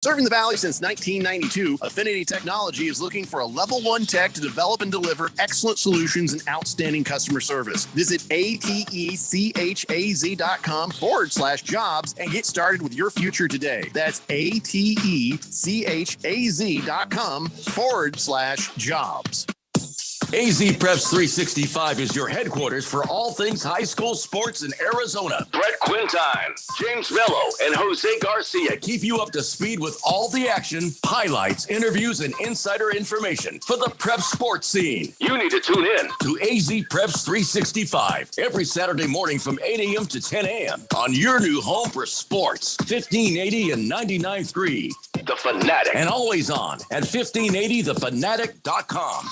Serving the Valley since 1992, Affinity Technology is looking for a level 1 tech to develop and deliver excellent solutions and outstanding customer service. Visit atechaz.com/jobs and get started with your future today. That's atechaz.com/jobs. AZ Preps 365 is your headquarters for all things high school sports in Arizona. Brett Quintine, James Mello, and Jose Garcia keep you up to speed with all the action, highlights, interviews, and insider information for the prep sports scene. You need to tune in to AZ Preps 365 every Saturday morning from 8 a.m. to 10 a.m. on your new home for sports, 1580 and 99.3. The Fanatic. And always on at 1580thefanatic.com.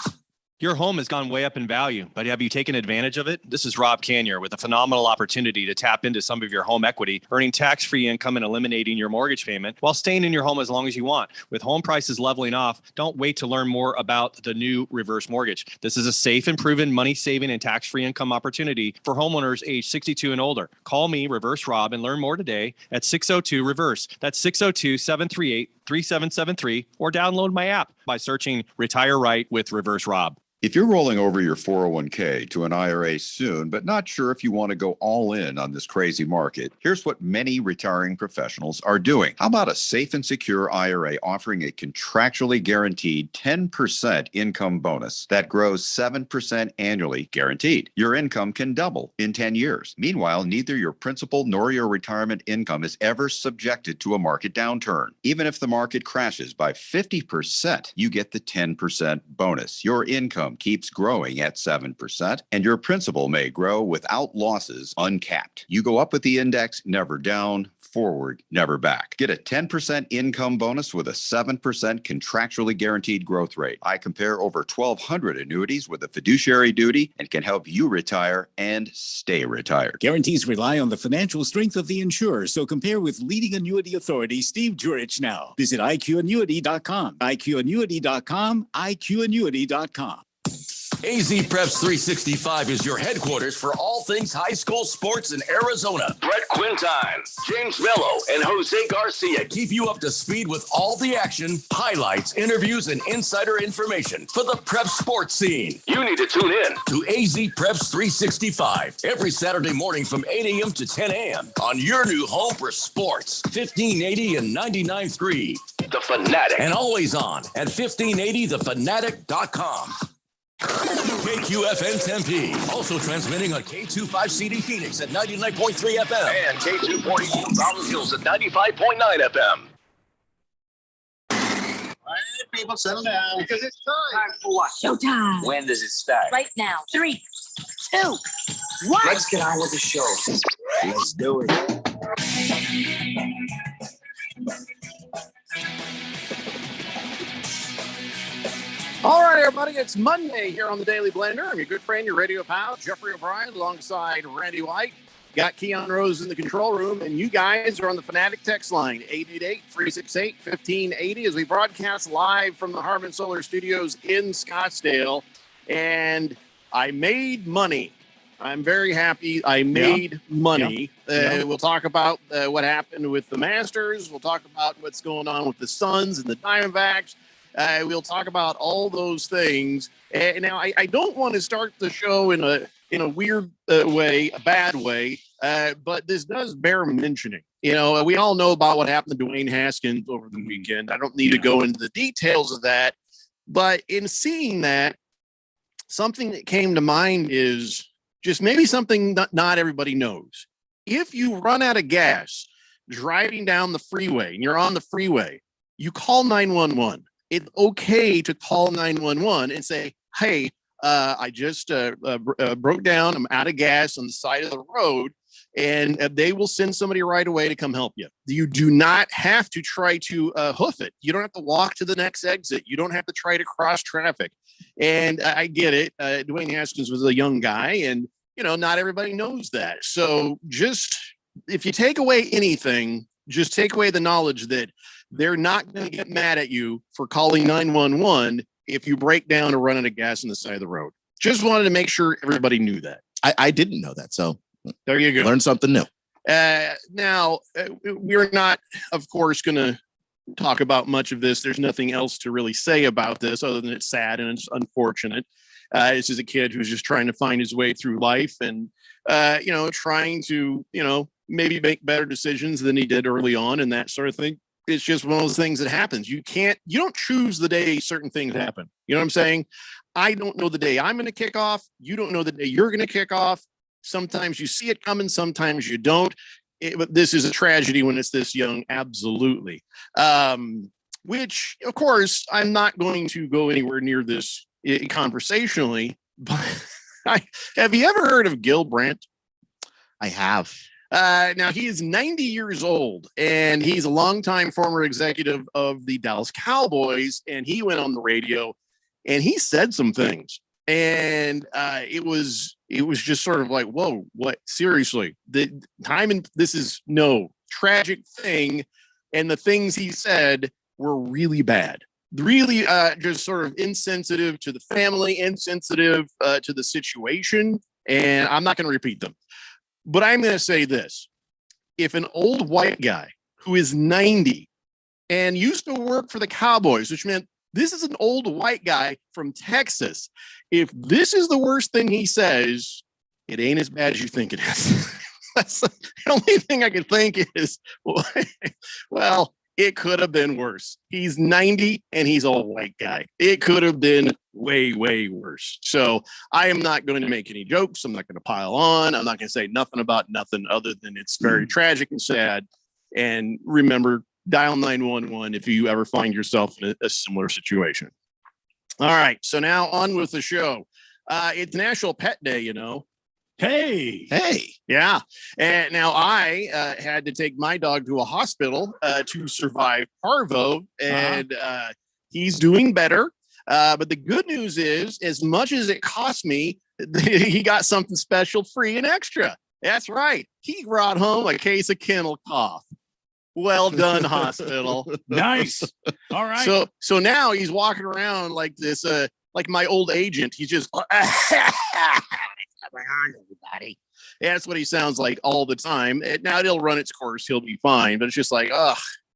Your home has gone way up in value, but have you taken advantage of it? This is Rob Canier with a phenomenal opportunity to tap into some of your home equity, earning tax-free income and eliminating your mortgage payment while staying in your home as long as you want. With home prices leveling off, don't wait to learn more about the new reverse mortgage. This is a safe and proven money-saving and tax-free income opportunity for homeowners age 62 and older. Call me, Reverse Rob, and learn more today at 602-REVERSE. That's 602-738-3773, or download my app by searching Retire Right with Reverse Rob. If you're rolling over your 401k to an IRA soon, but not sure if you want to go all in on this crazy market, here's what many retiring professionals are doing. How about a safe and secure IRA offering a contractually guaranteed 10% income bonus that grows 7% annually guaranteed? Your income can double in 10 years. Meanwhile, neither your principal nor your retirement income is ever subjected to a market downturn. Even if the market crashes by 50%, you get the 10% bonus. Your income keeps growing at 7%, and your principal may grow without losses, uncapped. You go up with the index, never down, forward, never back. Get a 10% income bonus with a 7% contractually guaranteed growth rate. I compare over 1,200 annuities with a fiduciary duty and can help you retire and stay retired. Guarantees rely on the financial strength of the insurer, so compare with leading annuity authority Steve Jurich now. Visit IQannuity.com, IQannuity.com, IQannuity.com. AZ Preps 365 is your headquarters for all things high school sports in Arizona. Brett Quintine, James Mello, and Jose Garcia keep you up to speed with all the action, highlights, interviews, and insider information for the prep sports scene. You need to tune in to AZ Preps 365 every Saturday morning from 8 a.m. to 10 a.m. on your new home for sports, 1580 and 99.3. The Fanatic. And always on at 1580thefanatic.com. KQFN Tempe, also transmitting on K25CD Phoenix at 99.3 FM and K240 Mountain Hills at 95.9 FM. All right, people, settle down because it's time. Time for what? Showtime. When does it start? Right now. 3, 2, 1. Let's get on with the show. Let's do it. All right, everybody, it's Monday here on the Daily Blender. I'm your good friend, your radio pal, Jeffrey O'Brien, alongside Randy White. Got Keon Rose in the control room, and you guys are on the Fanatic text line, 888-368-1580, as we broadcast live from the Harman Solar Studios in Scottsdale. And I made money. I'm very happy I made money. We'll talk about what happened with the Masters. We'll talk about what's going on with the Suns and the Diamondbacks. We'll talk about all those things. And now I don't want to start the show in a weird way, a bad way, but this does bear mentioning. You know, we all know about what happened to Dwayne Haskins over the weekend. I don't need to go into the details of that. But in seeing that, something that came to mind is just maybe something that not everybody knows. If you run out of gas driving down the freeway and you're on the freeway, you call 911. It's okay to call 911 and say, hey, I just broke down. I'm out of gas on the side of the road, and they will send somebody right away to come help you. You do not have to try to hoof it. You don't have to walk to the next exit. You don't have to try to cross traffic. And I get it. Dwayne Haskins was a young guy, and, you know, not everybody knows that. So just if you take away anything, just take away the knowledge that they're not going to get mad at you for calling 911 if you break down or run out of gas on the side of the road. Just wanted to make sure everybody knew that. I didn't know that, so there you go. Learn something new. Now, we're not, of course, going to talk about much of this. There's nothing else to really say about this other than it's sad and it's unfortunate. This is a kid who's just trying to find his way through life and, trying to, maybe make better decisions than he did early on and that sort of thing. It's just one of those things that happens. You don't choose the day certain things happen. You know what I'm saying? I don't know the day I'm going to kick off. You don't know the day you're going to kick off. Sometimes you see it coming, sometimes you don't. But this is a tragedy when it's this young. Absolutely. Which, of course, I'm not going to go anywhere near this conversationally. But have you ever heard of Gil Brandt? I have. Now, he is 90 years old, and he's a longtime former executive of the Dallas Cowboys, and he went on the radio, and he said some things, and it was just sort of like, whoa, what? Seriously, the time and this is no tragic thing, and the things he said were really bad, really just sort of insensitive to the family, insensitive to the situation, and I'm not going to repeat them. But I'm going to say this. If an old white guy who is 90 and used to work for the Cowboys, which meant this is an old white guy from Texas, if this is the worst thing he says, it ain't as bad as you think it is. That's the only thing I can think is, well, it could have been worse. He's 90 and he's a white guy. It could have been way, way worse. So I am not going to make any jokes. I'm not going to pile on. I'm not going to say nothing about nothing other than it's very tragic and sad. And remember, dial 911 if you ever find yourself in a similar situation. All right. So now on with the show. It's National Pet Day, Hey. Yeah. And now I had to take my dog to a hospital to survive parvo, and he's doing better. But the good news is, as much as it cost me, he got something special, free and extra. That's right. He brought home a case of kennel cough. Well done, hospital. Nice. All right. So now he's walking around like this, like my old agent. He's just everybody. Yeah, that's what he sounds like all the time. Now it'll run its course. He'll be fine. But it's just like,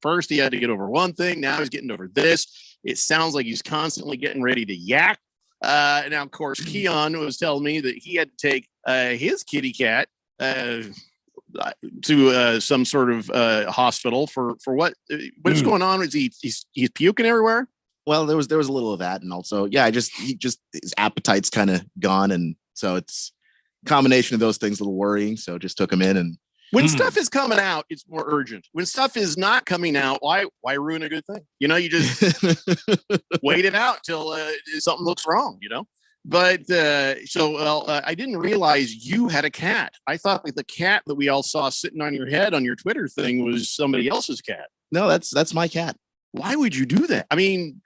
first he had to get over one thing. Now he's getting over this. It sounds like he's constantly getting ready to yak. Now, of course, Keon was telling me that he had to take his kitty cat to some sort of hospital for what? What's going on? Is he's puking everywhere? Well, there was a little of that, and also, his appetite's kind of gone, and so it's a combination of those things, a little worrying. So just took him in, and when stuff is coming out, it's more urgent. When stuff is not coming out, why ruin a good thing? You just wait it out till something looks wrong. But I didn't realize you had a cat. I thought that the cat that we all saw sitting on your head on your Twitter thing was somebody else's cat. No, that's my cat. Why would you do that? I mean,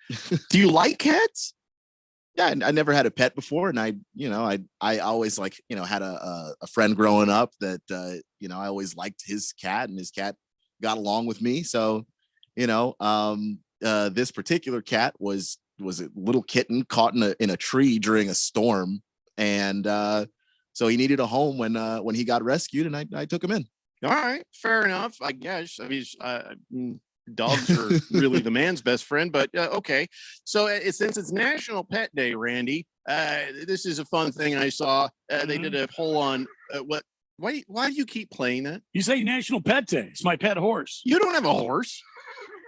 do you like cats? Yeah, I never had a pet before, and I always had a friend growing up that I always liked his cat, and his cat got along with me. So, this particular cat was a little kitten caught in a tree during a storm, and so he needed a home when he got rescued, and I took him in. All right, fair enough, I guess. I mean, dogs are really the man's best friend, but okay. So since it's National Pet Day, Randy, this is a fun thing I saw. They did a poll on why do you keep playing that? You say National Pet Day. It's my pet horse. You don't have a horse.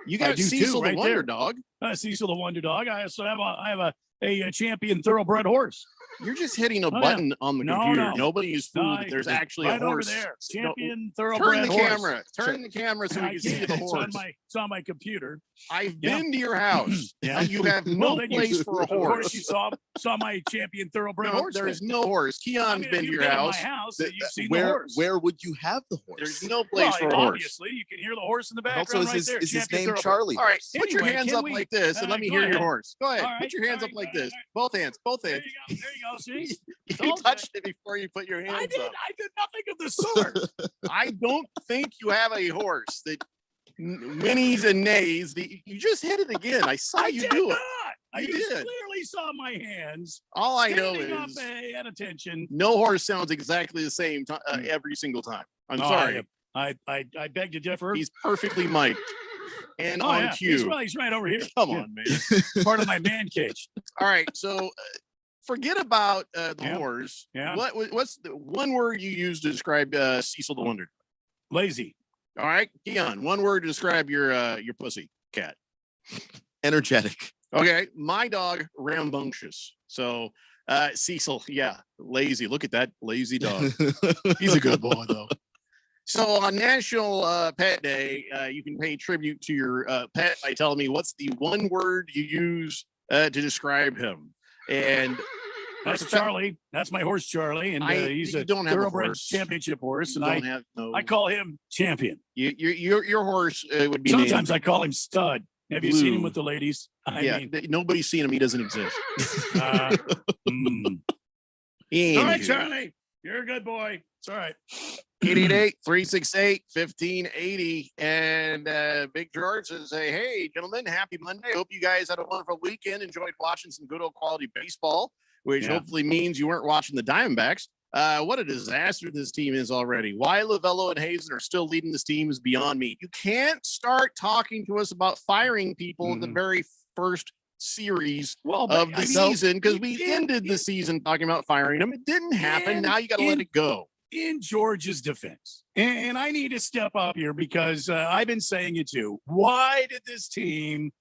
You got Cecil the Wonder Dog. Cecil the Wonder Dog. I also have a champion thoroughbred horse. You're just hitting a button on the computer. Nobody is fooled that there's actually a horse. Over there. Champion thoroughbred horse. Turn the camera so we can see the horse. It's on my computer. I've been to your house. And you have no place for a horse. Of course, you saw my champion thoroughbred horse. There's no horse. Keon's been to your house. You've seen the horse. Where would you have the horse? There's no place for a horse. Obviously, you can hear the horse in the background. Also, is his name Charlie? All right, put your hands up like this and let me hear your horse. Go ahead. Put your hands up like this. Both hands. There you go. See? You touched it before you put your hands up. I did nothing of the sort. I don't think you have a horse that whinnies and neighs. You just hit it again. I saw you do it. I clearly saw my hands. All I know is at attention. No horse sounds exactly the same every single time. I'm sorry. I beg to differ. He's perfectly mic'd. and Oh, on yeah. cue. He's right over here. Come Yeah. on, man. Part of my man cage. All right, so forget about the Yeah. horse. Yeah. What's the one word you use to describe Cecil the Wonder? Lazy. All right, Keon, one word to describe your pussy cat. Energetic. Okay, my dog, rambunctious. So Cecil, yeah, lazy. Look at that lazy dog. He's a good boy though. So on National Pet Day, you can pay tribute to your pet by telling me what's the one word you use to describe him. And That's Charlie. That's my horse, Charlie, and he's you a don't have a thoroughbred horse. championship horse, You and don't have no. I call him champion. Your horse would be Sometimes I named, call him stud. Have you seen him Blue. with the ladies? Nobody's seen him. He doesn't exist. All right, Charlie, you're a good boy. It's all right. 888-368-1580. And Big George says, hey, gentlemen, happy Monday. Hope you guys had a wonderful weekend. Enjoyed watching some good old quality baseball, which hopefully means you weren't watching the Diamondbacks. What a disaster this team is already. Why Lovello and Hazen are still leading this team is beyond me. You can't start talking to us about firing people in the very first series of the season, because we ended the season talking about firing them. It didn't happen. Now you got to let it go. In George's defense, and I need to step up here because I've been saying it too. Why did this team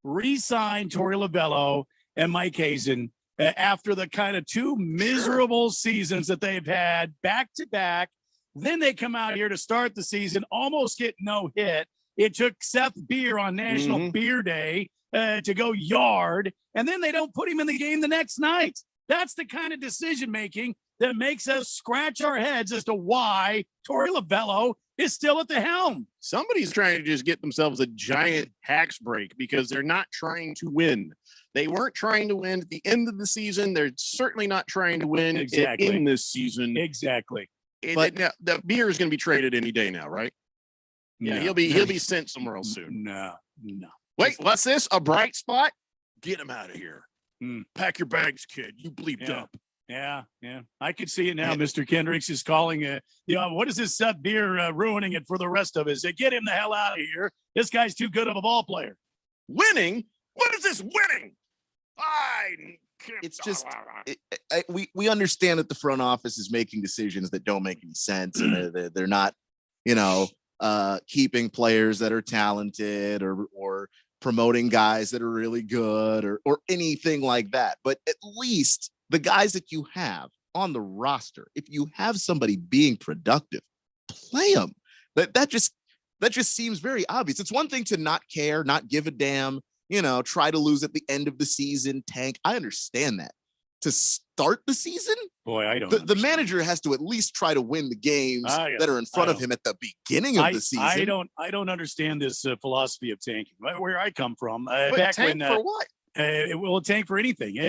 re-sign Torey Lovello and Mike Hazen after the kind of two miserable seasons that they've had back to back? Then they come out here to start the season, almost get no hit. It took Seth Beer on National Beer Day to go yard, and then they don't put him in the game the next night. That's the kind of decision making that makes us scratch our heads as to why Torey Lovello is still at the helm. Somebody's trying to just get themselves a giant tax break because they're not trying to win. They weren't trying to win at the end of the season. They're certainly not trying to win in this season. Exactly. But now, the Beer is going to be traded any day now, right? Yeah, No. he'll be sent somewhere else soon. No. Wait, what's this? A bright spot? Get him out of here. Pack your bags, kid. You bleeped up. Yeah. I could see it now. Mr. Kendricks is calling what is this Seth Beer ruining it for the rest of us? Get him the hell out of here. This guy's too good of a ball player. Winning? What is this winning? It's just we understand that the front office is making decisions that don't make any sense, and they're not, keeping players that are talented or promoting guys that are really good or anything like that. But at least the guys that you have on the roster, if you have somebody being productive, play them. That just seems very obvious. It's one thing to not care, not give a damn, try to lose at the end of the season, tank. I understand that. To start the season, boy, I don't. The manager has to at least try to win the games that are in front of him at the beginning of the season. I don't understand this philosophy of tanking. Where I come from, back tank when for what? It will tank for anything.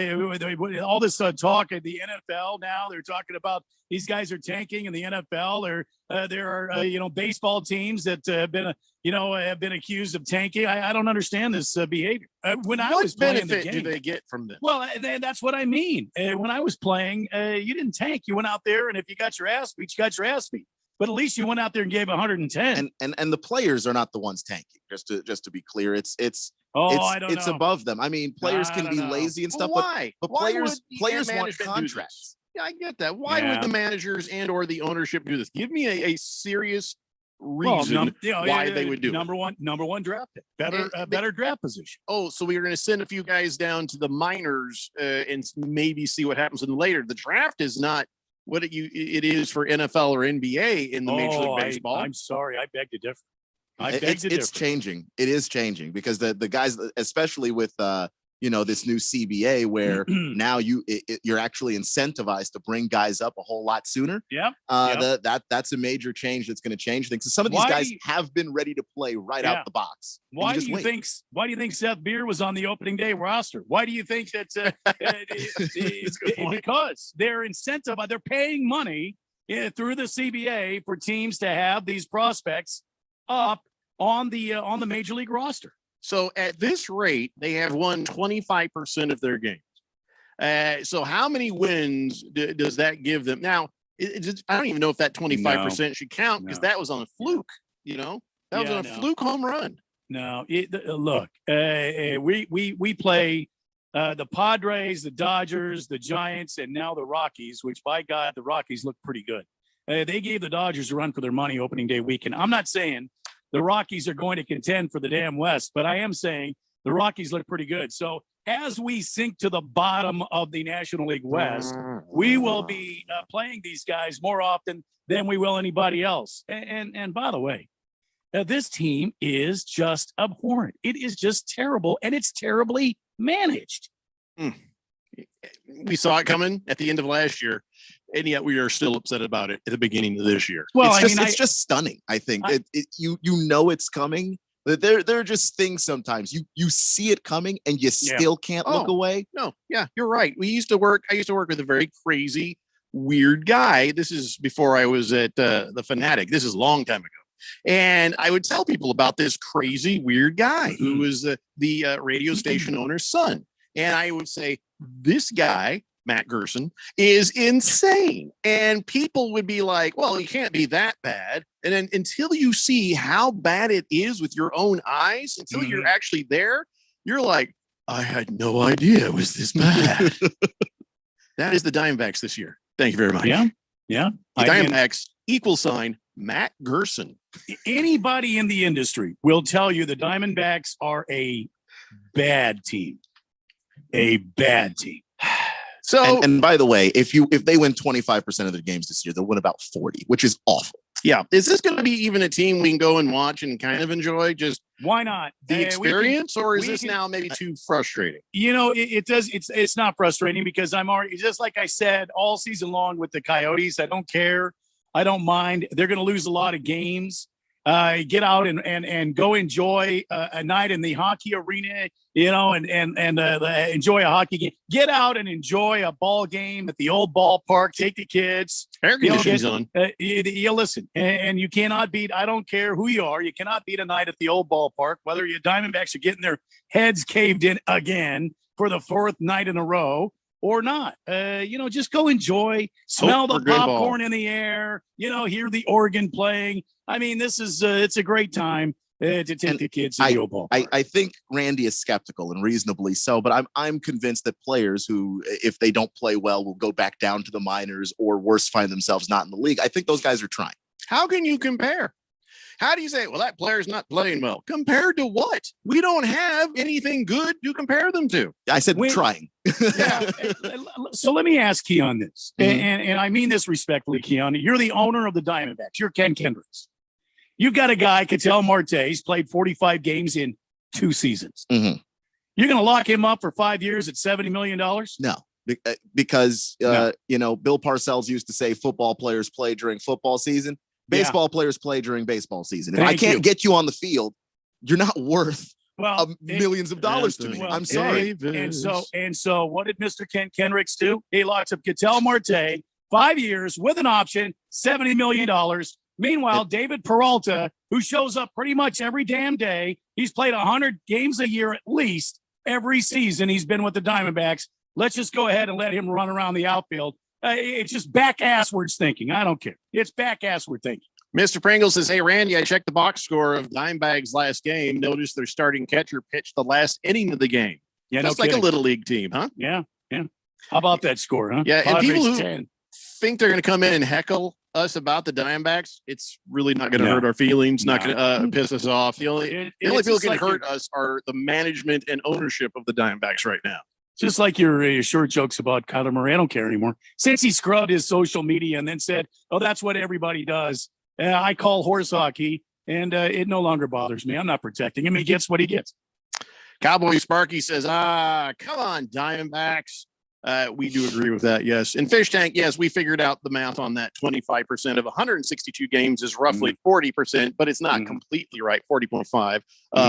All this talk at the NFL now, they're talking about these guys are tanking in the NFL. There are baseball teams that have been accused of tanking. I don't understand this behavior. When I was playing the game, do they get from this? Well, that's what I mean. When I was playing, you didn't tank. You went out there, and if you got your ass beat, you got your ass beat. But at least you went out there and gave 110. And the players are not the ones tanking. Just to be clear, it's above them. I mean, players can be lazy and stuff, but players want contracts. Yeah, I get that. Why would the managers and or the ownership do this? Give me a serious reason why they would do number one draft pick, better draft position. Oh, so we were going to send a few guys down to the minors and maybe see what happens in later. The draft is not what it is for NFL or NBA in the Major League Baseball. I'm sorry, I beg to differ. It's changing. It is changing because the guys, especially with this new CBA, where now you're actually incentivized to bring guys up a whole lot sooner. Yeah. That's a major change that's going to change things. So some of these guys have been ready to play right out the box. Why do you think Seth Beer was on the opening day roster? Why do you think that? Because they're incentivized. They're paying money through the CBA for teams to have these prospects up on the major league roster. So at this rate, they have won 25% of their games. So how many wins does that give them? Now, I don't even know if that 25% should count because that was on a fluke. That was on a fluke home run. No. Look, we play the Padres, the Dodgers, the Giants, and now the Rockies, which, by God, the Rockies look pretty good. They gave the Dodgers a run for their money opening day weekend. I'm not saying the Rockies are going to contend for the damn West, but I am saying the Rockies look pretty good. So as we sink to the bottom of the National League West, we will be playing these guys more often than we will anybody else. And by the way, this team is just abhorrent. It is just terrible, and it's terribly managed. We saw it coming at the end of last year, and yet we are still upset about it at the beginning of this year. Well, it's just stunning. I think you know it's coming. There are just things sometimes you see it coming and you still can't look away. No, yeah, you're right. I used to work with a very crazy, weird guy. This is before I was at the Fanatic. This is a long time ago. And I would tell people about this crazy, weird guy who was the radio station owner's son. And I would say, this guy, Matt Gerson, is insane. And people would be like, well, he can't be that bad. And then until you see how bad it is with your own eyes, until you're actually there, you're like, I had no idea it was this bad. That is the Diamondbacks this year. Thank you very much. Yeah. The Diamondbacks =, Matt Gerson. Anybody in the industry will tell you the Diamondbacks are a bad team. A bad team. So, and by the way, if they win 25% of their games this year, they'll win about 40, which is awful. Yeah. Is this going to be even a team we can go and watch and kind of enjoy? Just why not the experience, or is this now maybe too frustrating? You know, it does. It's not frustrating because I'm already, just like I said all season long with the Coyotes. I don't care. I don't mind. They're going to lose a lot of games. Get out and go enjoy a night in the hockey arena, you know, and enjoy a hockey game. Get out and enjoy a ball game at the old ballpark. Take the kids. Air conditioning's on. You listen, and you cannot beat. I don't care who you are. You cannot beat a night at the old ballpark. Whether your Diamondbacks are getting their heads caved in again for the fourth night in a row or not. Just go enjoy, smell the popcorn in the air, hear the organ playing. I mean, this is it's a great time to take the kids to the old ballpark. I think Randy is skeptical, and reasonably so, but I'm convinced that players who, if they don't play well, will go back down to the minors or worse, find themselves not in the league. I think those guys are trying. How can you compare? How do you say, well, that player's not playing well? Compared to what? We don't have anything good to compare them to. I said trying. Yeah. So let me ask Keon this, and I mean this respectfully, Keon. You're the owner of the Diamondbacks. You're Ken Kendricks. You've got a guy, Ketel Marte. He's played 45 games in 2 seasons. Mm-hmm. You're going to lock him up for 5 years at $70 million? No, because Bill Parcells used to say football players play during football season. Baseball players play during baseball season. If I can't get you on the field, you're not worth millions of dollars to me. I'm sorry. And so what did Mr. Ken Kendricks do? He locks up Ketel Marte 5 years with an option, $70 million. Meanwhile, David Peralta, who shows up pretty much every damn day, he's played 100 games a year at least every season he's been with the Diamondbacks. Let's just go ahead and let him run around the outfield. It's just back-asswards thinking. I don't care. It's back-assward thinking. Mr. Pringle says, hey, Randy, I checked the box score of Dimebag's last game. Noticed their starting catcher pitched the last inning of the game. Yeah, that's like a little league team, huh? Yeah. How about that score, huh? Yeah, and people who 10. think they're going to come in and heckle us about the Diamondbacks, it's really not going to hurt our feelings, not going to piss us off. The only people who can hurt us are the management and ownership of the Diamondbacks right now. Just like your short jokes about Kyler Murray. I don't care anymore. Since he scrubbed his social media and then said, oh, that's what everybody does. I call horse hockey, and it no longer bothers me. I'm not protecting him. He gets what he gets. Cowboy Sparky says, come on, Diamondbacks. We do agree with that, yes. And Fish Tank, yes, we figured out the math on that. 25% of 162 games is roughly 40%, but it's not completely right, 40.5.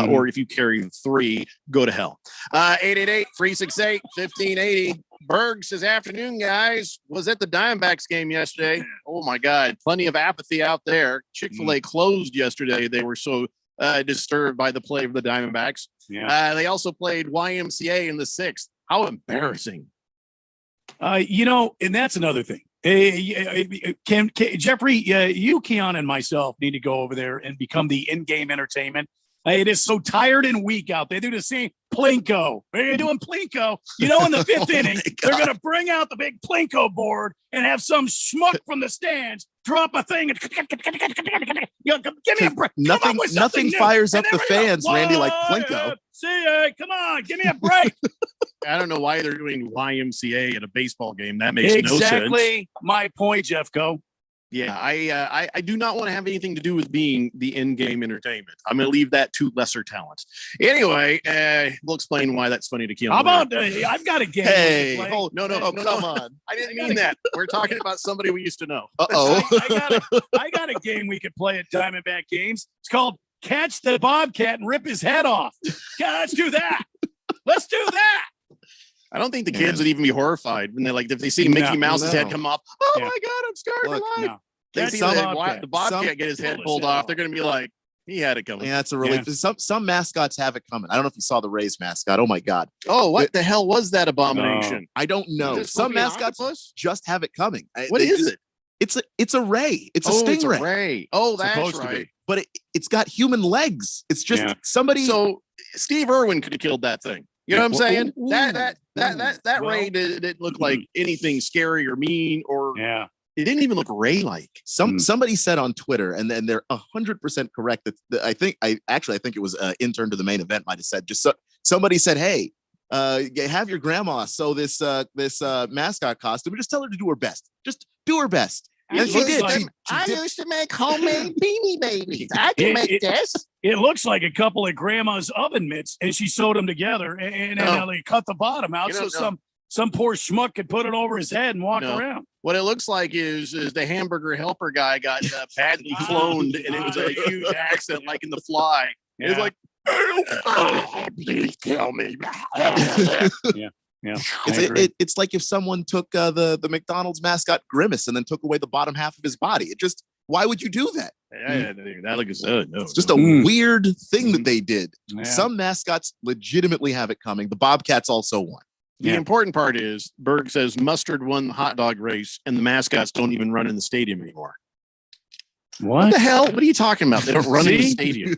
Or if you carry 3, go to hell. 888-368-1580. Berg says, afternoon, guys. Was at the Diamondbacks game yesterday. Oh, my God. Plenty of apathy out there. Chick-fil-A closed yesterday. They were so disturbed by the play of the Diamondbacks. Yeah. They also played YMCA in the 6th. How embarrassing. And that's another thing. Jeffrey, you, Keon, and myself need to go over there and become the in-game entertainment It is so tired and weak out there. They do the same Plinko. They're doing Plinko. In the fifth inning, they're going to bring out the big Plinko board and have some schmuck from the stands drop a thing and give me a break. Nothing fires up the fans, Randy, like Plinko. See ya. Come on, give me a break. I don't know why they're doing YMCA at a baseball game. That makes no sense. Exactly my point, Jeffco. Yeah, I do not want to have anything to do with being the in-game entertainment. I'm going to leave that to lesser talents. Anyway, we'll explain why that's funny to Keelan. How about I've got a game. Hey, no, come on. I didn't mean that. We're talking about somebody we used to know. I got a game we could play at Diamondback games. It's called Catch the Bobcat and Rip His Head Off. Yeah, let's do that. Let's do that. I don't think the kids would even be horrified when if they see Mickey Mouse's head come off. Oh my God, I'm scared for life. No. They see the Bobcat get his head pulled off. They're going to be like, he had it coming. Yeah, that's a relief. Yeah. Some mascots have it coming. I don't know if you saw the Rays mascot. Oh my God. Oh, what the hell was that abomination? I don't know. Some mascots just have it coming. What is it? It's a ray. It's a stingray. It's a ray. Oh, that's right. But it's got human legs. It's just somebody. So Steve Irwin could have killed that thing. You know what I'm saying? That ray didn't look like anything scary or mean or it didn't even look Ray-like. Somebody said on Twitter, and then they're 100% correct. That I think it was an intern to the main event might have said somebody said, hey, have your grandma sew this mascot costume. Just tell her to do her best. Just do her best. And she did. I used to make homemade beanie babies. I can make this. It looks like a couple of grandma's oven mitts, and she sewed them together, and they cut the bottom out some poor schmuck could put it over his head and walk around. What it looks like is the hamburger helper guy got badly cloned, and it was a huge accent like in The Fly. Yeah. It was like, please kill me. Yeah. It's like if someone took the McDonald's mascot Grimace and then took away the bottom half of his body. Why would you do that? It's just a weird thing that they did. Yeah. Some mascots legitimately have it coming. The Bobcats also won. The important part is Berg says Mustard won the hot dog race and the mascots don't even run in the stadium anymore. What the hell? What are you talking about? They don't run in the stadium.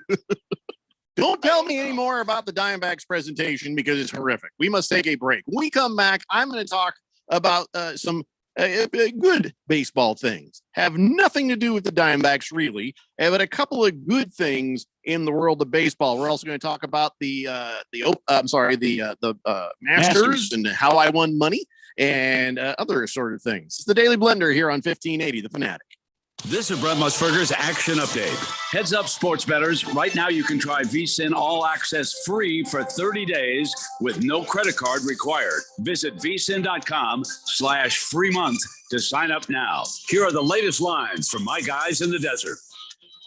Don't tell me any more about the Diamondbacks presentation because it's horrific. We must take a break. When we come back, I'm going to talk about some good baseball things. Have nothing to do with the Diamondbacks, really, but a couple of good things in the world of baseball. We're also going to talk about the Masters and how I won money and other sort of things. It's the Daily Blender here on 1580, The Fanatic. This is Brett Musburger's Action Update. Heads up, sports bettors. Right now, you can try VSiN All Access free for 30 days with no credit card required. Visit vsin.com/free month to sign up now. Here are the latest lines from my guys in the desert.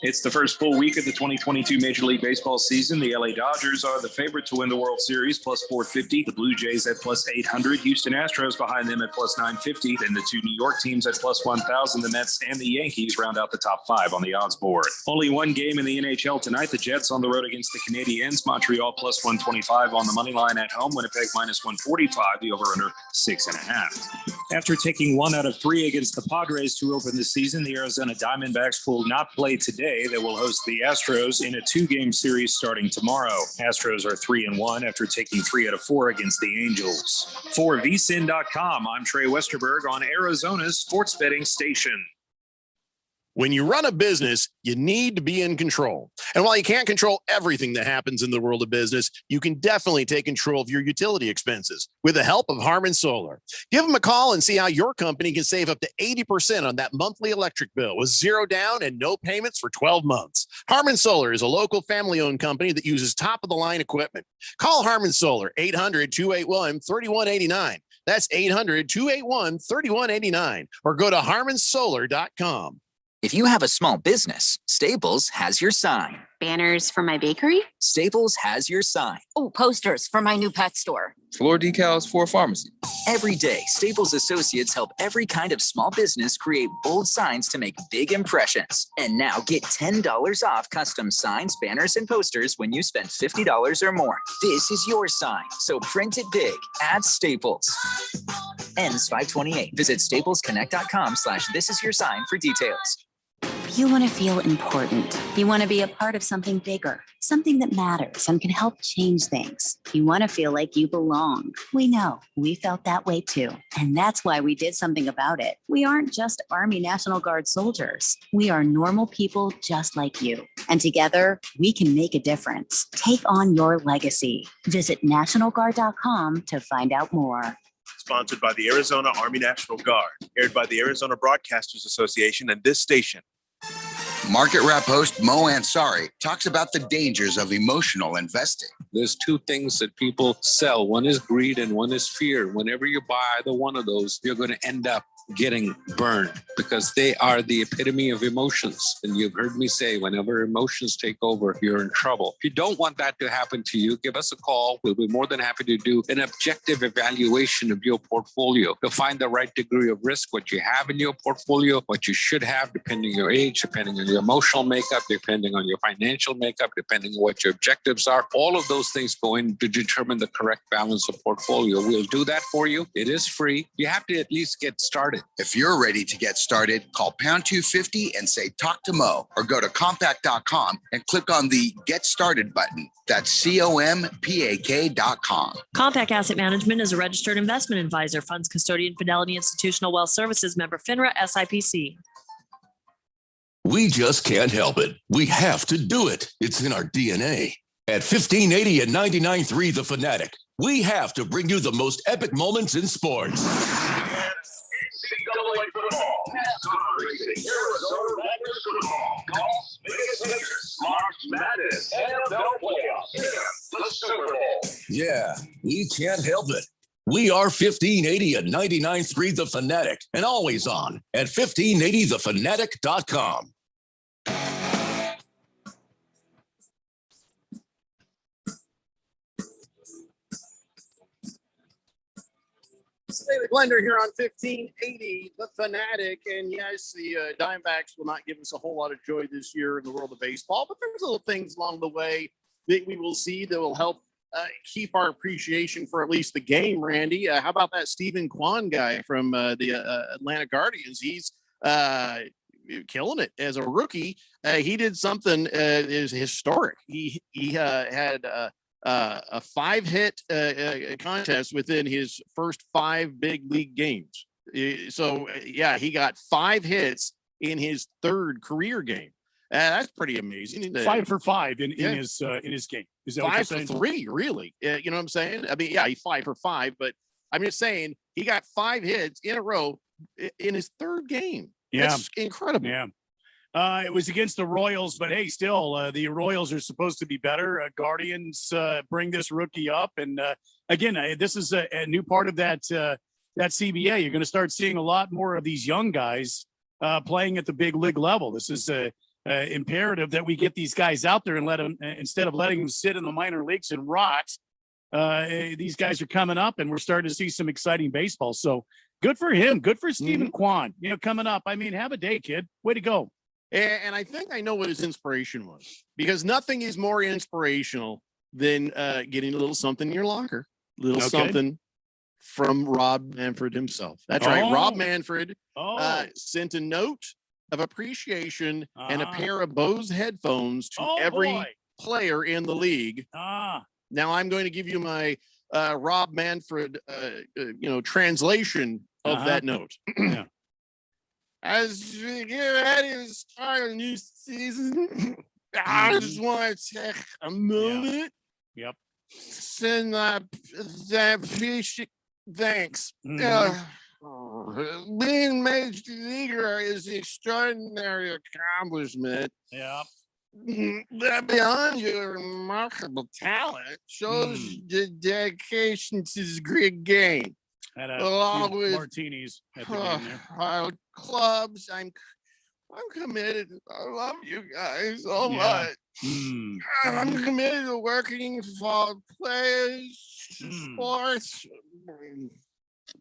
It's the first full week of the 2022 Major League Baseball season. The LA Dodgers are the favorite to win the World Series, plus 450. The Blue Jays at plus 800. Houston Astros behind them at plus 950. Then the two New York teams at plus 1,000. The Mets and the Yankees round out the top five on the odds board. Only one game in the NHL tonight. The Jets on the road against the Canadiens. Montreal plus 125 on the money line at home. Winnipeg minus 145. The over-under 6.5. After taking 1 out of 3 against the Padres to open the season, the Arizona Diamondbacks will not play today. They will host the Astros in a 2-game series starting tomorrow. Astros are 3-1 after taking 3 out of 4 against the Angels. For vsin.com, I'm Trey Westerberg on Arizona's sports betting station. When you run a business, you need to be in control. And while you can't control everything that happens in the world of business, you can definitely take control of your utility expenses with the help of Harmon Solar. Give them a call and see how your company can save up to 80% on that monthly electric bill with 0 down and no payments for 12 months. Harmon Solar is a local family-owned company that uses top-of-the-line equipment. Call Harmon Solar, 800-281-3189. That's 800-281-3189. Or go to harmonsolar.com. If you have a small business, Staples has your sign. Banners for my bakery? Staples has your sign. Oh, posters for my new pet store. Floor decals for a pharmacy. Every day, Staples associates help every kind of small business create bold signs to make big impressions. And now get $10 off custom signs, banners, and posters when you spend $50 or more. This is your sign, so print it big at Staples. Ends 5/28. Visit staplesconnect.com/thisisyoursign for details. You want to feel important. You want to be a part of something bigger, something that matters and can help change things. You want to feel like you belong. We know. We felt that way too. And that's why we did something about it. We aren't just Army National Guard soldiers. We are normal people just like you. And together, we can make a difference. Take on your legacy. Visit NationalGuard.com to find out more. Sponsored by the Arizona Army National Guard, aired by the Arizona Broadcasters Association and this station. Market Wrap host Mo Ansari talks about the dangers of emotional investing. There's two things that people sell. One is greed and one is fear. Whenever you buy either one of those, you're going to end up getting burned because they are the epitome of emotions. And you've heard me say, whenever emotions take over, you're in trouble. If you don't want that to happen to you, give us a call. We'll be more than happy to do an objective evaluation of your portfolio to find the right degree of risk, what you have in your portfolio, what you should have, depending on your age, depending on your emotional makeup, depending on your financial makeup, depending on what your objectives are. All of those things go in to determine the correct balance of portfolio. We'll do that for you. It is free. You have to at least get started. If you're ready to get started, call pound 250 and say talk to Mo, or go to compact.com and click on the Get Started button. That's COMPAK.com. Compact Asset Management is a registered investment advisor, funds custodian, Fidelity Institutional Wealth Services, member FINRA, SIPC. We just can't help it. We have to do it. It's in our DNA. At 1580 and 99.3 The Fanatic, we have to bring you the most epic moments in sports. NCAA football, NASCAR racing, Arizona Madness football, golf, Vegas Lakers, March Madness, NFL playoffs, the Super Bowl. Yeah, we can't help it. We are 1580 and 99.3 The Fanatic, and always on at 1580thefanatic.com. David Blender here on 1580 The Fanatic. And yes, the Diamondbacks will not give us a whole lot of joy this year in the world of baseball, but there's little things along the way that we will see that will help keep our appreciation for at least the game, Randy. How about that Stephen Kwan guy from the Atlanta Guardians? He's killing it as a rookie. He did something is historic. He had a 5-hit contest within his first 5 big league games. So yeah, he got 5 hits in his 3rd career game. That's pretty amazing. 5 for 5 in his game. Is that 5 for 3, really? You know what I'm saying? I mean, yeah, he's 5 for 5, but I'm just saying he got 5 hits in a row in his 3rd game. Yeah, that's incredible. Yeah. It was against the Royals, but hey, still, the Royals are supposed to be better. Guardians bring this rookie up, and again, this is a new part of that CBA. You're going to start seeing a lot more of these young guys playing at the big league level. This is imperative that we get these guys out there and let them, instead of letting them sit in the minor leagues and rot. These guys are coming up, and we're starting to see some exciting baseball. So good for him. Good for Stephen Kwan. You know, coming up. I mean, have a day, kid. Way to go. And I think I know what his inspiration was, because nothing is more inspirational than getting a little something in your locker, something from Rob Manfred himself. That's right. Rob Manfred sent a note of appreciation and a pair of Bose headphones to every player in the league. Now I'm going to give you my Rob Manfred, translation of that note. Yeah. As we get ready to start a new season, I just want to take a moment. Yep. Send that appreciation. Thanks. Being major leaguer is an extraordinary accomplishment. Yeah. That beyond your remarkable talent shows the dedication to this great game. Had along with martinis at the game there. Clubs, I'm committed. I love you guys so much. I'm committed to working for players, sports.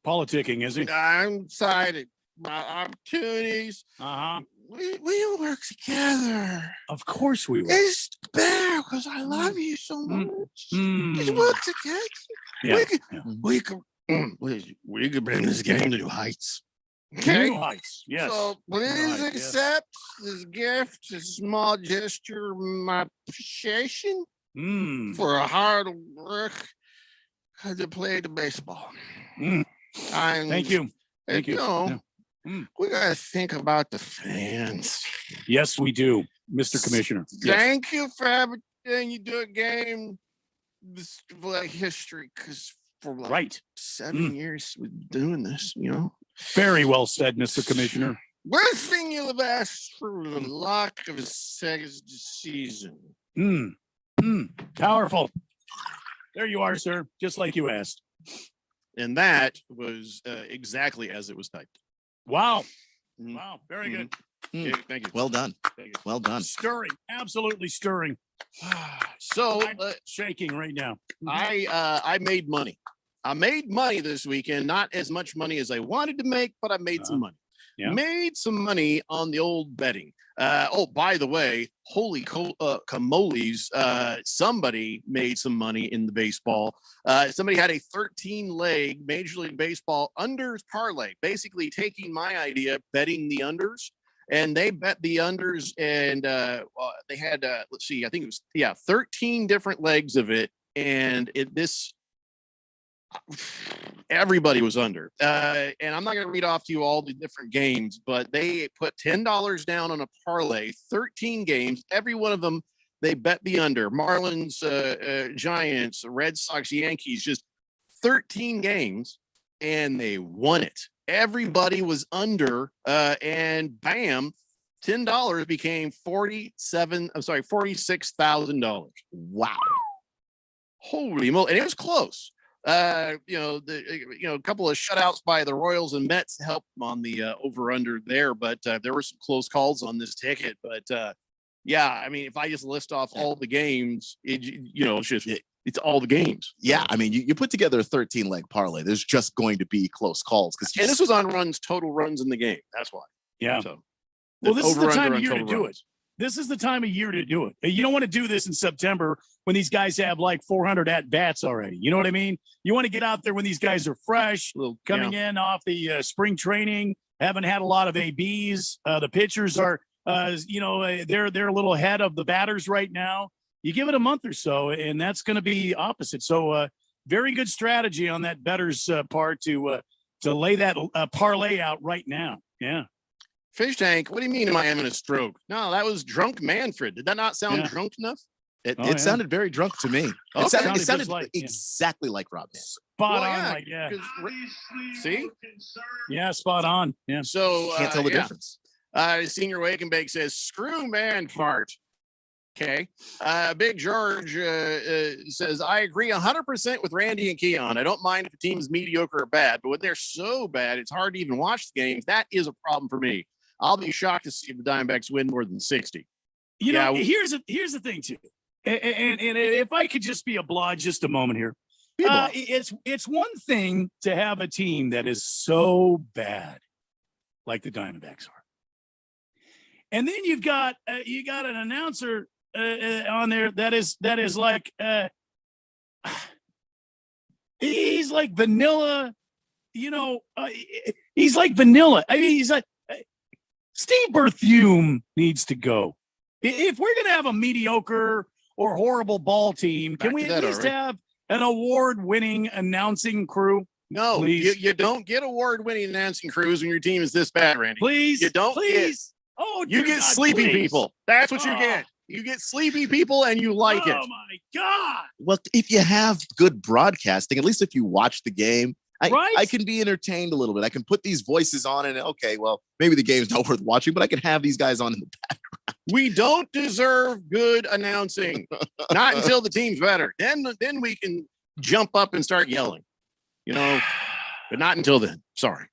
Politicking, is he? I'm excited about opportunities. We'll work together. Of course we will. It's better because I love you so much. Let's work together. Yeah. We could bring this game to new heights. Okay. New heights. Yes. So please Right, yes. accept this gift, a small gesture of my appreciation for a hard work to play the baseball. Thank you. Thank you. You know, Yeah. we gotta think about the fans. Yes, we do, Mr. Commissioner. Yes. Thank you for everything you do at game. This like history, because for like Right. 7 years we've been doing this, you know. Very well said, Mr. Commissioner. Wishing you the best for the luck of the second season. Powerful. There you are, sir. Just like you asked. And that was exactly as it was typed. Wow. Wow. Very good. Yeah, thank you. Well done. Thank you. Well done. Stirring. Absolutely stirring. So I'm shaking right now. I made money. I made money this weekend. Not as much money as I wanted to make, but I made some money. Yeah. Made some money on the old betting. Oh, by the way, holy camoles, somebody made some money in the baseball. Somebody had a 13-leg Major League Baseball unders parlay, basically taking my idea, betting the unders. And they bet the unders, and they had, let's see, I think it was, 13 different legs of it. And everybody was under. And I'm not going to read off to you all the different games, but they put $10 down on a parlay, 13 games, every one of them, they bet the under. Marlins, Giants, Red Sox, Yankees, just 13 games, and they won it. Everybody was under, and bam, $10 became $46,000. Wow. Holy moly. And it was close. A couple of shutouts by the Royals and Mets helped them on the over under there, but there were some close calls on this ticket. But I mean, if I just list off all the games, it's all the games. Yeah, I mean, you put together a 13-leg parlay. There's just going to be close calls and this was on total runs in the game. That's why. Yeah. So, well, this is the time of year to total do runs. it. This is the time of year to do it. You don't want to do this in September when these guys have like 400 at bats already. You know what I mean? You want to get out there when these guys are fresh, coming in off the spring training, haven't had a lot of ABs. The pitchers are, they're a little ahead of the batters right now. You give it a month or so, and that's going to be opposite. So, very good strategy on that bettor's part to lay that parlay out right now. Yeah. Fish Tank, what do you mean am I having a stroke? No, that was drunk Manfred. Did that not sound drunk enough? It sounded very drunk to me. Okay. It sounded exactly like Rob Manfred. Spot on. See? Yeah, spot on. Yeah. So Can't tell the difference. Senior Wake and Bake says, screw man fart. Okay. Big George says, I agree 100% with Randy and Keon. I don't mind if a team is mediocre or bad, but when they're so bad, it's hard to even watch the games. That is a problem for me. I'll be shocked to see if the Diamondbacks win more than 60. Here's the thing too. And if I could just be obliged just a moment here. It's one thing to have a team that is so bad like the Diamondbacks are. And then you've got an announcer on there that is like he's like vanilla, he's like vanilla. I mean, he's like Steve Berthume needs to go. If we're gonna have a mediocre or horrible ball team, can we at least have an award-winning announcing crew? No, you don't get award-winning announcing crews when your team is this bad, Randy. Please, you don't. Please. You get sleepy people. That's what you get. You get sleepy people and you like it. Oh my God. Well, if you have good broadcasting, at least if you watch the game, I can be entertained a little bit. I can put these voices on and okay, well, maybe the game's not worth watching, but I can have these guys on in the background. We don't deserve good announcing. Not until the team's better. Then we can jump up and start yelling. But not until then. Sorry.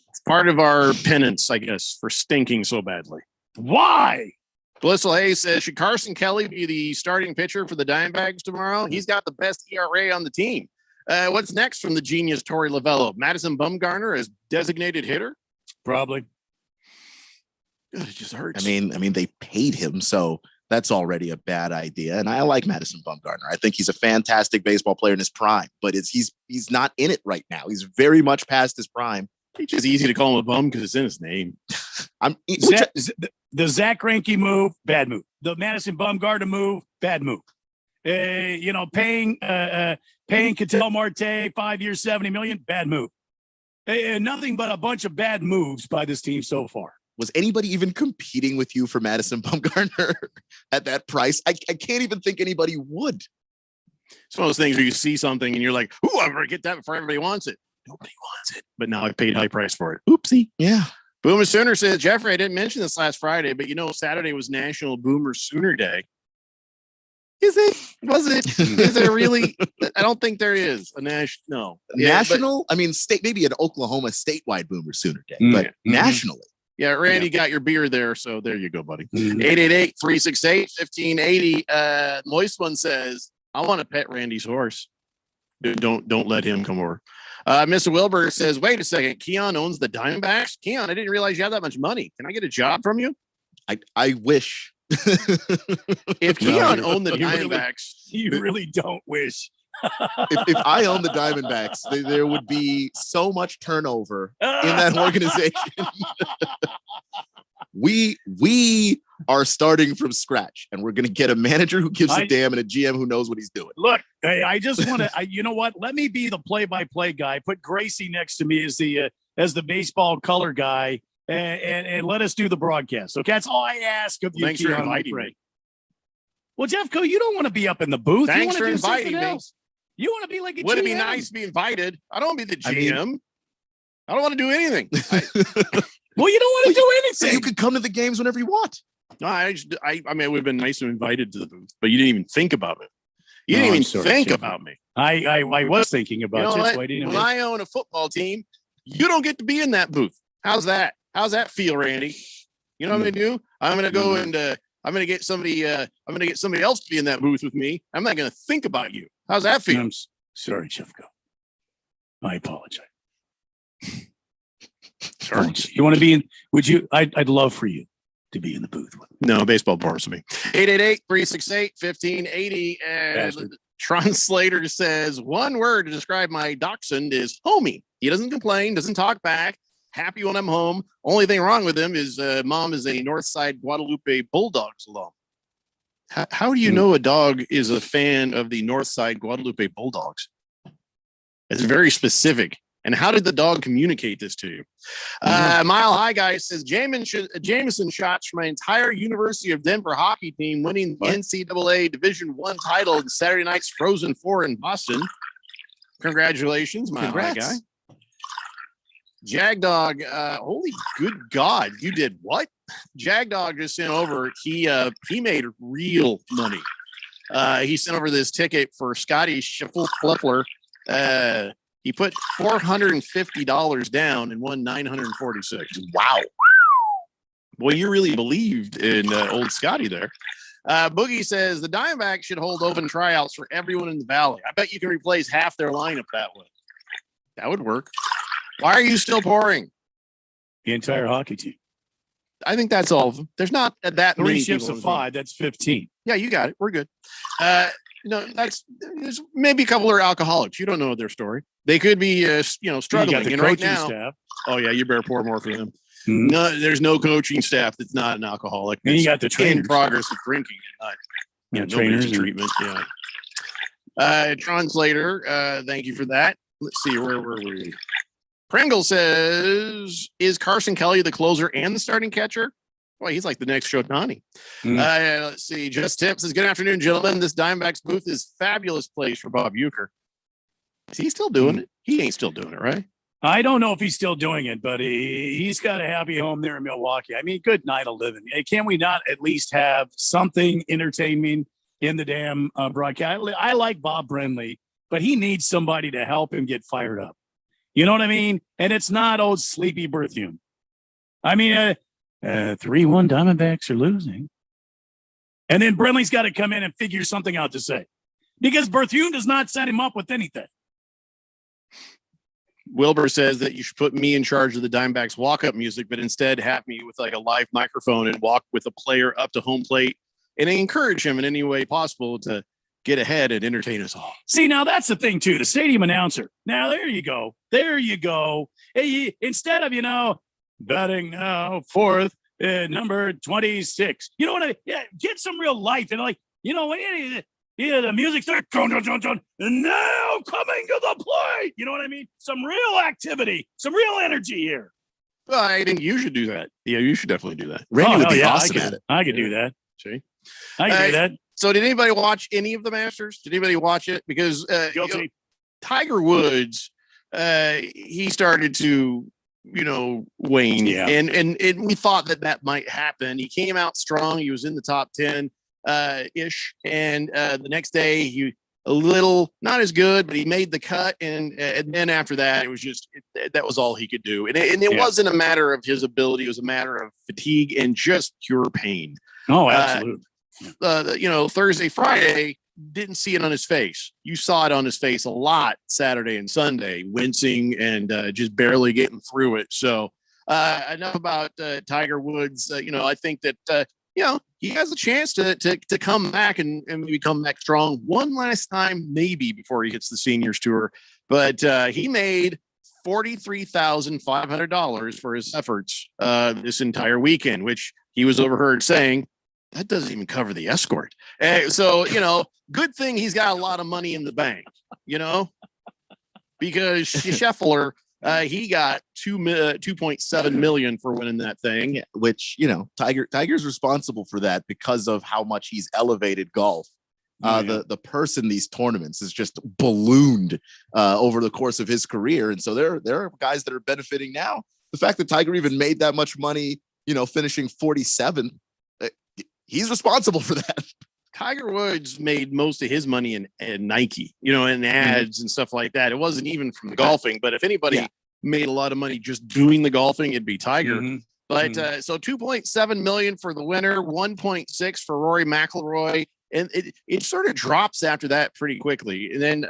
It's part of our penance, I guess, for stinking so badly. Why? Blissel Hayes says, should Carson Kelly be the starting pitcher for the Diamondbacks tomorrow? He's got the best ERA on the team. What's next from the genius Torey Lovullo? Madison Bumgarner as designated hitter? Probably. God, it just hurts. I mean, they paid him, so that's already a bad idea. And I like Madison Bumgarner. I think he's a fantastic baseball player in his prime, but he's not in it right now. He's very much past his prime. It's just easy to call him a bum because it's in his name. The Zach Greinke move, bad move. The Madison Bumgarner move, bad move. Paying Ketel Marte 5 years, $70 million, bad move. Nothing but a bunch of bad moves by this team so far. Was anybody even competing with you for Madison Bumgarner at that price? I can't even think anybody would. It's one of those things where you see something and you're like, "Ooh, I'm gonna get that before everybody wants it." Nobody wants it, but now I paid high price for it. Oopsie. Yeah. Boomer Sooner says, Jeffrey, I didn't mention this last Friday, but Saturday was National Boomer Sooner Day. Is it? Was it? Is there really? I don't think there is a national. National? I mean, state, maybe an Oklahoma statewide Boomer Sooner Day, but nationally. Yeah, Randy got your beer there, so there you go, buddy. 888-368-1580. Moist One says, I want to pet Randy's horse. Don't let him come over. Mr. Wilbur says, wait a second, Keon owns the Diamondbacks? Keon, I didn't realize you had that much money. Can I get a job from you? I wish. If Keon owned the Diamondbacks, you really don't wish. if I owned the Diamondbacks, there would be so much turnover in that organization. We are starting from scratch, and we're going to get a manager who gives a damn and a GM who knows what he's doing. Look, I just want to, you know what? Let me be the play-by-play guy. Put Gracie next to me as the baseball color guy, and let us do the broadcast. Okay, that's all I ask of you. Thanks for inviting me. Well, Jeffco, you don't want to be up in the booth. Thanks for inviting me. You want to be like a GM. Would it be nice to be invited? I don't want to be the GM. I don't want to do anything. Well, you don't want to do anything. So you could come to the games whenever you want. No, I mean, it would have been nice to be invited to the booth, but you didn't even think about it. You didn't even think about me. I was thinking about you. When I own a football team, you don't get to be in that booth. How's that? How's that feel, Randy? You know what I'm going to do? I'm going to go and I'm going to get somebody. I'm going to get somebody else to be in that booth with me. I'm not going to think about you. How's that feel? I'm sorry, Jeffco. I apologize. Sorry. You want to be in? Would you? I'd love for you to be in the booth with me. No, baseball bars with me. 888-368-1580. And Tron Slater says, one word to describe my dachshund is homey. He doesn't complain, doesn't talk back. Happy when I'm home. Only thing wrong with him is mom is a Northside Guadalupe Bulldogs alum. How do you know a dog is a fan of the Northside Guadalupe Bulldogs? It's very specific. And how did the dog communicate this to you? Mile High Guy says, Jameson shots from my entire University of Denver hockey team winning the NCAA Division I title in Saturday night's Frozen Four in Boston. Congratulations, Mile High Guy. Jagdog, holy good God, you did what? Jagdog just sent over, he made real money. He sent over this ticket for Scotty Scheffler. He put $450 down and won $946. Wow. Boy, you really believed in old Scotty there. Boogie says the Diamondbacks should hold open tryouts for everyone in the Valley. I bet you can replace half their lineup that way. That would work. Why are you still pouring? The entire hockey team. I think that's all of them. There's not that many shifts of 5. That's 15. Yeah, you got it. We're good. There's maybe a couple are alcoholics. You don't know their story. They could be, struggling. And right now, staff. Oh yeah, you better pour more for them. Mm-hmm. No, there's no coaching staff that's not an alcoholic. And you got the trainers in progress of drinking and not, trainers in treatment. Yeah. Translator, thank you for that. Let's see, where were we? Pringle says, is Carson Kelly the closer and the starting catcher? Boy, he's like the next Shotani. Let's see. Just Tip says, good afternoon, gentlemen. This Diamondbacks booth is fabulous place for Bob Uecker. Is he still doing it? He ain't still doing it, right? I don't know if he's still doing it, but he's got a happy home there in Milwaukee. I mean, good night of living. Can we not at least have something entertaining in the damn broadcast? I like Bob Brenly, but he needs somebody to help him get fired up. You know what I mean? And it's not old sleepy Berthiaume. I mean, 3-1 Diamondbacks are losing. And then Brenly's got to come in and figure something out to say. Because Berthiaume does not set him up with anything. Wilbur says that you should put me in charge of the Diamondbacks walk-up music, but instead have me with like a live microphone and walk with a player up to home plate and encourage him in any way possible to get ahead and entertain us all. See, now that's the thing too. The stadium announcer. Now there you go. There you go. Hey, instead of batting now fourth, number 26. You know what? Get some real life and when the music starts, and now coming to the plate. You know what I mean? Some real activity, some real energy here. Well, I think you should do that. Yeah, you should definitely do that. Randy would be awesome at it. I could do that. See, I can do that. So, did anybody watch any of the Masters? Did anybody watch it? Because Tiger Woods, he started to wane, and we thought that might happen. He came out strong. He was in the top 10 ish, and the next day he a little not as good, but he made the cut, and then after that it was just that was all he could do, and it wasn't a matter of his ability. It was a matter of fatigue and just pure pain. Oh, absolutely. Thursday, Friday, didn't see it on his face. You saw it on his face a lot Saturday and Sunday, wincing and just barely getting through it. So enough about Tiger Woods. I think that he has a chance to come back and maybe come back strong one last time, maybe before he hits the Seniors Tour. But he made $43,500 for his efforts this entire weekend, which he was overheard saying that doesn't even cover the escort. So good thing he's got a lot of money in the bank, because Scheffler, he got $2.7 million for winning that thing, which Tiger's responsible for that because of how much he's elevated golf. The purse in these tournaments is just ballooned over the course of his career, and so there are guys that are benefiting now. The fact that Tiger even made that much money, finishing 47th, he's responsible for that. Tiger Woods made most of his money in Nike, in ads and stuff like that. It wasn't even from the golfing, but if anybody made a lot of money just doing the golfing, it'd be Tiger. But so $2.7 million for the winner, 1.6 for Rory McIlroy. And it sort of drops after that pretty quickly. And then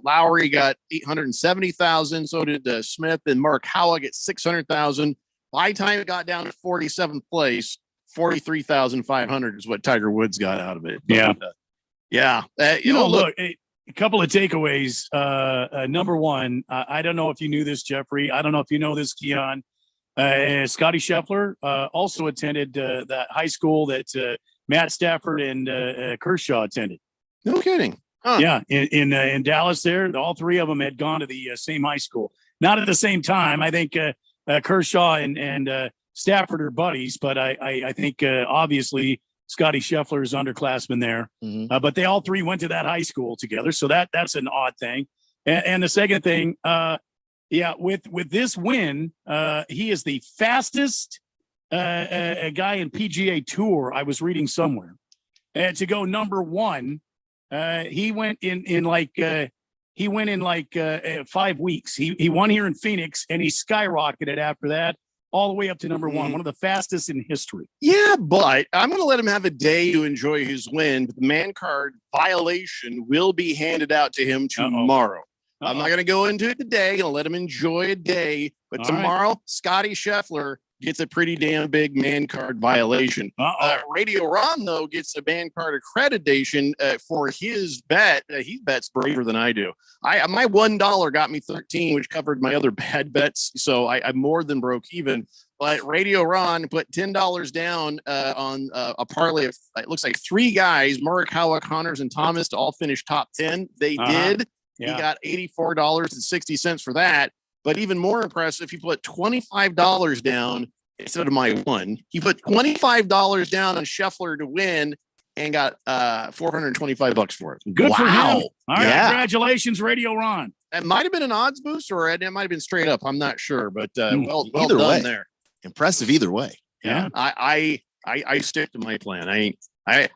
Lowry got $870,000. So did Smith, and Mark Howell get $600,000. By the time it got down to 47th place, $43,500 is what Tiger Woods got out of it. Yeah. Look, a couple of takeaways. Number one, I don't know if you knew this, Jeffrey. I don't know if you know this, Keon. Scotty Scheffler also attended that high school that Matt Stafford and Kershaw attended. No kidding. Huh. Yeah, in Dallas there, all three of them had gone to the same high school. Not at the same time. I think Kershaw and Stafford are buddies, but I think obviously Scotty Scheffler is underclassman there. But they all three went to that high school together, so that's an odd thing. And the second thing, with this win, he is the fastest a guy in PGA Tour. I was reading somewhere, and to go number one, he went in 5 weeks. He won here in Phoenix, and he skyrocketed after that, all the way up to number one of the fastest in history. Yeah, but I'm going to let him have a day to enjoy his win. But the man card violation will be handed out to him tomorrow. I'm not going to go into it today. I'm going to let him enjoy a day. But tomorrow, Scotty Scheffler gets a pretty damn big man card violation. Radio Ron, though, gets a man card accreditation for his bet. He bets braver than I do. My $1 got me 13, which covered my other bad bets. So I more than broke even. But Radio Ron put $10 down on a parlay of, it looks like 3 guys, Morikawa, Connors, and Thomas, to all finish top 10. They did. Yeah. He got $84.60 for that. But even more impressive, he put $25 down instead of my one. He put $25 down on Scheffler to win and got $425 for it. Good for him. All right, congratulations, Radio Ron. It might have been an odds boost, or it might have been straight up. I'm not sure, but well either done way. there. Impressive either way. Yeah, I stick to my plan. I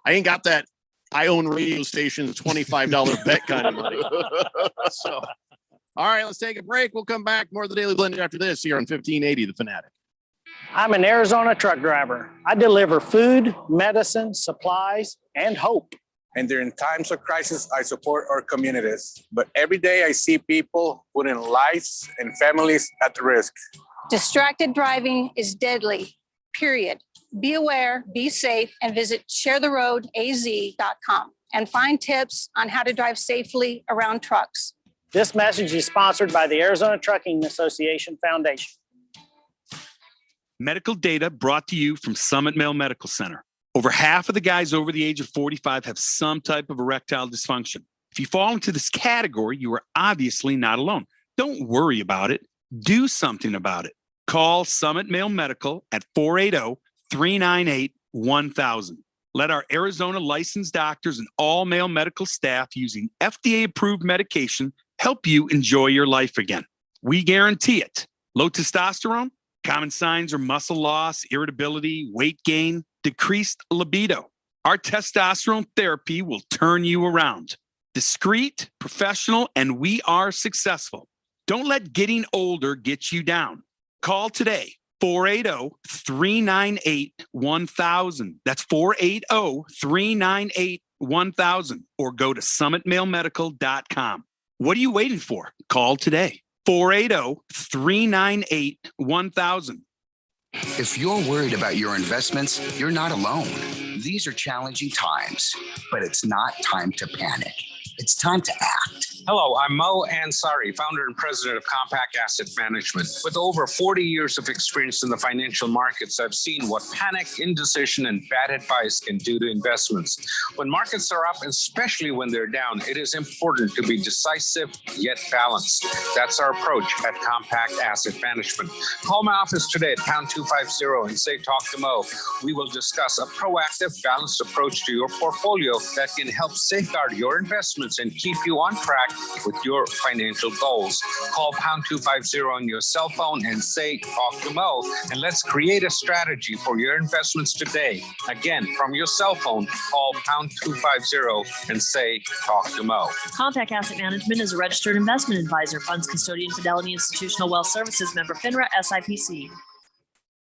ain't got that. I own radio stations $25 bet kind of money. So. All right, let's take a break. We'll come back. More of the Daily Blend after this here on 1580 The Fanatic. I'm an Arizona truck driver. I deliver food, medicine, supplies, and hope. And during times of crisis, I support our communities. But every day I see people putting lives and families at risk. Distracted driving is deadly, period. Be aware, be safe, and visit sharetheroadaz.com. and find tips on how to drive safely around trucks. This message is sponsored by the Arizona Trucking Association Foundation. Medical data brought to you from Summit Male Medical Center. Over half of the guys over the age of 45 have some type of erectile dysfunction. If you fall into this category, you are obviously not alone. Don't worry about it. Do something about it. Call Summit Male Medical at 480-398-1000. Let our Arizona licensed doctors and all male medical staff using FDA-approved medication help you enjoy your life again. We guarantee it. Low testosterone, common signs are muscle loss, irritability, weight gain, decreased libido. Our testosterone therapy will turn you around. Discreet, professional, and we are successful. Don't let getting older get you down. Call today, 480-398-1000. That's 480-398-1000. Or go to summitmalemedical.com. What are you waiting for? Call today, 480-398-1000. If you're worried about your investments, you're not alone. These are challenging times, but it's not time to panic. It's time to act. Hello, I'm Mo Ansari, founder and president of Compact Asset Management. With over 40 years of experience in the financial markets, I've seen what panic, indecision, and bad advice can do to investments. When markets are up, especially when they're down, it is important to be decisive yet balanced. That's our approach at Compact Asset Management. Call my office today at pound 250 and say, talk to Mo. We will discuss a proactive, balanced approach to your portfolio that can help safeguard your investments and keep you on track with your financial goals. Call pound 250 on your cell phone and say, talk to Mo, and let's create a strategy for your investments today. Again, from your cell phone, call pound 250 and say, talk to Mo. Compact Asset Management is a registered investment advisor, funds custodian, Fidelity Institutional Wealth Services, member FINRA, SIPC.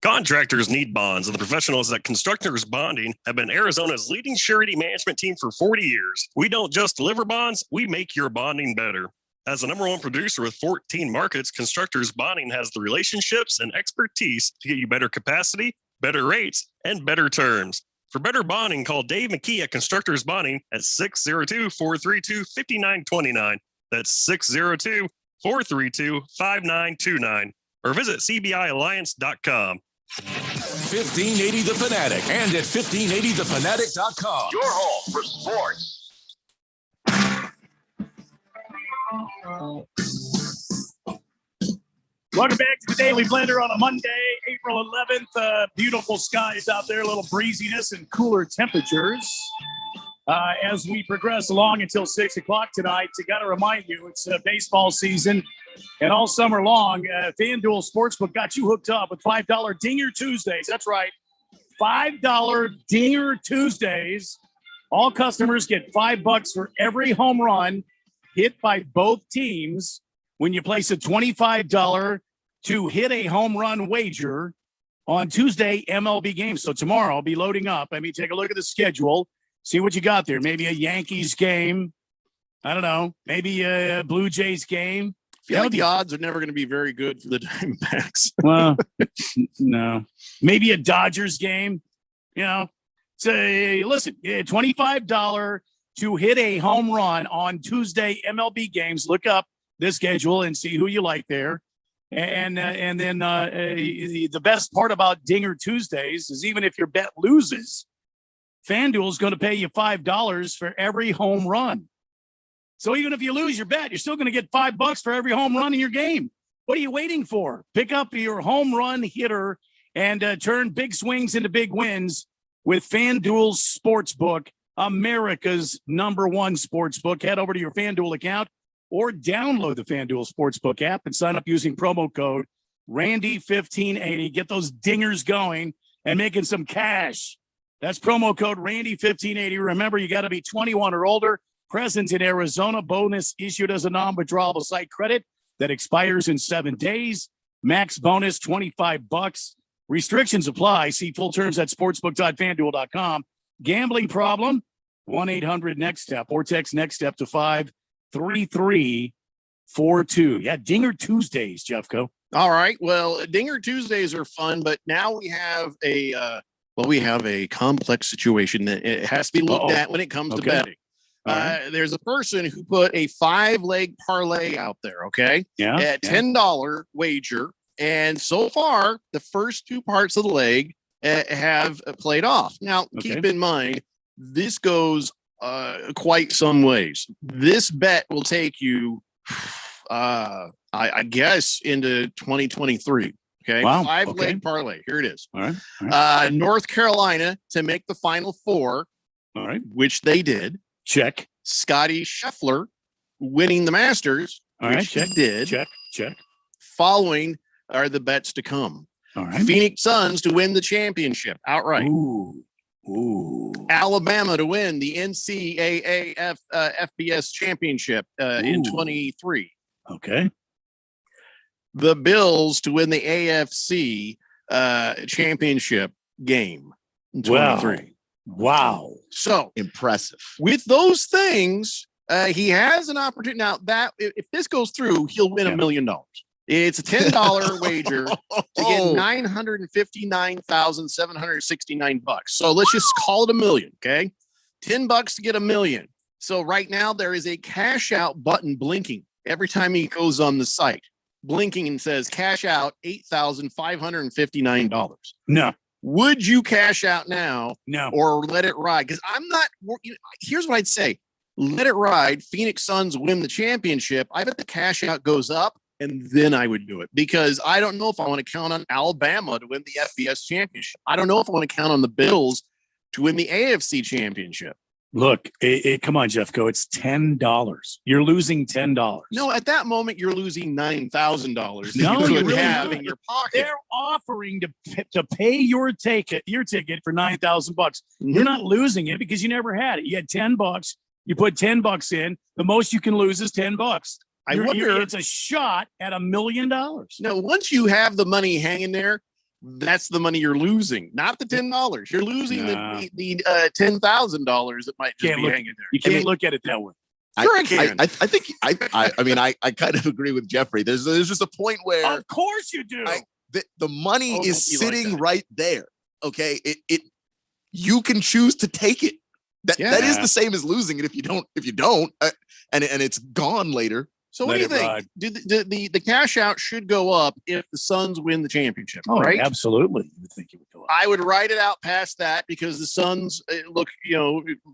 Contractors need bonds, and the professionals at Constructors Bonding have been Arizona's leading surety management team for 40 years. We don't just deliver bonds, we make your bonding better. As the #1 producer with 14 markets, Constructors Bonding has the relationships and expertise to get you better capacity, better rates, and better terms. For better bonding, call Dave McKee at Constructors Bonding at 602-432-5929. That's 602-432-5929. Or visit cbialliance.com. 1580 The Fanatic and at 1580thefanatic.com. Your home for sports. Welcome back to the Daily Blender on a Monday, April 11th. Beautiful skies out there, a little breeziness and cooler temperatures. As we progress along until 6 o'clock tonight, I got to remind you, it's baseball season. And all summer long, FanDuel Sportsbook got you hooked up with $5 Dinger Tuesdays. That's right, $5 Dinger Tuesdays. All customers get $5 for every home run hit by both teams when you place a $25 to hit a home run wager on Tuesday MLB games. So tomorrow I'll be loading up. Let me take a look at the schedule, see what you got there. Maybe a Yankees game. I don't know. Maybe a Blue Jays game. I feel like the odds are never going to be very good for the Diamondbacks. Well, no. Maybe a Dodgers game. You know, say, listen, $25 to hit a home run on Tuesday MLB games. Look up the schedule and see who you like there. And then the best part about Dinger Tuesdays is even if your bet loses, FanDuel is going to pay you $5 for every home run. So even if you lose your bet, you're still going to get $5 for every home run in your game. What are you waiting for? Pick up your home run hitter and turn big swings into big wins with FanDuel Sportsbook, America's #1 sportsbook. Head over to your FanDuel account or download the FanDuel Sportsbook app and sign up using promo code Randy1580. Get those dingers going and making some cash. That's promo code Randy1580. Remember, you got to be 21 or older. Present in Arizona. Bonus issued as a non-withdrawable site credit that expires in 7 days. Max bonus $25. Restrictions apply. See full terms at sportsbook.fanduel.com. Gambling problem? 1-800-NEXT-STEP or text NEXT STEP to 53342. Yeah, Dinger Tuesdays, Jeffco. All right. Well, Dinger Tuesdays are fun, but now we have a complex situation that it has to be looked at when it comes to betting. There's a person who put a 5-leg parlay out there, okay? Yeah. At $10 wager. And so far, the first 2 parts of the leg have played off. Now, keep in mind, this goes quite some ways. This bet will take you, I guess, into 2023. Okay. Wow. 5-leg parlay. Here it is. All right. North Carolina to make the Final Four. All right. Which they did. Check. Scotty Scheffler winning the Masters. All right. Which he did. Check. Following are the bets to come. All right. Phoenix Suns to win the championship outright. Ooh. Alabama to win the NCAA FBS championship in 23. Okay. The Bills to win the AFC championship game in 23. Wow. So impressive. With those things, he has an opportunity. Now, that if this goes through, he'll win $1 million. It's a $10 wager to get $959,769. So let's just call it $1 million. Okay. $10 to get $1 million. So right now there is a cash out button blinking every time he goes on the site, blinking and says cash out $8,559. No. Would you cash out now? No. Or let it ride? Because I'm not. Here's what I'd say. Let it ride. Phoenix Suns win the championship. I bet the cash out goes up. And then I would do it because I don't know if I want to count on Alabama to win the FBS championship. I don't know if I want to count on the Bills to win the AFC championship. Look, come on, Jeffco. It's $10. You're losing $10. No, at that moment, you're losing $9,000. No, you you really have not. in your pocket. They're offering to pay your ticket for $9,000. You're not losing it because you never had it. You had $10. You put $10 in. The most you can lose is $10. I wonder. It's a shot at $1 million. Now, once you have the money hanging there, that's the money you're losing, not the $10. You're losing the $10,000 that might just be hanging there. You can't look at it that way. Sure, I can. I think I kind of agree with Jeffrey. There's just a point where, of course you do. The money is sitting right there. Okay, you can choose to take it. That is the same as losing it if you don't, and it's gone later. So what do you think? The cash out should go up if the Suns win the championship, Oh, right? absolutely. You would think it would go up. I would write it out past that because the Suns look,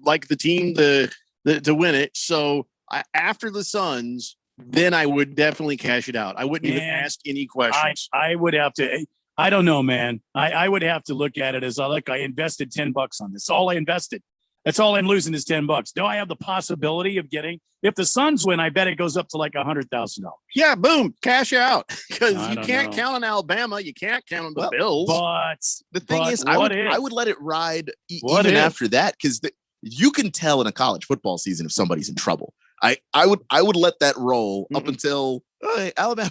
like the team to win it. So after the Suns, then I would definitely cash it out. I wouldn't even ask any questions. I would have to. I don't know, man. I would have to look at it as I invested $10 on this. All I invested. That's all I'm losing is $10. Do I have the possibility of getting? If the Suns win, I bet it goes up to like $100,000. Yeah, boom, cash out because you can't count on Alabama. You can't count on the Bills. But the thing is, I would let it ride even after that because you can tell in a college football season if somebody's in trouble. I would let that roll up until Alabama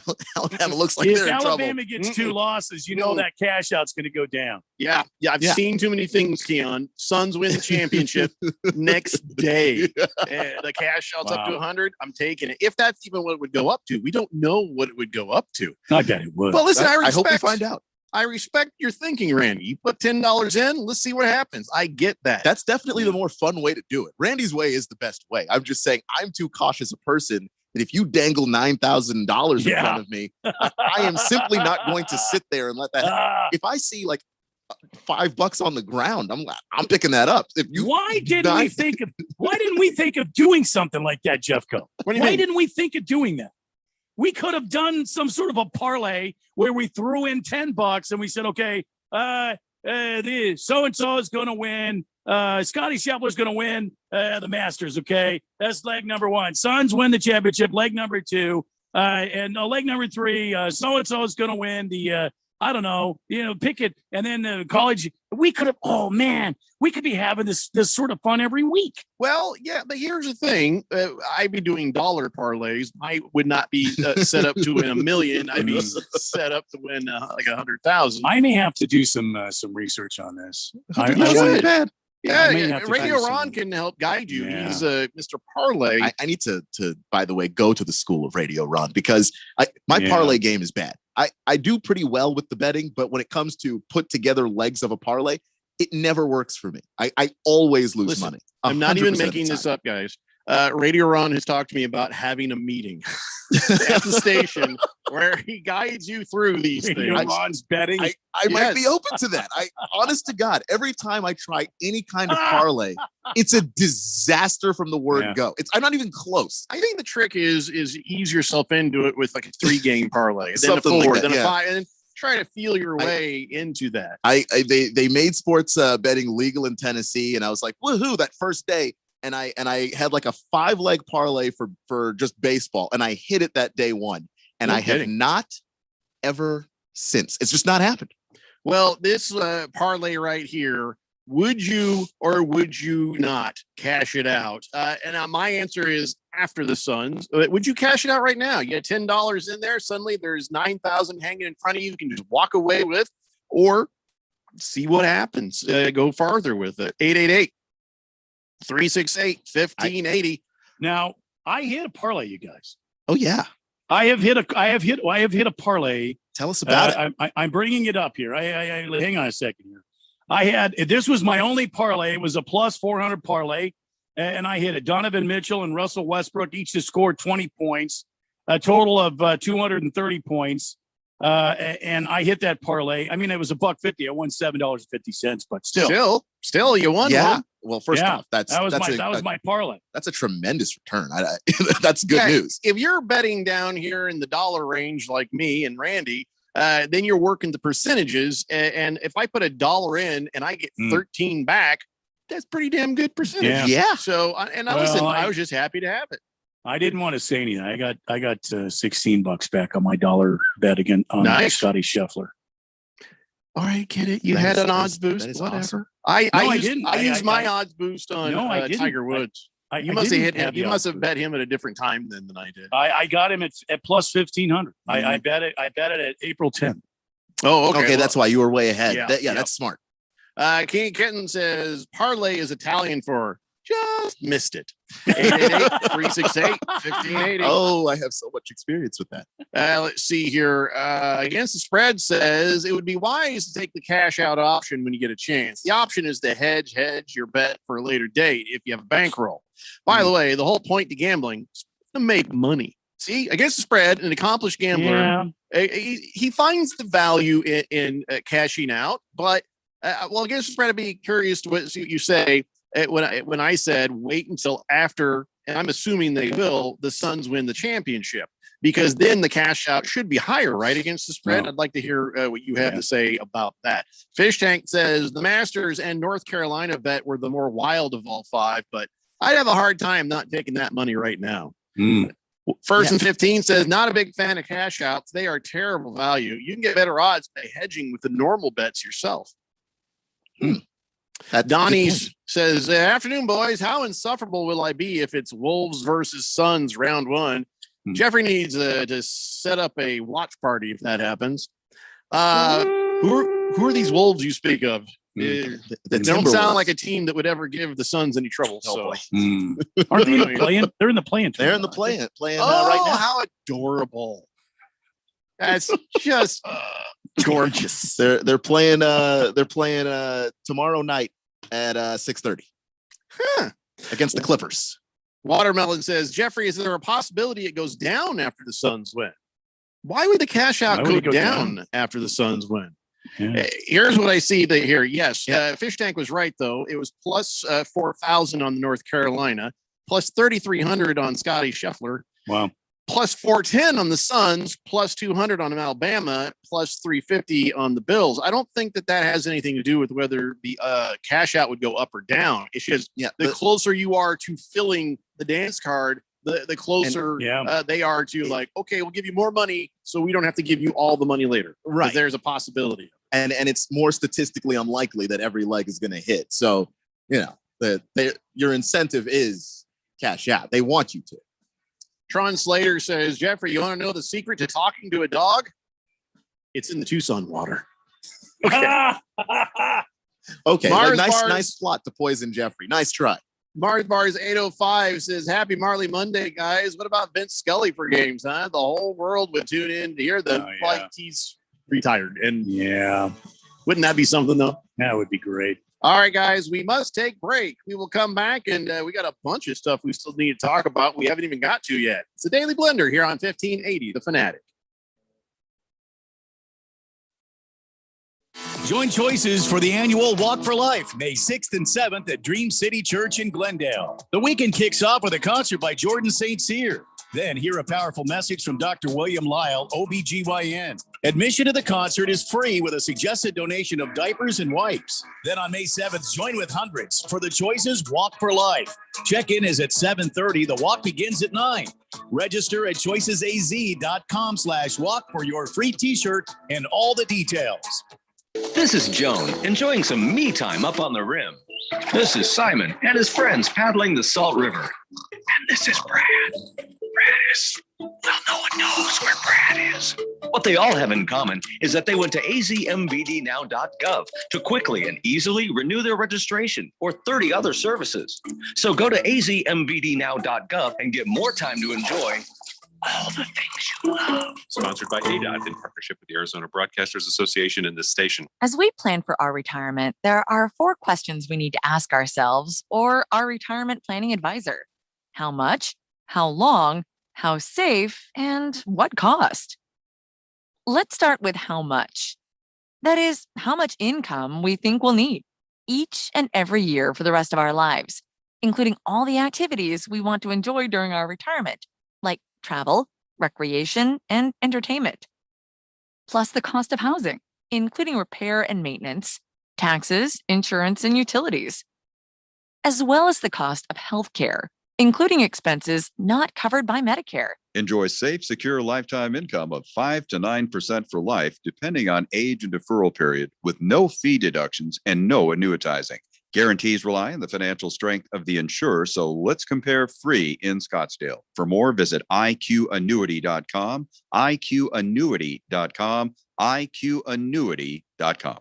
looks like they're in trouble. If Alabama gets 2 losses, that cash out's going to go down. Yeah, I've seen too many things, Keon. Suns win the championship next day. The cash out's up to 100. I'm taking it. If that's even what it would go up to, we don't know what it would go up to. I bet it would. But listen, I hope we find out. I respect your thinking, Randy. You put $10 in. Let's see what happens. I get that. That's definitely the more fun way to do it. Randy's way is the best way. I'm just saying I'm too cautious a person. And if you dangle $9,000 in front of me, I am simply not going to sit there and let that happen. If I see like $5 on the ground, I'm picking that up. Why didn't we think of doing something like that, Jeffco? Why didn't we think of doing that? We could have done some sort of a parlay where we threw in $10 and we said, okay, so-and-so is going to win. Scotty Scheffler is going to win the Masters. Okay. That's leg number 1. Suns win the championship. Leg number 2. And leg number 3, so-and-so is going to win the, pick it. And then college, we could have, we could be having this sort of fun every week. Well, yeah, but here's the thing. I'd be doing dollar parlays. I would not be set up to win $1 million. I'd be set up to win like 100,000. I may have to do some research on this. Yeah, Radio Ron can help guide you. Yeah. He's Mr. Parlay. I need to, by the way, go to the school of Radio Ron because my parlay game is bad. I do pretty well with the betting, but when it comes to put together legs of a parlay, it never works for me. I always lose money. I'm not even making this up, guys. Radio Ron has talked to me about having a meeting at the station where he guides you through these things. Ron's betting. I might be open to that. Honest to God, every time I try any kind of parlay, it's a disaster from the word go. I'm not even close. I think the trick is ease yourself into it with like a 3-game parlay, then a 4, like that, then a 5, and then try to feel your way into that. They made sports betting legal in Tennessee, and I was like, woohoo, that first day. And I had like a 5-leg parlay for just baseball, and I hit it that day one, and I have not ever since. It's just not happened. Well, this parlay right here, would you or would you not cash it out? And my answer is after the Suns. Would you cash it out right now? You get $10 in there. Suddenly there's 9,000 hanging in front of you. You can just walk away with, or see what happens. Go farther with it. 888-368-1580. Now, I hit a parlay, you guys. Oh yeah. I have hit a parlay. Tell us about it. I'm bringing it up here. I hang on a second here. This was my only parlay. It was a plus 400 parlay, and I hit it. Donovan Mitchell and Russell Westbrook each to score 20 points, a total of 230 points. And I hit that parlay. I mean, it was $1.50. I won $7.50, but still you won. Yeah. One. Well, first off, that was my parlay. That's a tremendous return. That's good news. If you're betting down here in the dollar range like me and Randy, then you're working the percentages. And if I put $1 in and I get 13 back, that's pretty damn good percentage. Yeah. So, I was just happy to have it. I didn't want to say anything. I got $16 back on my dollar bet again on Scotty Scheffler. All right, get it. You had an odds boost. Whatever. Awesome. I used my odds boost on Tiger Woods. You must have hit him. You must have bet him at a different time than I did. I got him at plus 1,500. I bet it at April 10th. Oh, okay. That's why you were way ahead. Yeah, that's smart. King Kitten says parlay is Italian for just missed it. 888-368-1580. Oh, I have so much experience with that. Let's see here. Against the Spread says it would be wise to take the cash out option when you get a chance. The option is to hedge your bet for a later date if you have a bankroll. By the way, the whole point to gambling is to make money. See, against the Spread, an accomplished gambler, he finds the value in cashing out. But against the Spread, I'd be curious to what you say. When I said wait until after, and I'm assuming they will, the Suns win the championship, because then the cash out should be higher, right, against the spread. I'd like to hear what you have to say about that. Fish Tank says the Masters and North Carolina bet were the more wild of all 5, but I'd have a hard time not taking that money right now. First and 15 says not a big fan of cash outs. They are terrible value. You can get better odds by hedging with the normal bets yourself. Donnie says, afternoon, boys. How insufferable will I be if it's Wolves versus Suns round 1? Jeffrey needs to set up a watch party if that happens. Who are these Wolves you speak of? They don't sound like a team that would ever give the Suns any trouble. So. Aren't they in the play-in? They're in the play-in. They're in the play-in right now. How adorable. That's just gorgeous. They're playing tomorrow night at 6:30 against the Clippers. Watermelon says, Jeffrey, is there a possibility it goes down after the Suns win? Why would the cash out go down after the Suns win? Here's what I see here. Yes, Fish Tank was right, though. It was plus 4,000 on the North Carolina, plus 3,300 on Scotty Scheffler. Wow. Plus 410 on the Suns, plus 200 on Alabama, plus 350 on the Bills. I don't think that has anything to do with whether the cash out would go up or down. It's just the closer you are to filling the dance card, the closer they are to like, okay, we'll give you more money so we don't have to give you all the money later. Right. There's a possibility. And it's more statistically unlikely that every leg is going to hit. So, your incentive is cash out. They want you to. Tron Slater says, Jeffrey, you want to know the secret to talking to a dog? It's in the Tucson water. Okay. Okay. Nice plot to poison Jeffrey. Nice try. Mars Bars 805 says, happy Marley Monday, guys. What about Vince Scully for games, huh? The whole world would tune in to hear them like he's retired. And wouldn't that be something, though? That would be great. All right, guys, we must take break. We will come back, and we got a bunch of stuff we still need to talk about we haven't even got to yet. It's the Daily Blender here on 1580 The Fanatic. Join Choices for the annual Walk for Life, May 6th and 7th at Dream City Church in Glendale. The weekend kicks off with a concert by Jordan St. Cyr. Then hear a powerful message from Dr. William Lyle, OBGYN. Admission to the concert is free with a suggested donation of diapers and wipes. Then on May 7th, join with hundreds for the Choices Walk for Life. Check-in is at 7:30. The walk begins at 9. Register at choicesaz.com/walk for your free t-shirt and all the details. This is Joan, enjoying some me time up on the rim. This is Simon and his friends paddling the Salt River. And this is Brad. Brad is, well, no one knows where Brad is. What they all have in common is that they went to azmbdnow.gov to quickly and easily renew their registration or 30 other services. So go to azmbdnow.gov and get more time to enjoy all the things you love. Sponsored by ADOT in partnership with the Arizona Broadcasters Association and this station. As we plan for our retirement, there are 4 questions we need to ask ourselves or our retirement planning advisor. How much? How long? How safe? And what cost? Let's start with how much. That is, how much income we think we'll need each and every year for the rest of our lives, including all the activities we want to enjoy during our retirement, like travel, recreation, and entertainment. Plus the cost of housing, including repair and maintenance, taxes, insurance, and utilities, as well as the cost of healthcare, including expenses not covered by Medicare. Enjoy safe, secure lifetime income of 5 to 9% for life, depending on age and deferral period, with no fee deductions and no annuitizing. Guarantees rely on the financial strength of the insurer, so let's compare free in Scottsdale. For more, visit iqannuity.com, iqannuity.com, iqannuity.com.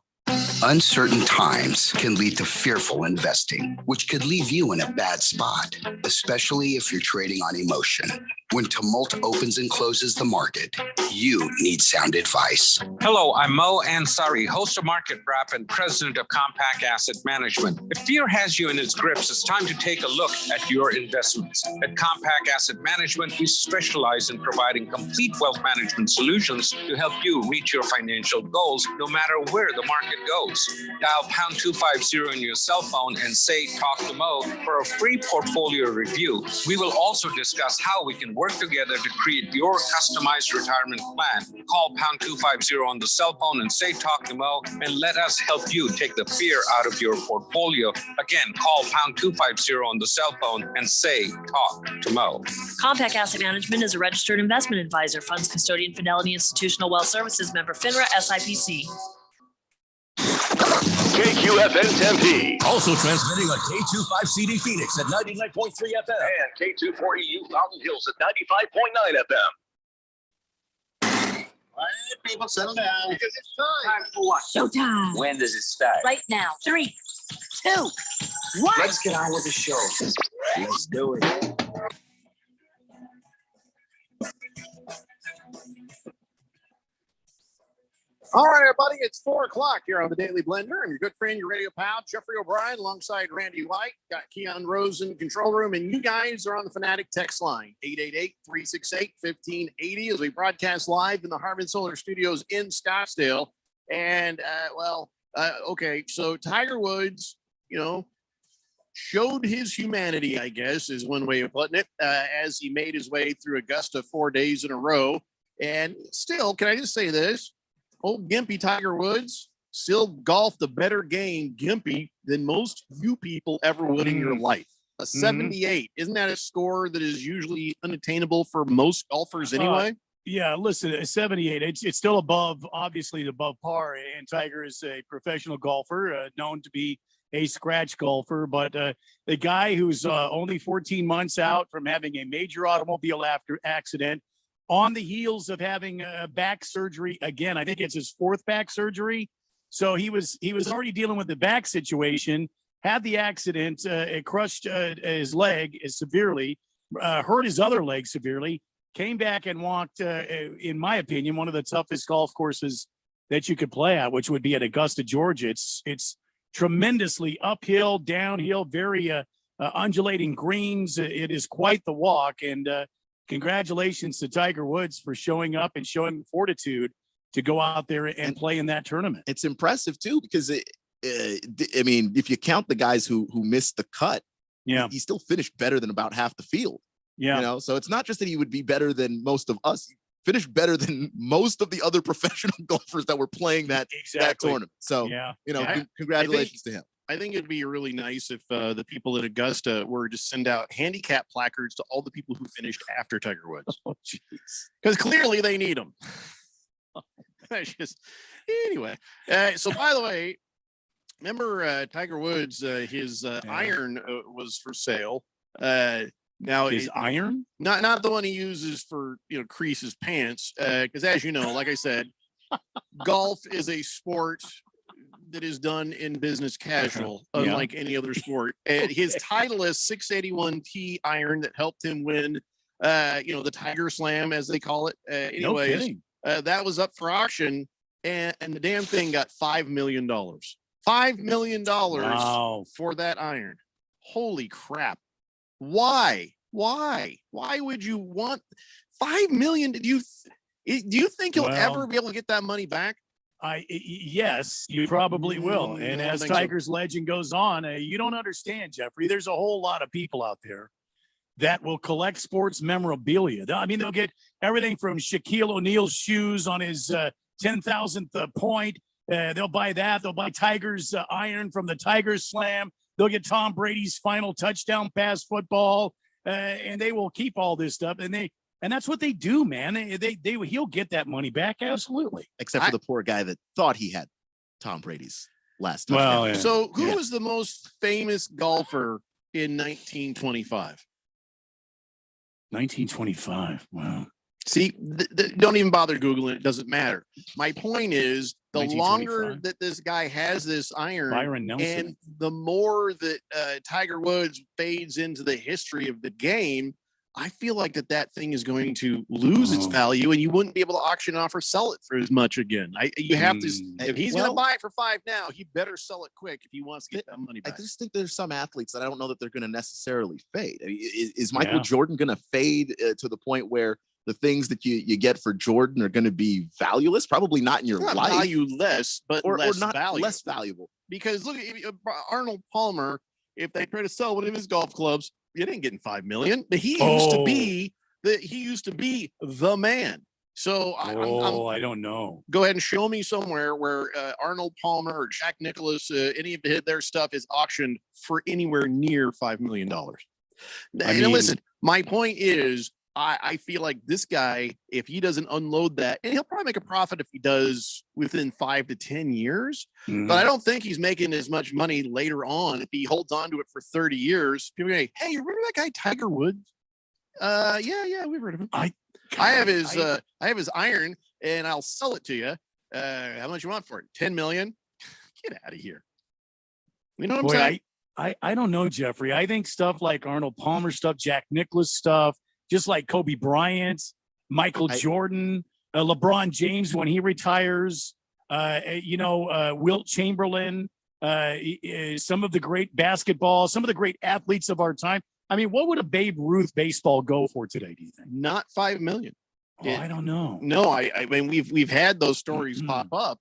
Uncertain times can lead to fearful investing, which could leave you in a bad spot, especially if you're trading on emotion. When tumult opens and closes the market, you need sound advice. Hello, I'm Mo Ansari, host of Market Wrap and president of Compact Asset Management. If fear has you in its grips, it's time to take a look at your investments. At Compact Asset Management, we specialize in providing complete wealth management solutions to help you reach your financial goals, no matter where the market goes. Dial pound 250 on your cell phone and say talk to Mo for a free portfolio review. We will also discuss how we can work together to create your customized retirement plan. Call pound 250 on the cell phone and say talk to Mo, and let us help you take the fear out of your portfolio. Again, call pound 250 on the cell phone and say talk to Mo. Compact Asset Management is a registered investment advisor, funds custodian, Fidelity Institutional Wealth Services, member FINRA, SIPC. KQFN Tempe. Also transmitting on K25CD Phoenix at 99.3 FM. And K240U Fountain Hills at 95.9 FM. All right, people, settle down. Because it's time for what? Showtime. When does it start? Right now. 3, 2, 1. Let's get on with the show. Let's do it. All right, everybody, it's 4 o'clock here on the Daily Blender. I'm your good friend, your radio pal, Jeffrey O'Brien, alongside Randy White. Got Keon Rose in the control room, and you guys are on the Fanatic text line, 888-368-1580, as we broadcast live in the Harmon Solar Studios in Scottsdale. And, okay, so Tiger Woods, showed his humanity, I guess, is one way of putting it, as he made his way through Augusta 4 days in a row. And still, can I just say this? Old Gimpy Tiger Woods still golfed a better game, Gimpy, than most you people ever would in your life. A 78. Isn't that a score that is usually unattainable for most golfers anyway? Yeah, listen, a 78, it's still obviously above par. And Tiger is a professional golfer, known to be a scratch golfer. But the guy who's only 14 months out from having a major automobile accident, on the heels of having back surgery again. I think it's his 4th back surgery. So he was already dealing with the back situation, had the accident, it crushed his leg severely, hurt his other leg severely, came back and walked, in my opinion, one of the toughest golf courses that you could play at, which would be at Augusta, Georgia. It's tremendously uphill, downhill, very undulating greens. It is quite the walk. And congratulations to Tiger Woods for showing up and showing fortitude to go out there and play in that tournament. It's impressive too, because I mean, if you count the guys who missed the cut, he still finished better than about half the field. Yeah. So it's not just that he would be better than most of us. He finished better than most of the other professional golfers that were playing that tournament. So, congratulations to him. I think it'd be really nice if the people at Augusta were to send out handicap placards to all the people who finished after Tiger Woods. Oh, jeez. Because clearly they need them. Anyway. So, by the way, remember Tiger Woods, his iron was for sale. Now his iron, not the one he uses for crease his pants, because as you know, like I said, golf is a sport that is done in business casual, unlike any other sport. And his Titleist 681T iron that helped him win, the Tiger Slam, as they call it. Anyways, that was up for auction, and the damn thing got $5 million. $5 million for that iron. Holy crap. Why would you want $5 million? Do you think he'll ever be able to get that money back? Yes, you probably will. And as Tiger's legend goes on, you don't understand, Jeffrey. There's a whole lot of people out there that will collect sports memorabilia. I mean, they'll get everything from Shaquille O'Neal's shoes on his 10,000th point. They'll buy that. They'll buy Tiger's iron from the Tiger Slam. They'll get Tom Brady's final touchdown pass football, and they will keep all this stuff. And that's what they do, man. He'll get that money back, absolutely. Except for the poor guy that thought he had Tom Brady's last touchdown. Well, so who was the most famous golfer in 1925? 1925. Wow. See, don't even bother Googling it. It doesn't matter. My point is, the longer that this guy has this iron, Byron Nelson, and the more that Tiger Woods fades into the history of the game, I feel like that thing is going to lose its value, and you wouldn't be able to auction off or sell it for as much again. You have to. If he's going to buy it for $5 now, he better sell it quick if he wants to get that money back. I just think there's some athletes that I don't know that they're going to necessarily fade. I mean, is Michael Jordan going to fade to the point where the things that you get for Jordan are going to be valueless? Probably not in your life. Valueless, but less valuable. Because look at Arnold Palmer. If they try to sell one of his golf clubs, you ain't getting $5 million. But he used to be the man. So I don't know. Go ahead and show me somewhere where Arnold Palmer or Jack Nicklaus, any of their stuff is auctioned for anywhere near $5 million. Listen, my point is, I feel like this guy, if he doesn't unload that, and he'll probably make a profit if he does within 5 to 10 years, but I don't think he's making as much money later on if he holds on to it for 30 years. People are like, hey, you remember that guy Tiger Woods? Yeah, we've heard of him. I have his iron, and I'll sell it to you. How much you want for it? 10 million? Get out of here. You know what I'm saying? I don't know, Jeffrey. I think stuff like Arnold Palmer stuff, Jack Nicklaus stuff, just like Kobe Bryant, Michael Jordan, LeBron James when he retires, Wilt Chamberlain, some of the great basketball, some of the great athletes of our time. I mean, what would a Babe Ruth baseball go for today, do you think? Not $5 million. I don't know. No, I mean, we've had those stories pop up.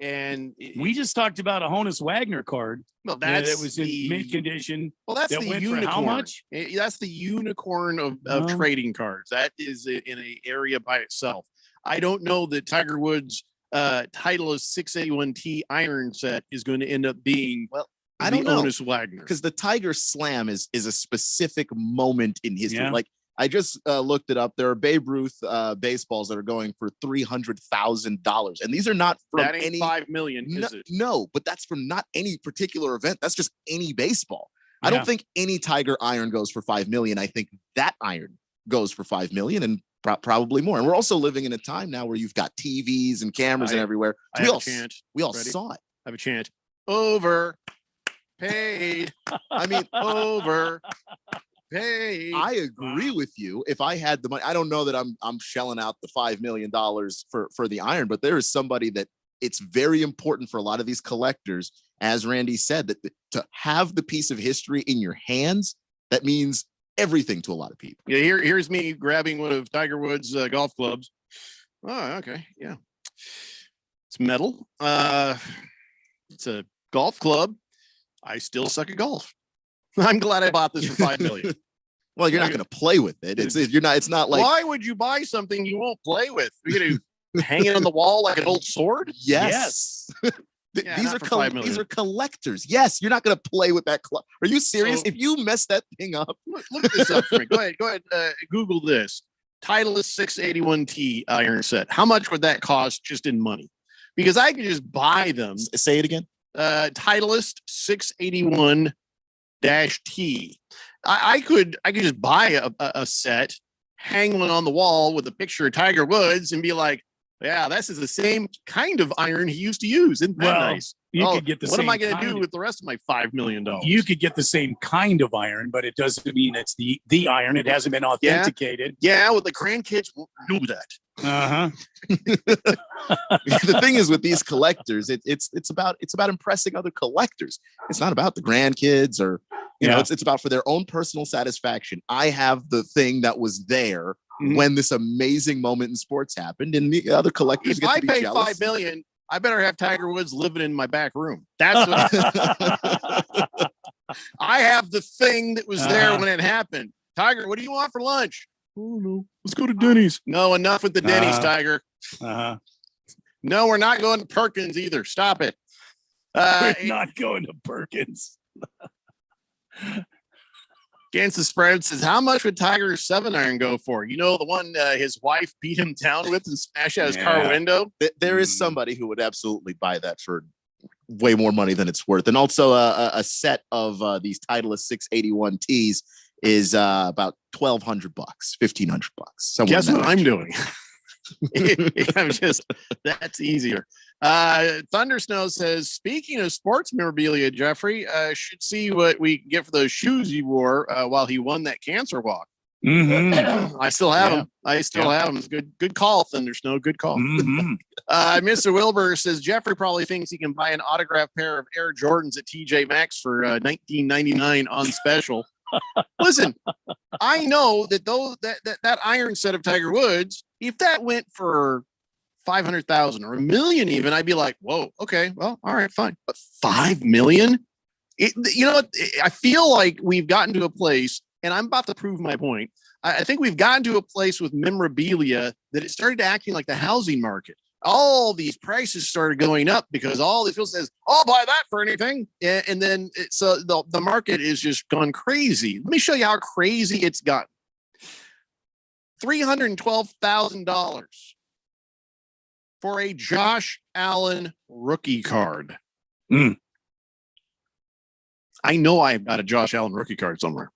And we just talked about a Honus Wagner card. Well, that was in mint condition. Well, that's the unicorn. How much? That's the unicorn of trading cards. That is in an area by itself. I don't know that Tiger Woods' Titleist 681T iron set is going to end up being I don't know, Honus Wagner, because the Tiger Slam is a specific moment in history. Like I just looked it up. There are Babe Ruth baseballs that are going for $300,000, and these are not from that ain't any $5 million. Is it? No, but that's from not any particular event. That's just any baseball. I don't think any Tiger iron goes for $5 million. I think that iron goes for $5 million and probably more. And we're also living in a time now where you've got TVs and cameras and everywhere. So we all saw it. I have a chant. Over. Paid. I mean, over. Paid. I agree with you. If I had the money, I don't know that I'm shelling out the $5 million for the iron, but there is somebody that it's very important for a lot of these collectors, as Randy said, that to have the piece of history in your hands, that means everything to a lot of people. Yeah, here's me grabbing one of Tiger Woods' golf clubs. Oh, okay, yeah, it's metal. It's a golf club. I still suck at golf. I'm glad I bought this for $5 million. Well, you're not going to play with it. It's not like. Why would you buy something you won't play with? You're going to hang it on the wall like an old sword? Yes. Yeah, these are collectors. Yes, you're not going to play with that club. Are you serious? So- If you mess that thing up, Look this up for me. Go ahead. Google this. Titleist 681T iron set. How much would that cost just in money? Because I could just buy them. Say it again. Titleist 681-T. I could just buy a set, hang one on the wall with a picture of Tiger Woods, and be like, yeah, this is the same kind of iron he used to use. Isn't that nice? You could get the what same am I going to kind do of- with the rest of my $5 million? You could get the same kind of iron, but it doesn't mean it's the iron. It hasn't been authenticated. Yeah, well, the grandkids won't do that. Uh-huh. The thing is with these collectors, it's about impressing other collectors. It's not about the grandkids or it's about for their own personal satisfaction. I have the thing that was there when this amazing moment in sports happened, and the other collectors If get I to be pay jealous. $5 million, I better have Tiger Woods living in my back room. That's what I have the thing that was there when it happened. Tiger, what do you want for lunch? Oh no, let's go to Denny's. No, enough with the Denny's, Tiger. No, we're not going to Perkins either. Stop it. We're not going to Perkins. Against the spread says, how much would Tiger's 7-iron go for? You know, the one his wife beat him down with and smashed out his car window. There is somebody who would absolutely buy that for way more money than it's worth. And also a set of these Titleist 681Ts is about $1,200, $1,500. Guess what I'm doing? That's easier. Thunder Snow says, speaking of sports memorabilia, Jeffrey, should see what we can get for those shoes he wore while he won that cancer walk. I still have them. I still have them. It's good call, Thunder Snow. Good call. Mr. Wilbur says Jeffrey probably thinks he can buy an autographed pair of Air Jordans at TJ Maxx for $19.99 on special. Listen, I know that that iron set of Tiger Woods, if that went for 500,000 or $1 million, even, I'd be like, whoa, okay, well, all right, fine. But $5 million? You know what? I feel like we've gotten to a place, and I'm about to prove my point. I think we've gotten to a place with memorabilia that it started acting like the housing market. All these prices started going up because all these people says, I'll buy that for anything. And then so the market is just gone crazy. Let me show you how crazy it's gotten. $312,000 for a Josh Allen rookie card. I know I've got a Josh Allen rookie card somewhere.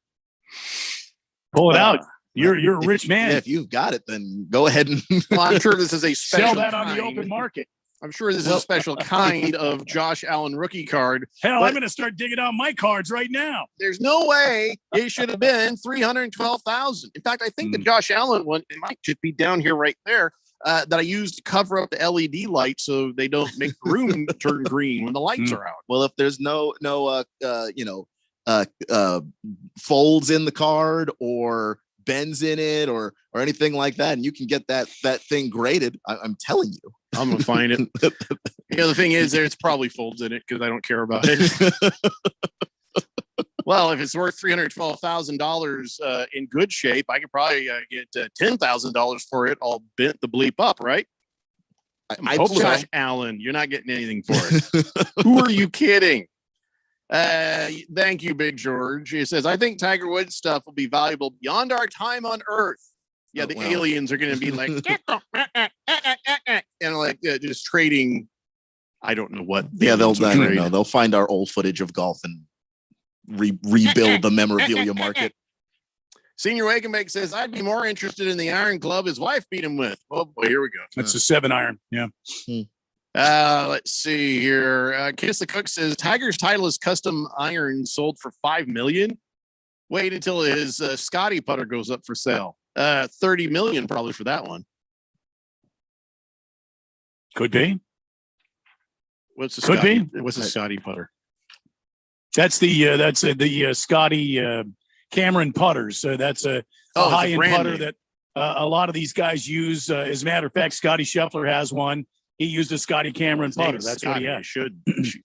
Pull it out. You're a rich man. If you've got it, then go ahead and Well, I'm sure this is a special sell that on the kind. open market. I'm sure this is a special kind of Josh Allen rookie card. Hell, but I'm going to start digging out my cards right now. there's no way it should have been $312,000. In fact, I think the Josh Allen one, it might just be down here right there, that I used to cover up the LED light so they don't make the room turn green when the lights are out. Well, if there's no folds in the card or bends in it or anything like that, and you can get that thing graded, I'm telling you, I'm gonna find it. The thing is, there's probably folds in it because I don't care about it. Well, if it's worth $312,000 in good shape, I could probably get $10,000 for it all bent the bleep up, right? I hope so. Josh Allen, you're not getting anything for it. Who are you kidding? Thank you, Big George. He says, I think Tiger Woods stuff will be valuable beyond our time on Earth. Yeah, the aliens are going to be like, and like just trading. I don't know what. They'll find our old footage of golf and rebuild the memorabilia market. Senior Wakenbeck says, I'd be more interested in the iron glove his wife beat him with. Oh boy, here we go. That's a 7-iron. Yeah. Let's see here. Kiss the Cook says Tiger's Titleist custom iron sold for $5 million. Wait until his Scotty putter goes up for sale. $30 million probably for that one. Could be. What's the Could Scotty? be. What's the Scotty putter? That's the Scotty Cameron putters. That's a Oh, it's a high end brand putter name. that a lot of these guys use. As a matter of fact, Scotty Scheffler has one. He used a Scotty Cameron His name putter. is That's Scotty. what he has.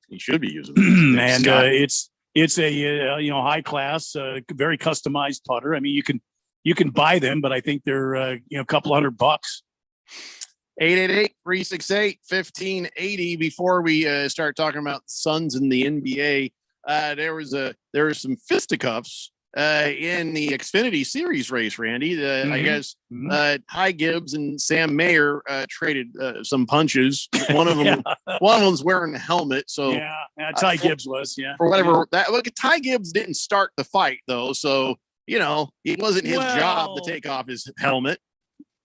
He should be using it. And Scotty. it's a high class, very customized putter. I mean, you can buy them, but I think they're a couple $100. 888-368-1580. Before we start talking about the Suns and the NBA, there were some fisticuffs in the Xfinity Series race, Randy. I guess Ty Gibbs and Sam Mayer traded some punches. One of them, one of them's wearing a helmet. So Ty Gibbs was for whatever that. Look, Ty Gibbs didn't start the fight though, so it wasn't his job to take off his helmet.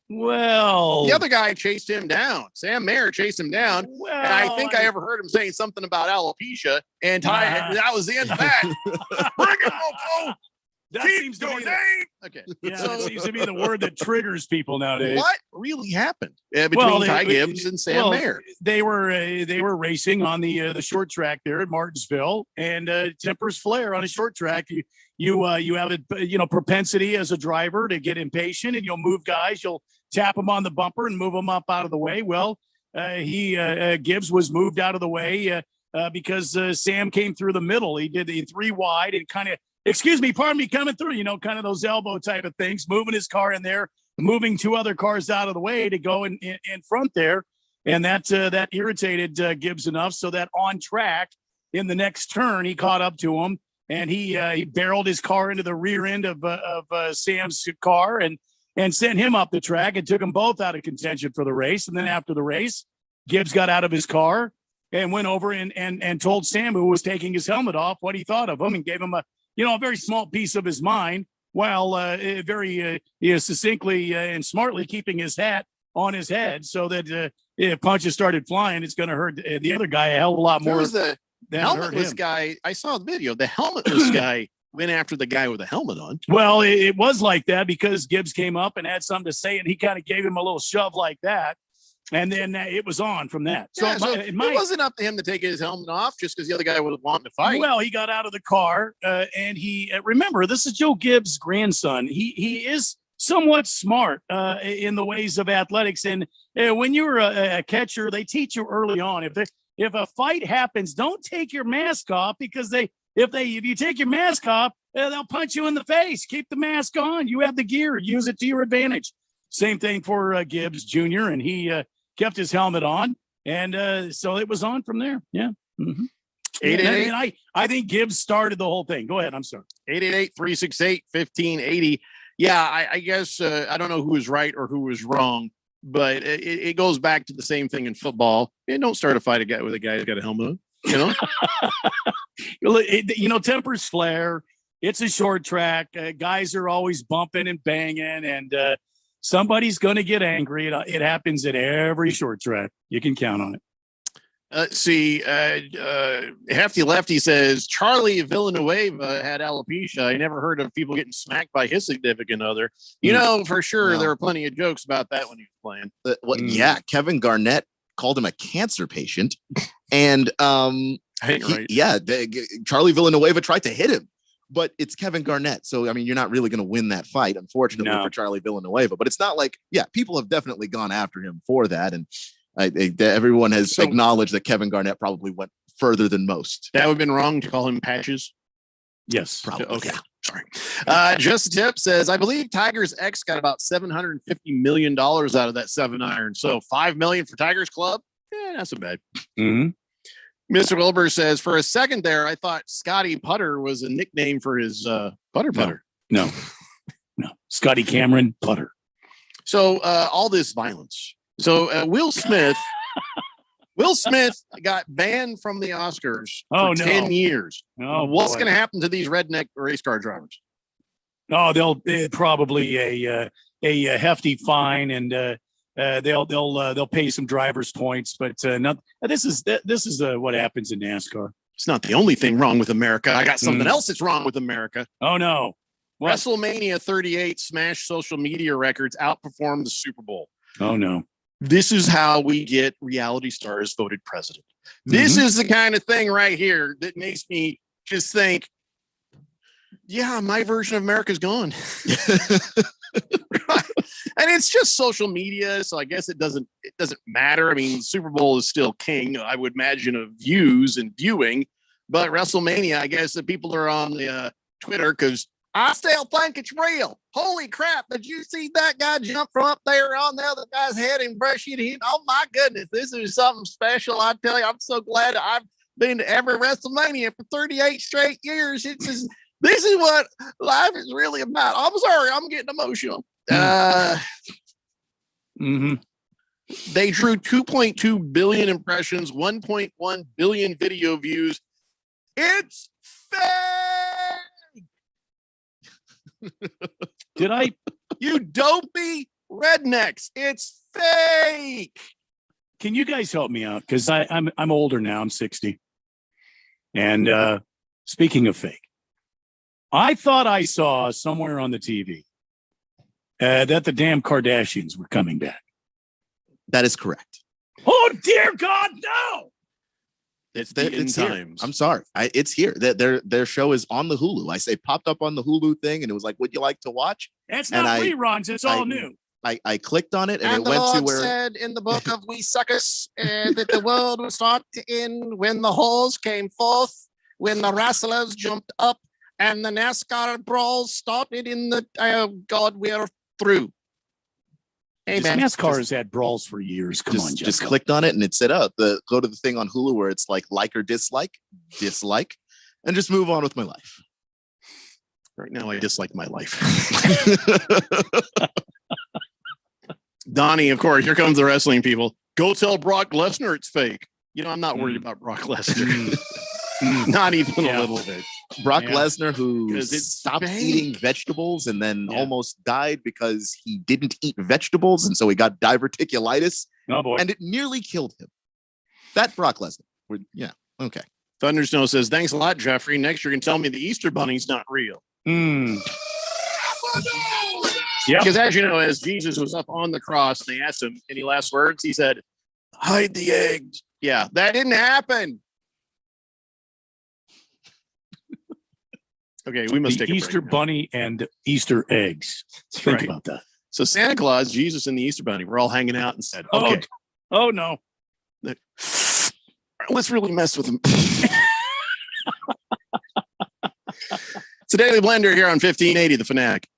Well, the other guy chased him down. Sam Mayer chased him down. And I think I ever heard him saying something about alopecia. And Ty, that was the end of that. Bring it, Loco. That Keep seems to your be name. Okay. Yeah, that seems to be the word that triggers people nowadays. What really happened between Ty Gibbs and Sam Mayer? They were racing on the short track there at Martinsville, and tempers flare on a short track. You have a propensity as a driver to get impatient, and you'll move guys. You'll tap them on the bumper and move them up out of the way. Well, Gibbs was moved out of the way because Sam came through the middle. He did the 3 wide and kind of. Excuse me, pardon me, coming through, kind of those elbow type of things, moving his car in there, moving 2 other cars out of the way to go in front there. And that irritated Gibbs enough so that on track in the next turn, he caught up to him and he barreled his car into the rear end of Sam's car and sent him up the track and took them both out of contention for the race. And then after the race, Gibbs got out of his car and went over and told Sam, who was taking his helmet off, what he thought of him and gave him a very small piece of his mind, while very succinctly and smartly keeping his hat on his head, so that if punches started flying, it's going to hurt the other guy a hell of a lot more. The helmetless guy. I saw the video. The helmetless guy went after the guy with the helmet on. Well, it was like that because Gibbs came up and had something to say, and he kind of gave him a little shove like that. And then it was on from that. So, it wasn't up to him to take his helmet off just because the other guy was wanting to fight. Well, he got out of the car and he remember, this is Joe Gibbs' grandson. He is somewhat smart in the ways of athletics. And when you're a catcher, they teach you early on. If a fight happens, don't take your mask off because if you take your mask off, they'll punch you in the face. Keep the mask on. You have the gear. Use it to your advantage. Same thing for Gibbs Jr. And he kept his helmet on, and so it was on from there. Yeah. Mm-hmm. I think Gibbs started the whole thing. Go ahead. I'm sorry. 888-368-1580. Yeah, I guess I don't know who was right or who was wrong, but it goes back to the same thing in football. And don't start a fight with a guy who's got a helmet on. Tempers flare. It's a short track. Guys are always bumping and banging, and somebody's going to get angry. It happens at every short track. You can count on it. Hefty Lefty says Charlie Villanueva had alopecia. I never heard of people getting smacked by his significant other. For sure, there were plenty of jokes about that when he was playing. Yeah, Kevin Garnett called him a cancer patient. And Charlie Villanueva tried to hit him. But it's Kevin Garnett. So, I mean, you're not really going to win that fight, unfortunately, for Charlie Villanueva. But it's not like, people have definitely gone after him for that. And everyone has acknowledged that Kevin Garnett probably went further than most. That would have been wrong to call him Patches? Yes. Probably. Okay. Yeah. Sorry. Just a tip says, I believe Tiger's ex got about $750 million out of that 7-iron. So $5 million for Tiger's club? Not so bad. Mm-hmm. Mr. Wilbur says, for a second there, I thought Scotty Putter was a nickname for his putter. No. Scotty Cameron Putter. So all this violence. So Will Smith got banned from the Oscars for 10 years. What's going to happen to these redneck race car drivers? Oh, they'll probably a hefty fine, and they'll pay some driver's points, but this is what happens in NASCAR. It's not the only thing wrong with America. I got something else that's wrong with America. Oh no. What? WrestleMania 38 smashed social media records, outperformed the Super Bowl. Oh no. This is how we get reality stars voted president. This is the kind of thing right here that makes me just think, yeah, my version of America's gone. And it's just social media, so I guess it doesn't matter. I mean, Super Bowl is still king, I would imagine, of views and viewing, but WrestleMania, I guess the people are on the Twitter because I still think it's real. Holy crap! Did you see that guy jump from up there on the other guy's head and brush it? Oh my goodness, this is something special. I tell you, I'm so glad I've been to every WrestleMania for 38 straight years. This is what life is really about. I'm sorry, I'm getting emotional. They drew 2.2 billion impressions, 1.1 billion video views. It's fake. Did I? You dopey rednecks. It's fake. Can you guys help me out? Because I'm older now. I'm 60. And speaking of fake, I thought I saw somewhere on the TV that the damn Kardashians were coming back. That is correct. Oh dear God, no! It's here. times. I'm sorry. It's here. Their show is on the Hulu. I say popped up on the Hulu thing, and it was like, "Would you like to watch?" It's not reruns. It's all new. I clicked on it, and it the went Lord to where said in the book of We Suckers that the world would start to end when the whores came forth, when the wrestlers jumped up, and the NASCAR brawls started in the God, we're through. Amen. NASCAR has had brawls for years. Come on, just clicked on it, and it said, "Oh, go to the thing on Hulu where it's like or dislike, and just move on with my life." Right now, I dislike my life. Donnie, of course, here comes the wrestling people. Go tell Brock Lesnar it's fake. You know, I'm not worried about Brock Lesnar. Not even a little bit. Brock Lesnar, who stopped fake. eating vegetables and then almost died because he didn't eat vegetables, and so he got diverticulitis. Oh boy! And it nearly killed him. That Brock Lesnar. Yeah. Okay. Thundersnow says, "Thanks a lot, Jeffrey. Next, you're gonna tell me the Easter Bunny's not real." Yeah. Because as you know, as Jesus was up on the cross, and they asked him any last words, he said, "Hide the eggs." Yeah, that didn't happen. Okay, we must take Easter Bunny and Easter eggs. Think about that. So Santa Claus, Jesus, and the Easter Bunny were all hanging out and said, "Okay, oh no, let's really mess with them." It's a Daily Blender here on 1580 The Fanatic.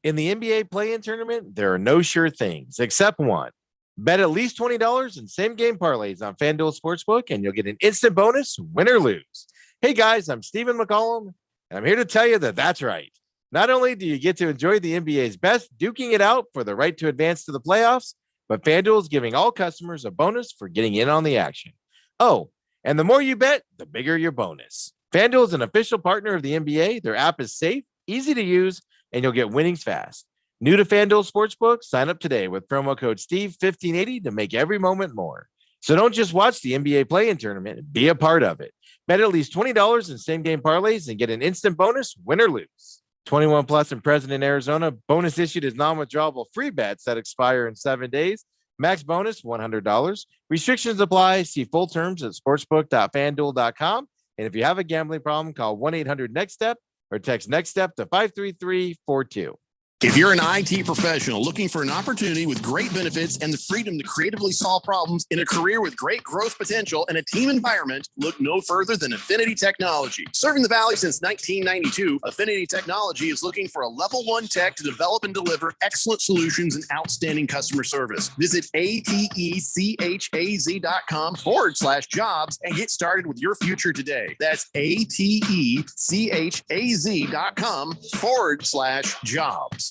In the NBA play-in tournament, there are no sure things except one. Bet at least $20 in same-game parlays on FanDuel Sportsbook, and you'll get an instant bonus, win or lose. Hey guys, I'm Stephen McCollum, and I'm here to tell you that that's right. Not only do you get to enjoy the NBA's best, duking it out for the right to advance to the playoffs, but FanDuel is giving all customers a bonus for getting in on the action. Oh, and the more you bet, the bigger your bonus. FanDuel is an official partner of the NBA. Their app is safe, easy to use, and you'll get winnings fast. New to FanDuel Sportsbook? Sign up today with promo code Steve1580 to make every moment more. So don't just watch the NBA play-in tournament, be a part of it. Bet at least $20 in same-game parlays and get an instant bonus, win or lose. 21 plus and present in Arizona. Bonus issued as non-withdrawable free bets that expire in 7 days. Max bonus $100. Restrictions apply. See full terms at sportsbook.fanduel.com. And if you have a gambling problem, call 1-800-NEXT-STEP or text NEXT STEP to 53342. If you're an IT professional looking for an opportunity with great benefits and the freedom to creatively solve problems in a career with great growth potential and a team environment, look no further than Affinity Technology. Serving the Valley since 1992, Affinity Technology is looking for a level 1 tech to develop and deliver excellent solutions and outstanding customer service. Visit atechaz.com/jobs and get started with your future today. That's atechaz.com/jobs.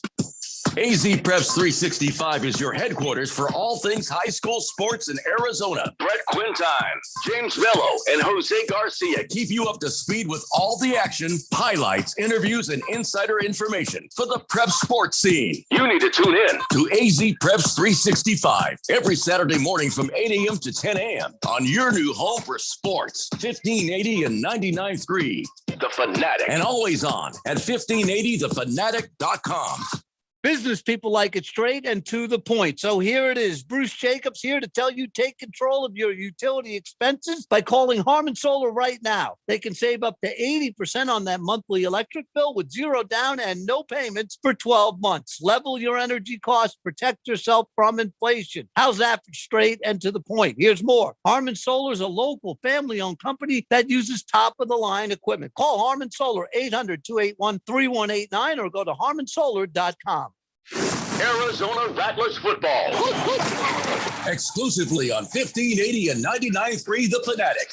AZ Preps 365 is your headquarters for all things high school sports in Arizona. Brett Quintine, James Mello, and Jose Garcia keep you up to speed with all the action, highlights, interviews, and insider information for the prep sports scene. You need to tune in to AZ Preps 365 every Saturday morning from 8 a.m. to 10 a.m. on your new home for sports, 1580 and 99.3. The Fanatic. And always on at 1580thefanatic.com. Business people like it straight and to the point. So here it is. Bruce Jacobs here to tell you take control of your utility expenses by calling Harmon Solar right now. They can save up to 80% on that monthly electric bill with zero down and no payments for 12 months. Level your energy costs, protect yourself from inflation. How's that for straight and to the point? Here's more. Harmon Solar is a local family-owned company that uses top-of-the-line equipment. Call Harmon Solar 800-281-3189 or go to harmonsolar.com. Arizona Rattlers football. Exclusively on 1580 and 99.3 The Fanatic.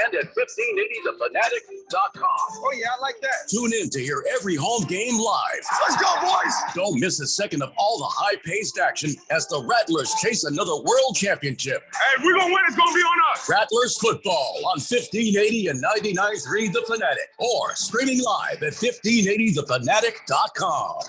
And at 1580thefanatic.com. Oh, yeah, I like that. Tune in to hear every home game live. Let's go, boys. Don't miss a second of all the high-paced action as the Rattlers chase another world championship. Hey, we're going to win. It's going to be on us. Rattlers football on 1580 and 99.3 The Fanatic. Or streaming live at 1580thefanatic.com.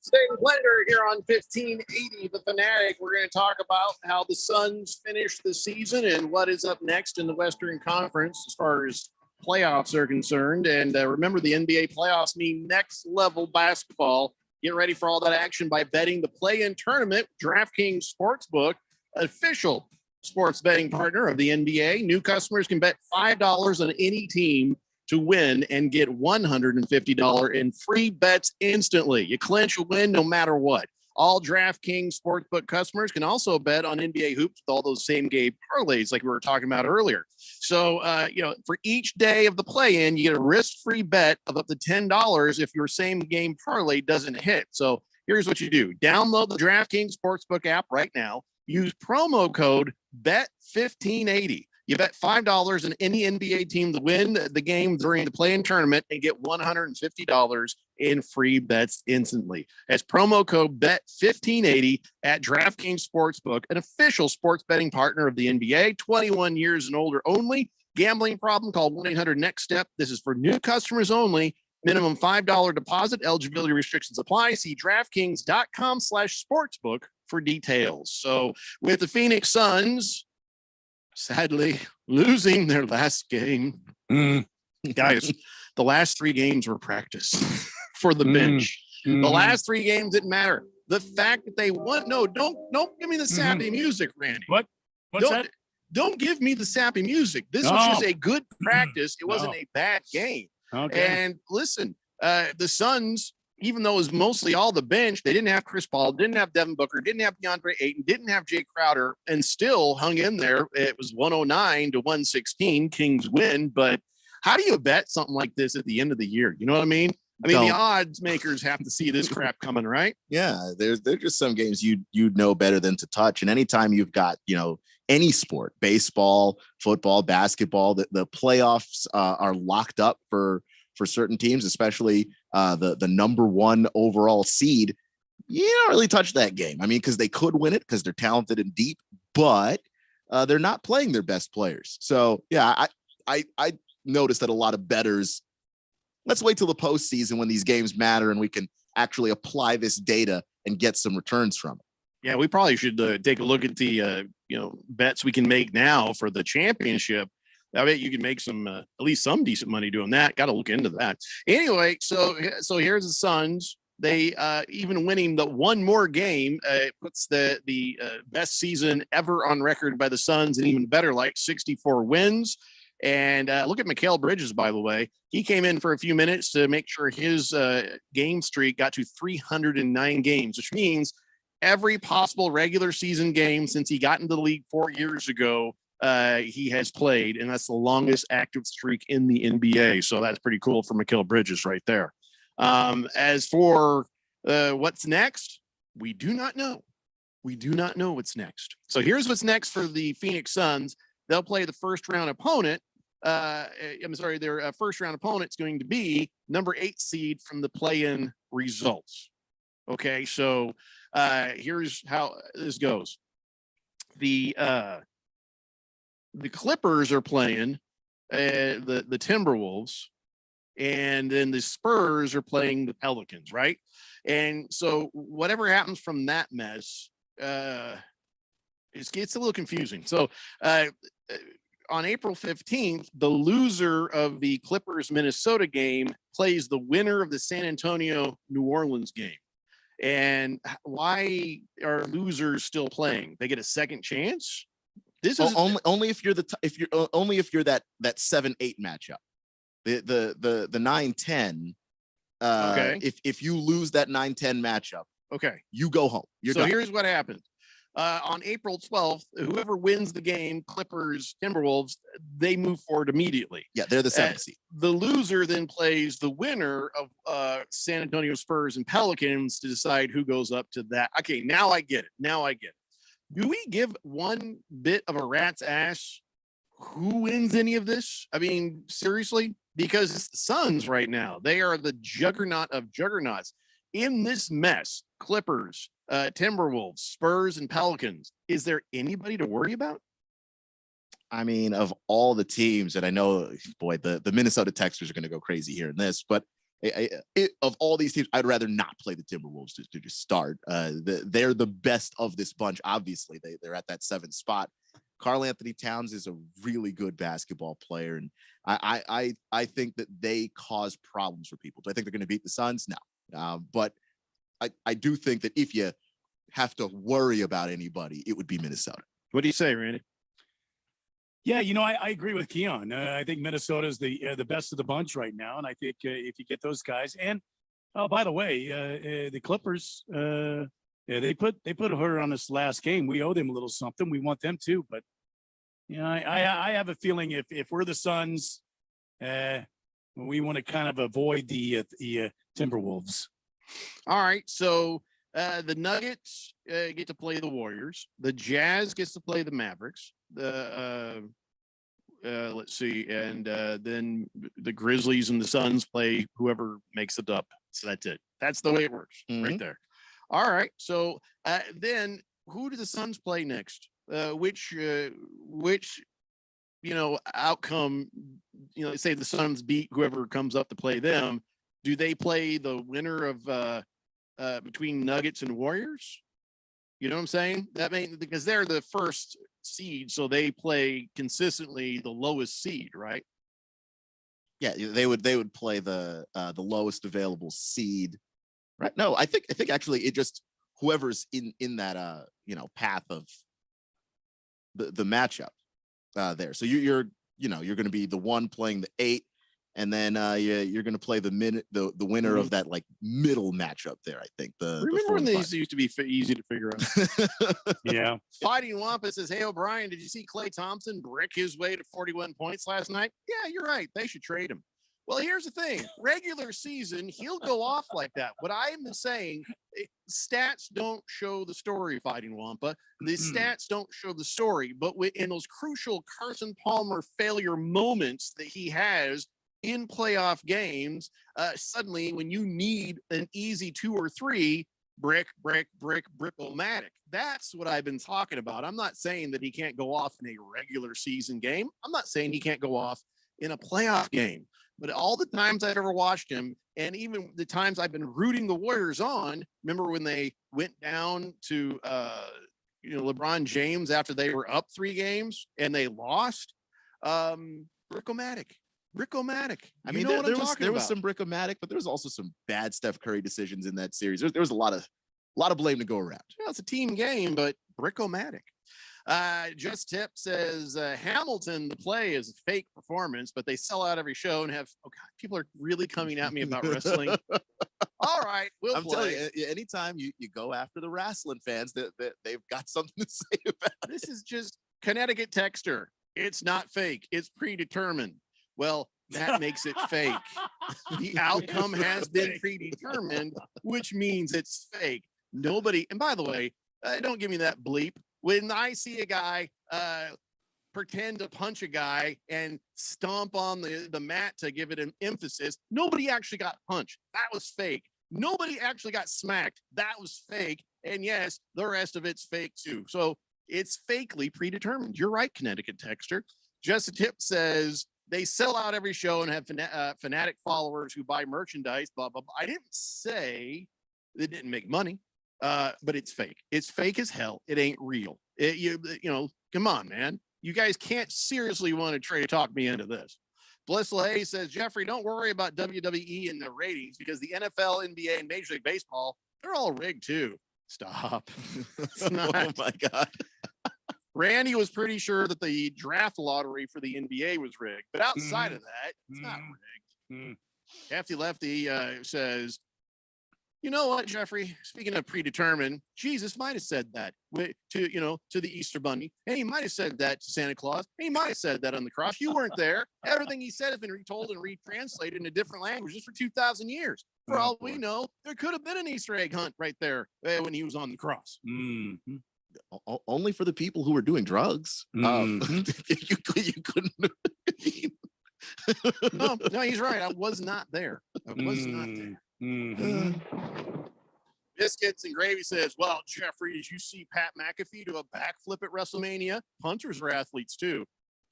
State Blender here on 1580 The Fanatic. We're going to talk about how the Suns finished the season and what is up next in the Western Conference as far as playoffs are concerned. And remember, the NBA playoffs mean next level basketball. Get ready for all that action by betting the play-in tournament. DraftKings Sportsbook, official sports betting partner of the NBA. New customers can bet $5 on any team to win and get $150 in free bets instantly. You clinch a win no matter what. All DraftKings Sportsbook customers can also bet on NBA hoops with all those same game parlays like we were talking about earlier. So, for each day of the play-in, you get a risk-free bet of up to $10 if your same game parlay doesn't hit. So here's what you do. Download the DraftKings Sportsbook app right now. Use promo code BET1580. You bet $5 on any NBA team to win the game during the play-in tournament and get $150 in free bets instantly. That's promo code BET1580 at DraftKings Sportsbook, an official sports betting partner of the NBA, 21 years and older only. Gambling problem, call 1-800-NEXT-STEP. This is for new customers only. Minimum $5 deposit. Eligibility restrictions apply. See DraftKings.com/sportsbook for details. So with the Phoenix Suns sadly losing their last game, guys, the last 3 games were practice for the bench. The last 3 games didn't matter. The fact that they won, don't give me the sappy music, Randy. What's that? Don't give me the sappy music. This was just a good practice. It wasn't a bad game. Okay. And listen, the Suns, even though it was mostly all the bench, they didn't have Chris Paul, didn't have Devin Booker, didn't have DeAndre Ayton, didn't have Jay Crowder, and still hung in there. It was 109-116, Kings win. But how do you bet something like this at the end of the year? You know what I mean? The odds makers have to see this crap coming, right? Yeah, there's just some games you know better than to touch. And anytime you've got, any sport, baseball, football, basketball, the playoffs are locked up for certain teams, especially the number 1 overall seed. You don't really touch that game. I mean, because they could win it because they're talented and deep, but they're not playing their best players. So yeah, I noticed that a lot of bettors. Let's wait till the postseason when these games matter and we can actually apply this data and get some returns from it. Yeah, we probably should take a look at the bets we can make now for the championship. I bet you can make some at least some decent money doing that. Got to look into that. Anyway, so here's the Suns. They even winning the one more game puts the best season ever on record by the Suns, and even better, like 64 wins. And look at Mikal Bridges, by the way. He came in for a few minutes to make sure his game streak got to 309 games, which means every possible regular season game since he got into the league 4 years ago, he has played, and that's the longest active streak in the NBA. So that's pretty cool for Mikal Bridges right there. As for what's next, we do not know. We do not know what's next. So here's what's next for the Phoenix Suns. They'll play the first round opponent. Their first round opponent's going to be number 8 seed from the play-in results. Okay, so here's how this goes. The Clippers are playing the Timberwolves, and then the Spurs are playing the Pelicans, right? And so whatever happens from that mess, it gets a little confusing. So on April 15th, the loser of the Clippers Minnesota game plays the winner of the San Antonio New Orleans game. And why are losers still playing? They get a second chance. This is only if you're only if you're that 7-8 matchup. The 9-10. Okay. If you lose that 9-10 matchup, okay, you go home. You're so done. here's what happened. On April 12th, whoever wins the game, Clippers, Timberwolves, they move forward immediately. Yeah, they're the 7th seed. The loser then plays the winner of San Antonio Spurs and Pelicans to decide who goes up to that. Okay, now I get it. Do we give one bit of a rat's ass who wins any of this? I mean, seriously? Because it's the Suns right now. They are the juggernaut of juggernauts. In this mess, Clippers, Timberwolves, Spurs, and Pelicans, is there anybody to worry about? I mean, of all the teams, and I know, boy, the Minnesota Texans are going to go crazy here in this, but of all these teams, I'd rather not play the Timberwolves to just start. They're the best of this bunch. Obviously, they're at that 7th spot. Karl Anthony Towns is a really good basketball player, and I think that they cause problems for people. Do I think they're going to beat the Suns? No, but I do think that if you have to worry about anybody, it would be Minnesota. What do you say, Randy? Yeah, I agree with Keon. I think Minnesota is the best of the bunch right now, and I think if you get those guys, and by the way, the Clippers, they put her on this last game. We owe them a little something. We want them too, but I have a feeling if we're the Suns, we want to kind of avoid the Timberwolves. All right, so the Nuggets get to play the Warriors. The Jazz gets to play the Mavericks. Let's see, and then the Grizzlies and the Suns play whoever makes it up. So that's it. That's the way it works, right there. All right, so then who do the Suns play next? Which outcome? Say the Suns beat whoever comes up to play them. Do they play the winner of between Nuggets and Warriors? You know what I'm saying? Because they're the first seed, so they play consistently the lowest seed, right? Yeah, they would play the lowest available seed, right? No, I think actually it just whoever's in that path of the matchup there. So you're going to be the one playing the 8. And then you're going to play the winner of that like middle matchup there. I think remember when these used to be easy to figure out. Yeah. Fighting Wampa says, "Hey O'Brien, did you see Klay Thompson brick his way to 41 points last night?" Yeah, you're right. They should trade him. Well, here's the thing: regular season, he'll go off like that. What I'm saying, stats don't show the story. Fighting Wampa, the stats don't show the story. But in those crucial Carson Palmer failure moments that he has in playoff games, suddenly when you need an easy 2 or 3, brick-o-matic. That's what I've been talking about. I'm not saying that he can't go off in a regular season game. I'm not saying he can't go off in a playoff game. But all the times I've ever watched him, and even the times I've been rooting the Warriors on, remember when they went down to LeBron James after they were up 3 games and they lost? Brick-o-matic. I mean, there was some brick-o-matic, but there was also some bad Steph Curry decisions in that series. There was a lot of blame to go around. Yeah, it's a team game, but brick-o-matic. Just Tip says Hamilton, the play is a fake performance, but they sell out every show and have. Oh God, people are really coming at me about wrestling. All right, I'm telling you, anytime you go after the wrestling fans, that they've got something to say about it. This is just Connecticut texter. It's not fake. It's predetermined. Well, that makes it fake. The outcome has been predetermined, which means it's fake. Nobody, and by the way, don't give me that bleep. When I see a guy pretend to punch a guy and stomp on the mat to give it an emphasis, nobody actually got punched. That was fake. Nobody actually got smacked. That was fake. And yes, the rest of it's fake too. So it's fakely predetermined. You're right, Connecticut texter. Just a Tip says, they sell out every show and have fanatic followers who buy merchandise, blah, blah, blah. I didn't say they didn't make money, but it's fake. It's fake as hell. It ain't real. Come on, man. You guys can't seriously want to try to talk me into this. Bliss LaHaye says, Jeffrey, don't worry about WWE and the ratings because the NFL, NBA, and Major League Baseball, they're all rigged too. Stop. It's not. Oh my God. Randy was pretty sure that the draft lottery for the NBA was rigged, but outside of that, it's not rigged. Hefty Lefty says, you know what, Jeffrey? Speaking of predetermined, Jesus might have said that to the Easter Bunny, and he might have said that to Santa Claus. He might have said that on the cross. You weren't there. Everything he said has been retold and retranslated into different languages for 2,000 years. For all we know, there could have been an Easter egg hunt right there when he was on the cross. Only for the people who were doing drugs. You couldn't. No, he's right. I was not there. I was not there. Biscuits and Gravy says, well, Jeffrey, did you see Pat McAfee do a backflip at WrestleMania? Punters were athletes too.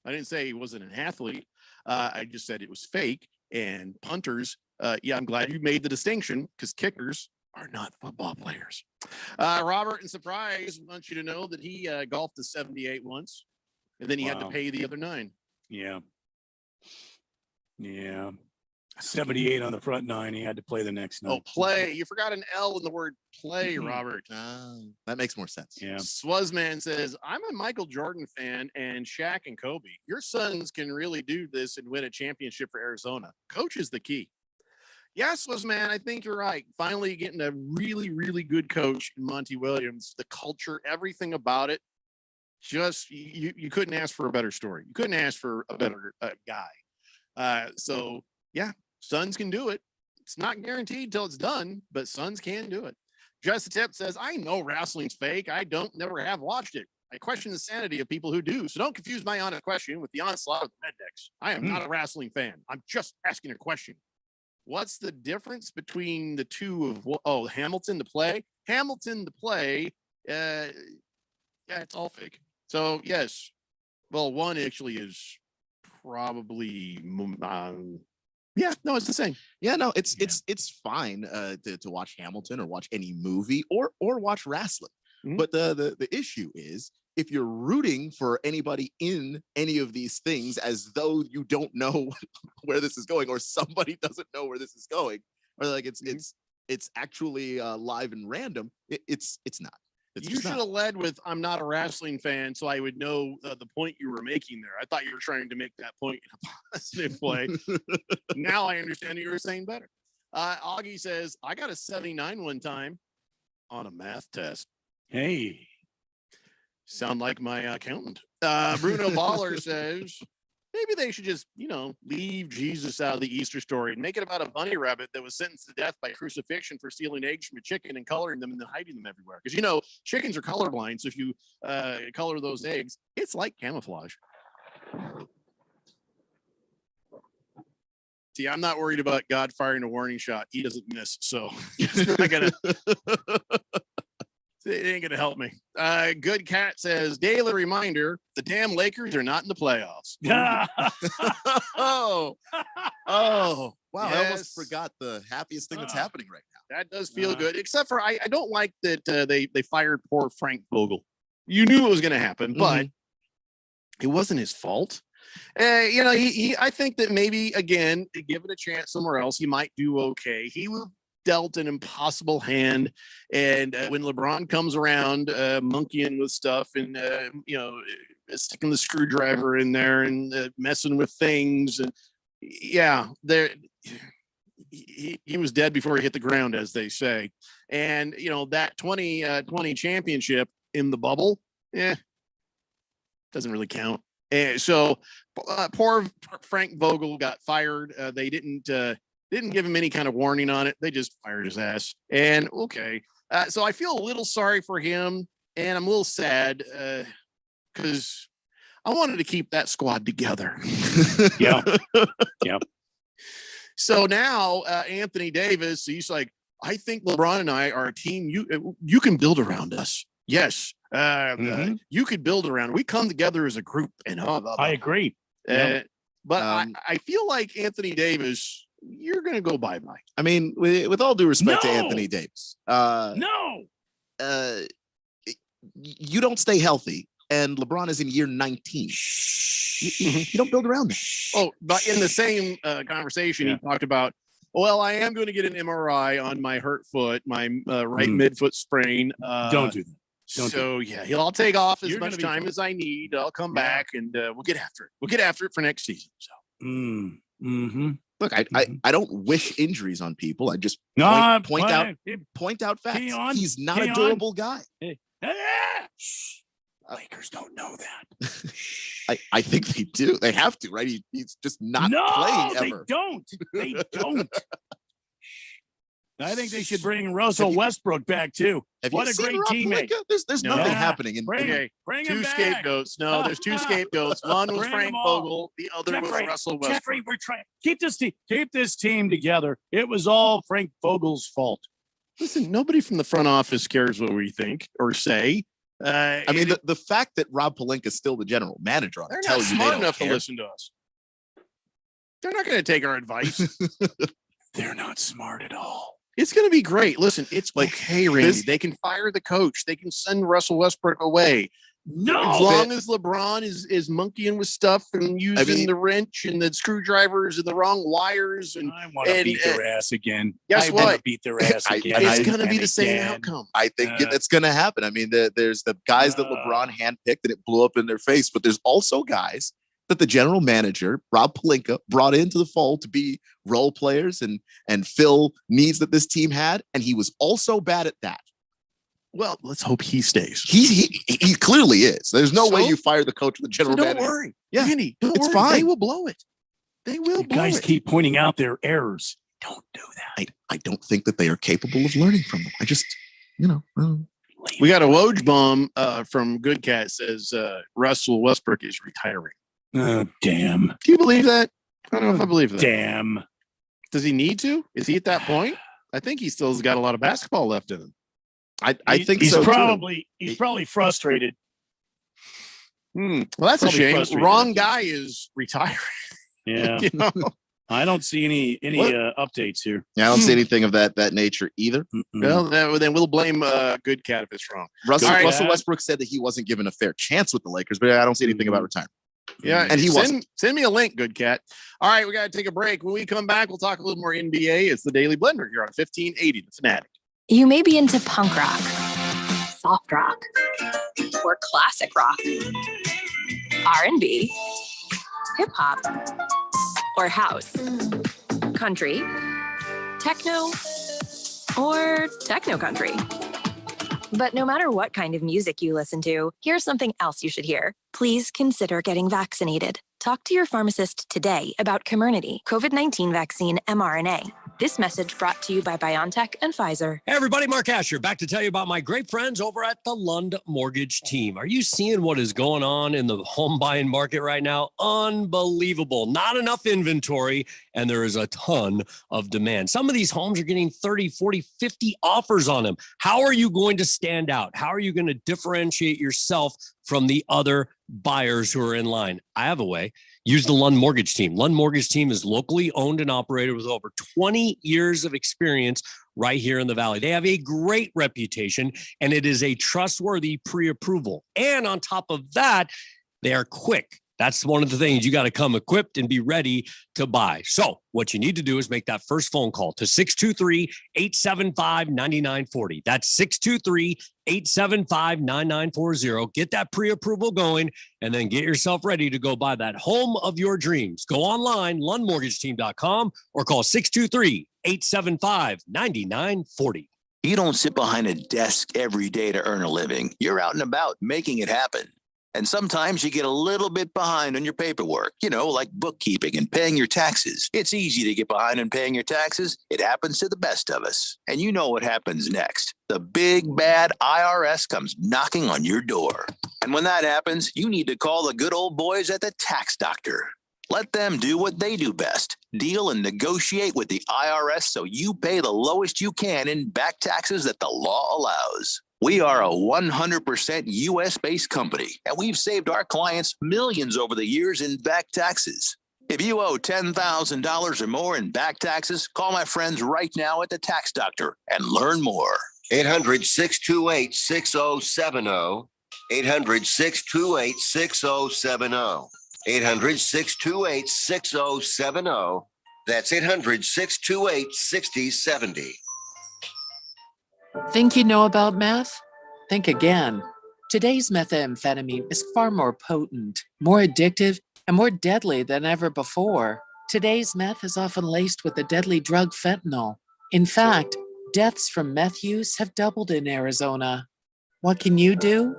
I didn't say he wasn't an athlete. I just said it was fake. And punters, I'm glad you made the distinction because kickers are not football players. Robert and Surprise wants you to know that he golfed the 78 once, and then he had to pay the other 9. Yeah. 78 on the front 9. He had to play the next 9. Oh, play. You forgot an L in the word play, Robert. That makes more sense. Yeah. Swazman says, I'm a Michael Jordan fan and Shaq and Kobe. Your sons can really do this and win a championship for Arizona. Coach is the key. Yes, Swazman, I think you're right. Finally getting a really, really good coach in Monty Williams. The culture, everything about it. Just, you couldn't ask for a better story. You couldn't ask for a better guy. So, yeah, Suns can do it. It's not guaranteed till it's done, but Suns can do it. Just a Tip says, I know wrestling's fake. I never have watched it. I question the sanity of people who do. So don't confuse my honest question with the onslaught of the Meddex. I am not a wrestling fan. I'm just asking a question. What's the difference between the two of Hamilton to play? Hamilton to play, it's all fake. So yes. Well, one actually is probably it's the same. Yeah, no, it's fine to watch Hamilton or watch any movie or watch wrestling. But the issue is if you're rooting for anybody in any of these things as though you don't know where this is going or somebody doesn't know where this is going, or like it's actually live and random, it's not. You should have led with, I'm not a wrestling fan, so I would know the point you were making there. I thought you were trying to make that point in a positive way. Now I understand what you were saying better. Augie says, I got a 79 one time on a math test. Hey. Sound like my accountant. Bruno Baller says, maybe they should just, leave Jesus out of the Easter story and make it about a bunny rabbit that was sentenced to death by crucifixion for stealing eggs from a chicken and coloring them and then hiding them everywhere. Because, chickens are colorblind. So if you color those eggs, it's like camouflage. See, I'm not worried about God firing a warning shot. He doesn't miss. So it's not gonna... It ain't gonna help me. Good Cat says, daily reminder: the damn Lakers are not in the playoffs. Wow! Yes. I almost forgot the happiest thing that's happening right now. That does feel good, except for I don't like that they fired poor Frank Vogel. You knew it was gonna happen, but it wasn't his fault. I think that maybe again, give it a chance somewhere else, he might do okay. He will dealt an impossible hand, and when LeBron comes around monkeying with stuff and sticking the screwdriver in there and messing with things, and he was dead before he hit the ground, as they say. And that 2020 championship in the bubble doesn't really count. And so poor Frank Vogel got fired. They didn't give him any kind of warning on it. They just fired his ass. And okay. So I feel a little sorry for him, and I'm a little sad because I wanted to keep that squad together. Yeah. So now Anthony Davis, he's like, I think LeBron and I are a team. You can build around us. Yes. You could build around. We come together as a group. And I agree. But I feel like Anthony Davis, you're going to go bye-bye. I mean, with all due respect to Anthony Davis, no, you don't stay healthy and LeBron is in year 19. You don't build around that. Oh, but in the same conversation, he talked about, well, I am going to get an MRI on my hurt foot, my right midfoot sprain. Don't do that. I'll take off as much time as I need. I'll come back and we'll get after it. We'll get after it for next season. So. Look, I don't wish injuries on people. I just point out facts. He's not a durable guy. Lakers don't know that. I think they do. They have to, right? He's just not playing ever. They don't. I think they should bring Russell Westbrook back too. What a great teammate. There's nothing happening. Bring two scapegoats. No, there's two scapegoats. One was Frank Vogel. The other was Russell Westbrook. Jeffrey, we're trying keep this team together. It was all Frank Vogel's fault. Listen, nobody from the front office cares what we think or say. I mean, the fact that Rob Pelinka is still the general manager on it tells you they don't enough care. to listen to us. They're not going to take our advice. They're not smart at all. It's going to be great. Listen, it's like, hey, Randy, they can fire the coach. They can send Russell Westbrook away. No, as long as LeBron is monkeying with stuff and using the wrench and the screwdrivers and the wrong wires, and I want to beat their ass again. Guess what? Beat their ass again. It's going to be the same outcome. I think that's going to happen. I mean, there's the guys that LeBron handpicked and it blew up in their face, but there's also guys that the general manager, Rob Pelinka, brought into the fold to be role players and fill needs that this team had, and he was also bad at that. Well, let's hope he stays. He clearly is. There's no way you fire the coach or the general manager. Don't worry. Yeah, Randy, it's fine. They will blow it. They will blow guys it. keep pointing out their errors. Don't do that. I don't think that they are capable of learning from them. I just, We got a Woj bomb from Good Cat says Russell Westbrook is retiring. Oh, damn. Do you believe that? I don't know if I believe that. Damn. Does he need to? Is he at that point? I think he still has got a lot of basketball left in him. I think he's so. He's probably frustrated. Well, that's a shame. Wrong guy is retiring. Yeah. I don't see any updates here. Yeah, I don't see anything of that nature either. Well, then we'll blame Good Cat if it's wrong. Russell Westbrook said that he wasn't given a fair chance with the Lakers, but I don't see anything about retirement. Yeah, and he wasn't. Send me a link, Good Cat. All right, we got to take a break. When we come back, we'll talk a little more NBA. It's the Daily Blender here on 1580 The Fanatic. You may be into punk rock, soft rock, or classic rock, R&B, hip hop, or house, country, techno, or techno country. But no matter what kind of music you listen to, here's something else you should hear. Please consider getting vaccinated. Talk to your pharmacist today about Comirnaty, COVID-19 vaccine mRNA. This message brought to you by BioNTech and Pfizer. Hey everybody, Mark Asher, back to tell you about my great friends over at the Lund Mortgage Team. Are you seeing what is going on in the home buying market right now? Unbelievable. Not enough inventory, and there is a ton of demand. Some of these homes are getting 30, 40, 50 offers on them. How are you going to stand out? How are you going to differentiate yourself from the other buyers who are in line? I have a way. Use the Lund Mortgage Team. Lund Mortgage Team is locally owned and operated with over 20 years of experience right here in the Valley. They have a great reputation, and it is a trustworthy pre-approval. And on top of that, they are quick. That's one of the things. You got to come equipped and be ready to buy. So what you need to do is make that first phone call to 623-875-9940. That's 623-875-9940. Get that pre-approval going and then get yourself ready to go buy that home of your dreams. Go online, lundmortgageteam.com, or call 623-875-9940. You don't sit behind a desk every day to earn a living. You're out and about making it happen. And sometimes you get a little bit behind on your paperwork, like bookkeeping and paying your taxes. It's easy to get behind on paying your taxes. It happens to the best of us. And you know what happens next. The big bad IRS comes knocking on your door. And when that happens, you need to call the good old boys at the Tax Doctor. Let them do what they do best. Deal and negotiate with the IRS so you pay the lowest you can in back taxes that the law allows. We are a 100% U.S.-based company, and we've saved our clients millions over the years in back taxes. If you owe $10,000 or more in back taxes, call my friends right now at the Tax Doctor and learn more. 800-628-6070. 800-628-6070. 800-628-6070. That's 800-628-6070. Think you know about meth? Think again. Today's methamphetamine is far more potent, more addictive, and more deadly than ever before. Today's meth is often laced with the deadly drug fentanyl. In fact, deaths from meth use have doubled in Arizona. What can you do?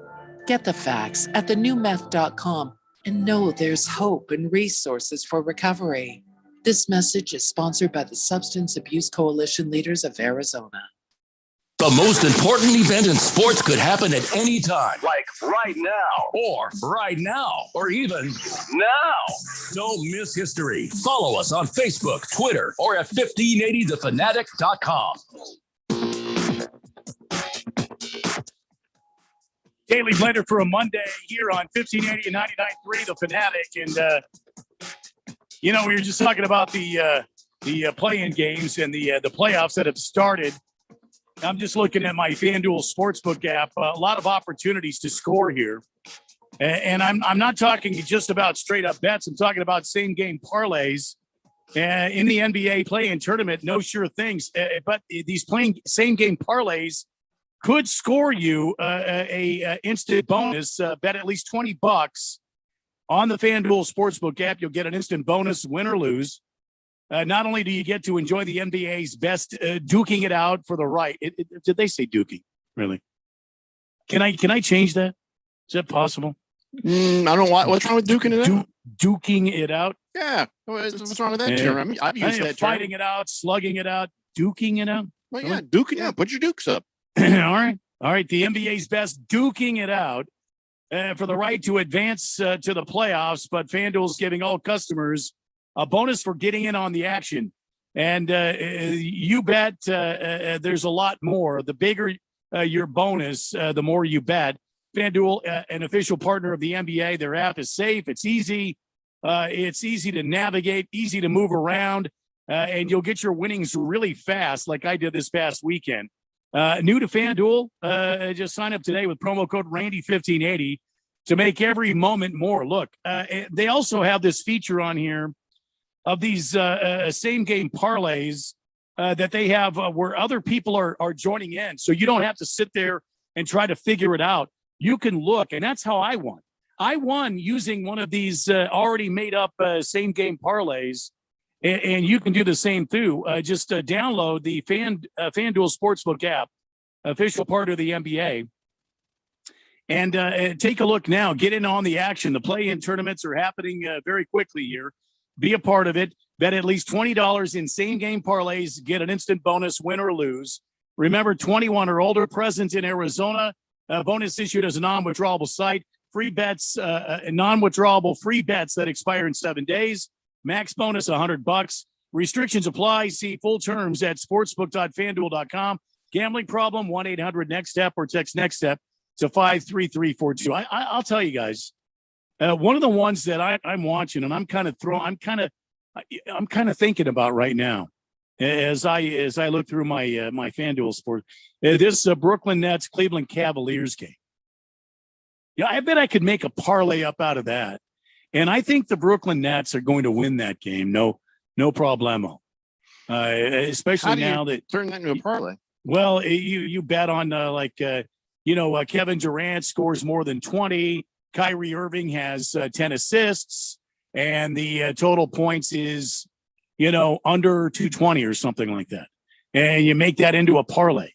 Get the facts at thenewmeth.com and know there's hope and resources for recovery. This message is sponsored by the Substance Abuse Coalition Leaders of Arizona. The most important event in sports could happen at any time. Like right now. Or right now. Or even now. Don't miss history. Follow us on Facebook, Twitter, or at 1580thefanatic.com. Daily Blender for a Monday here on 1580 and 99.3 The Fanatic. And, we were just talking about the play-in games and the playoffs that have started. I'm just looking at my FanDuel Sportsbook app. A lot of opportunities to score here. And I'm not talking just about straight-up bets. I'm talking about same-game parlays. In the NBA play-in tournament, no sure things. But these same-game parlays could score you a instant bonus. Bet at least $20 on the FanDuel Sportsbook app. You'll get an instant bonus, win or lose. Not only do you get to enjoy the NBA's best duking it out for the right. Did they say duking? Really? Can I change that? Is that possible? I don't know what's wrong with duking it out. Duking it out? Yeah. What's wrong with that term? I've used that term. Fighting it out, slugging it out, duking it out. Well, yeah, duking it out. Put your dukes up. All right. The NBA's best duking it out for the right to advance to the playoffs. But FanDuel's giving all customers a bonus for getting in on the action. And you bet there's a lot more. The bigger your bonus, the more you bet. FanDuel, an official partner of the NBA. Their app is safe. It's easy. It's easy to navigate, easy to move around, and you'll get your winnings really fast like I did this past weekend. New to FanDuel, just sign up today with promo code Randy1580 to make every moment more. Look, they also have this feature on here of these same game parlays that they have where other people are joining in. So you don't have to sit there and try to figure it out. You can look, and that's how I won. I won using one of these already made up same game parlays, and you can do the same too. Just download the FanDuel Sportsbook app, official part of the NBA, and take a look now. Get in on the action. The play-in tournaments are happening very quickly here. Be a part of it. Bet at least $20 in same-game parlays. Get an instant bonus, win or lose. Remember, 21 or older, present in Arizona. Bonus issued as a non-withdrawable site. Free bets, non-withdrawable free bets that expire in 7 days. Max bonus $100. Restrictions apply. See full terms at sportsbook.fanduel.com. Gambling problem, 1-800-NEXT-STEP or text NEXT STEP to 53342. I'll tell you guys. One of the ones that I'm watching, and I'm kind of thinking about right now, as I look through my FanDuel sport, this Brooklyn Nets Cleveland Cavaliers game. Yeah, I bet I could make a parlay up out of that, and I think the Brooklyn Nets are going to win that game. No problemo. Especially now that turn that into a parlay. Well, you bet on Kevin Durant scores more than 20. Kyrie Irving has 10 assists, and the total points is, under 220 or something like that. And you make that into a parlay.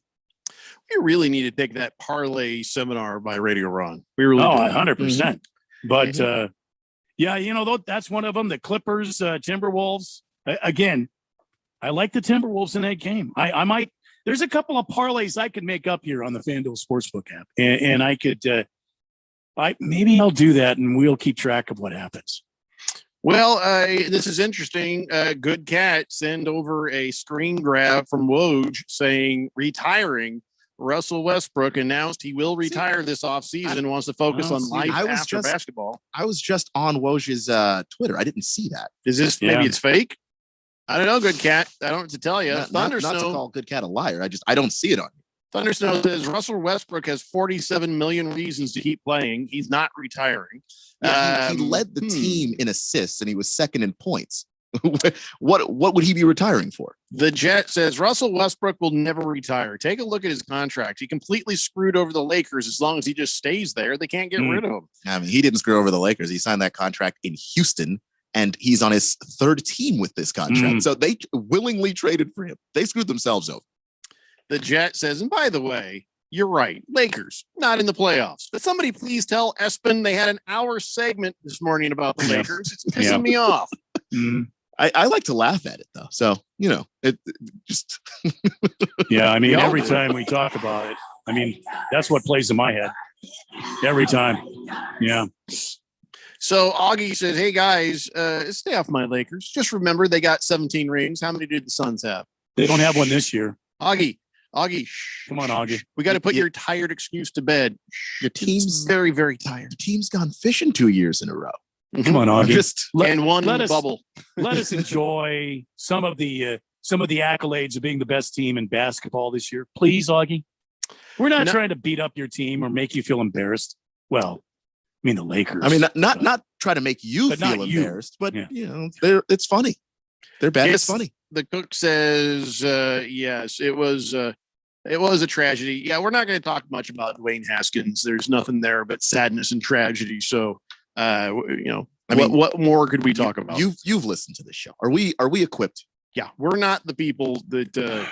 We really need to take that parlay seminar by Radio Ron. We really do. 100%. Mm-hmm. But, that's one of them. The Clippers, Timberwolves. Again, I like the Timberwolves in that game. I might. There's a couple of parlays I could make up here on the FanDuel Sportsbook app, and I could maybe I'll do that, and we'll keep track of what happens. Well, this is interesting. Good Cat send over a screen grab from Woj saying retiring. Russell Westbrook announced he will retire this offseason, wants to focus on life after basketball. I was just on Woj's Twitter. I didn't see that. Is this maybe it's fake? I don't know, Good Cat. I don't know what to tell you. Not to call Good Cat a liar. I don't see it on you. Thundersnow says Russell Westbrook has 47 million reasons to keep playing. He's not retiring. Yeah, he led the team in assists and he was second in points. What would he be retiring for? The Jet says Russell Westbrook will never retire. Take a look at his contract. He completely screwed over the Lakers. As long as he just stays there, they can't get rid of him. I mean, he didn't screw over the Lakers. He signed that contract in Houston, and he's on his third team with this contract. So they willingly traded for him. They screwed themselves over. The Jet says, and by the way, you're right. Lakers not in the playoffs. But somebody please tell Espen they had an hour segment this morning about the Lakers. It's pissing me off. I like to laugh at it though. So, it just. Yeah. I mean, every time we talk about it, I mean, that's what plays in my head every time. Yeah. So Augie said, hey guys, stay off my Lakers. Just remember they got 17 rings. How many did the Suns have? They don't have one this year. Augie, come on, Augie. We got to put your tired excuse to bed. Your team's very, very tired. The team's gone fishing 2 years in a row. Come on, Augie. Bubble. Let us enjoy some of the accolades of being the best team in basketball this year, please, Augie. We're not trying to beat up your team or make you feel embarrassed. Well, I mean the Lakers. I mean, not try to make you feel embarrassed, but it's funny. They're bad. It's funny. The Cook says, yes, it was a tragedy. Yeah, we're not going to talk much about Dwayne Haskins. There's nothing there but sadness and tragedy. So, what more could we talk about? You've listened to this show. Are we equipped? Yeah, we're not the people that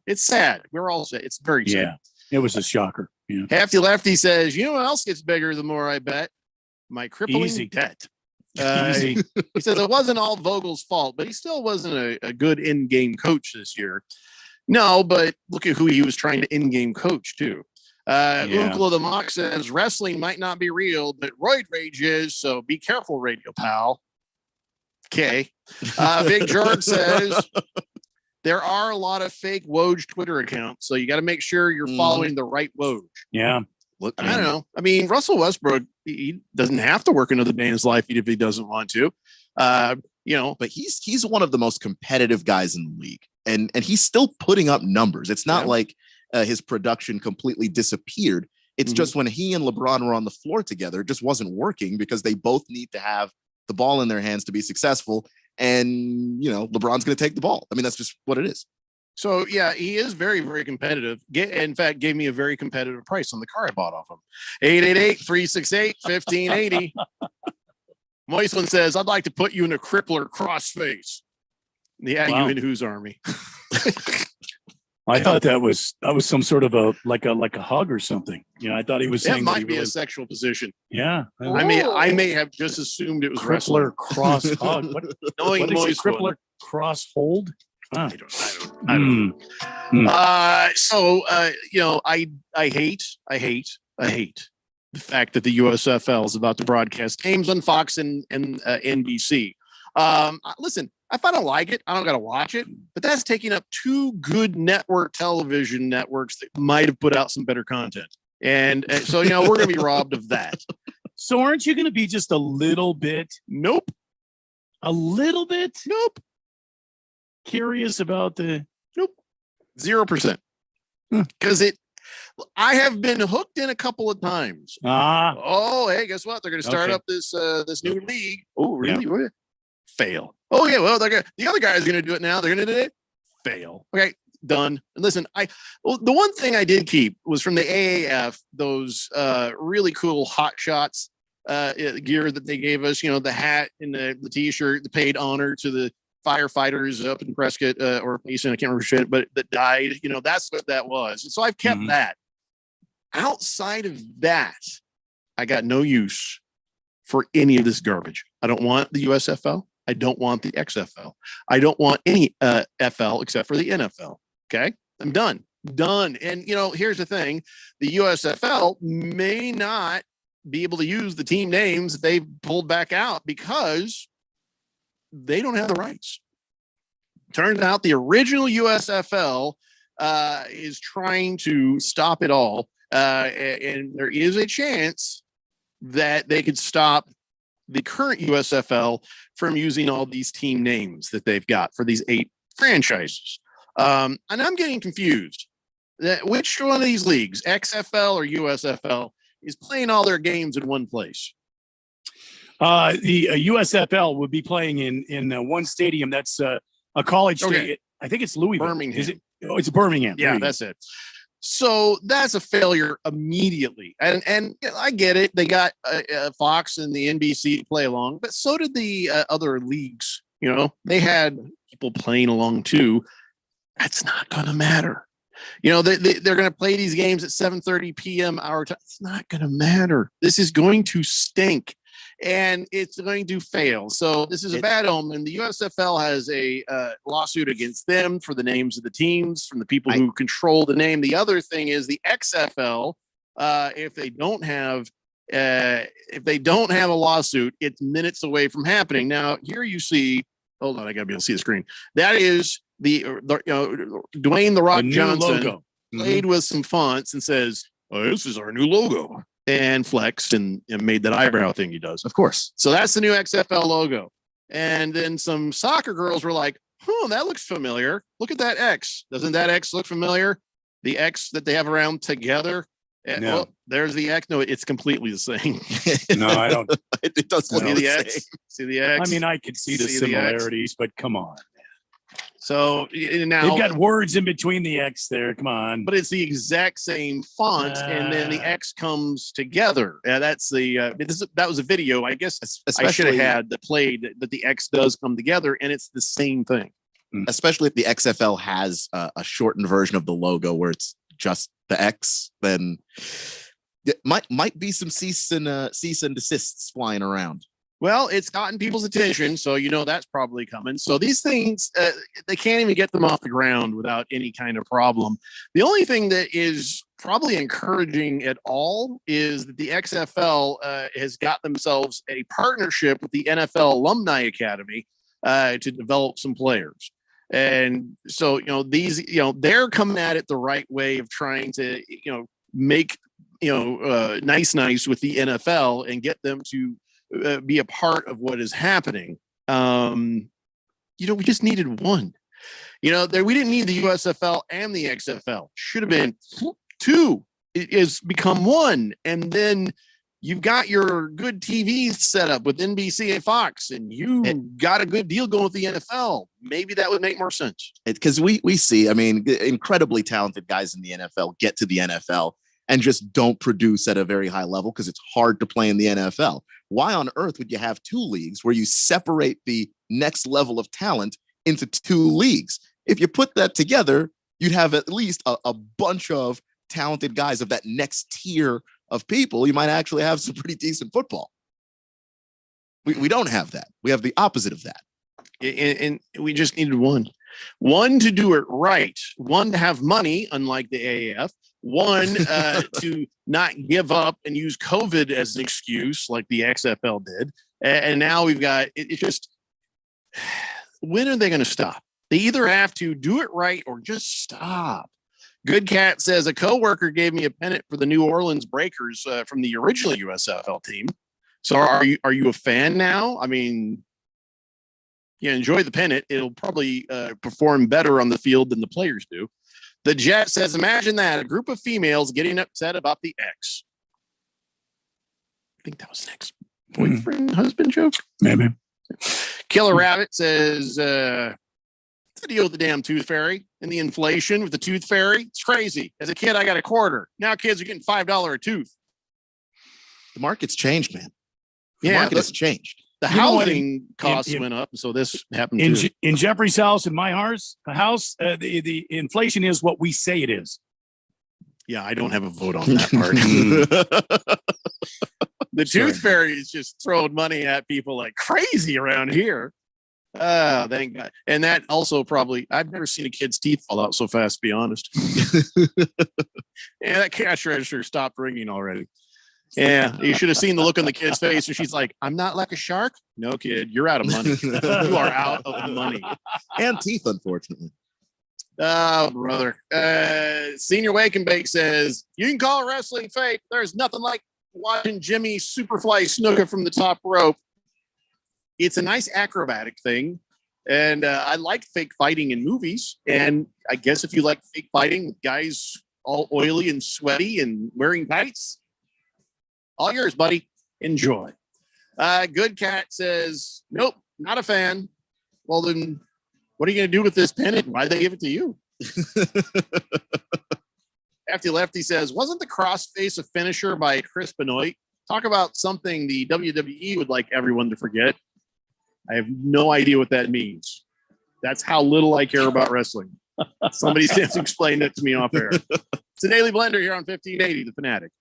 it's sad. We're all sad. It's very sad. Yeah, it was a shocker. Yeah. Hefty Lefty says, you know what else gets bigger the more I bet? My crippling debt. He says it wasn't all Vogel's fault, but he still wasn't a good in-game coach this year. No, but look at who he was trying to in-game coach too. Uncle of the Mock says wrestling might not be real, but roid rage is, so be careful, radio pal. Okay. Big George says there are a lot of fake Woj Twitter accounts, so you got to make sure you're following the right Woj. Yeah. Look, I don't know. I mean, Russell Westbrook, he doesn't have to work another day in his life if he doesn't want to. But he's one of the most competitive guys in the league, and he's still putting up numbers. It's not like his production completely disappeared. It's just when he and LeBron were on the floor together, it just wasn't working because they both need to have the ball in their hands to be successful. And, LeBron's going to take the ball. I mean, that's just what it is. So, yeah, he is very, very competitive. In fact, gave me a very competitive price on the car I bought off him. 888-368-1580. Moist one says, I'd like to put you in a crippler crossface. Yeah, wow. You in whose army? I thought that was some sort of a hug or something. I thought he was saying that might be a sexual position. Yeah. I may have just assumed it was crippler cross hug. What is crippler cross hold? I don't know. I hate the fact that the USFL is about to broadcast games on Fox and NBC. Listen, if I don't like it, I don't got to watch it, but that's taking up two good network television networks that might have put out some better content. And so, we're going to be robbed of that. So aren't you going to be just a little bit? Nope. A little bit? Nope. Curious about the 0%. Because I have been hooked in a couple of times. Oh, hey, guess what? They're going to start up this new league. Oh, really? Yeah. Fail. Oh, yeah. Well, the other guy is going to do it now. They're going to do it. Fail. Okay, done. And listen, the one thing I did keep was from the AAF, those really cool hot shots gear that they gave us. The hat and the T-shirt, the paid honor to the firefighters up in Prescott or Mason, I can't remember shit, but that died. That's what that was. And so I've kept that. Outside of that, I got no use for any of this garbage. I don't want the USFL. I don't want the XFL. I don't want any FL except for the NFL. Okay, I'm done. And here's the thing: the USFL may not be able to use the team names that they've pulled back out because they don't have the rights. Turns out the original USFL is trying to stop it all. And there is a chance that they could stop the current USFL from using all these team names that they've got for these 8 franchises. And I'm getting confused. Which one of these leagues, XFL or USFL, is playing all their games in one place? The USFL would be playing in one stadium. That's a college stadium. I think it's Louisville. Birmingham. Is it? Oh, it's Birmingham. Yeah, that's it. So that's a failure immediately. And I get it. They got Fox and the NBC to play along, but so did the other leagues. You know, they had people playing along too. That's not going to matter. You know, they're going to play these games at 7:30 p.m. our time. It's not going to matter. This is going to stink. And it's going to fail. So this is a bad omen. The USFL has a lawsuit against them for the names of the teams from the people who control the name. The other thing is the XFL. If they don't have a lawsuit, it's minutes away from happening. Now here you see. Hold on, I gotta be able to see the screen. That is the Dwayne the Rock Johnson logo. Played with some fonts and says, "Oh, this is our new logo." And flexed and made that eyebrow thing he does. Of course. So that's the new XFL logo. And then some soccer girls were like, that looks familiar. Look at that X. Doesn't that X look familiar? The X that they have around together. No. Well, there's the X. No, it's completely the same. No, I don't. It does look See the the same. X. See the X. I mean, I could see the similarities, but come on. So now they've got words in between the X there. Come on. But it's the exact same font, and then the X comes together. That's the that was a video. I guess I should have had that played that the X does come together, and it's the same thing. Especially if the XFL has a shortened version of the logo where it's just the X, then it might be some cease and desists flying around. Well, it's gotten people's attention, so you know that's probably coming. So these things, they can't even get them off the ground without any kind of problem. The only thing that is probably encouraging at all is that the XFL has got themselves a partnership with the NFL Alumni Academy to develop some players. And so, they're coming at it the right way of trying to, make, nice with the NFL and get them to be a part of what is happening. We just needed one. We didn't need the USFL and the XFL. Should have been two. It has become one, and then you've got your good TV set up with NBC and Fox, and you got a good deal going with the NFL. Maybe that would make more sense. Because we see, incredibly talented guys in the NFL get to the NFL and just don't produce at a very high level because it's hard to play in the NFL. Why on earth would you have two leagues where you separate the next level of talent into two leagues? If you put that together, you'd have at least a bunch of talented guys of that next tier of people. You might actually have some pretty decent football. We don't have that. We have the opposite of that. And we just needed one to do it right, one to have money, unlike the AAF, one to not give up and use COVID as an excuse like the XFL did. And now we've got it just, when are they going to stop? They either have to do it right or just stop. Good Cat says a coworker gave me a pennant for the New Orleans Breakers from the original USFL team. So are you a fan now? Enjoy the pennant. It'll probably perform better on the field than the players do. The Jet says, imagine that, a group of females getting upset about the ex. I think that was an ex-boyfriend, husband joke. Maybe. Killer Rabbit says, what's the deal with the damn tooth fairy and the inflation with the tooth fairy? It's crazy. As a kid, I got a quarter. Now kids are getting $5 a tooth. The market's changed, man. The Yeah, market has changed. The housing costs went up, so this happened too. In Jeffrey's house, in my house, the inflation is what we say it is. Yeah, I don't have a vote on that part. The tooth fairy is just throwing money at people like crazy around here. Thank God. And that also probably, I've never seen a kid's teeth fall out so fast, to be honest. Yeah, that cash register stopped ringing already. Yeah, you should have seen the look on the kid's face. And she's like, I'm not like a shark. No, kid, you're out of money. You are out of money. And teeth, unfortunately. Oh, brother. Senior Wake and Bake says, you can call wrestling fake. There's nothing like watching Jimmy Superfly Snuka from the top rope. It's a nice acrobatic thing. And I like fake fighting in movies. And I guess if you like fake fighting with guys all oily and sweaty and wearing tights? All yours, buddy. Enjoy. Good Cat says, nope, not a fan. Well, then what are you going to do with this pennant? Why'd they give it to you? Lefty says, wasn't the crossface a finisher by Chris Benoit? Talk about something the WWE would like everyone to forget. I have no idea what that means. That's how little I care about wrestling. Somebody has to explain it to me off air. It's the Daily Blender here on 1580, The Fanatic.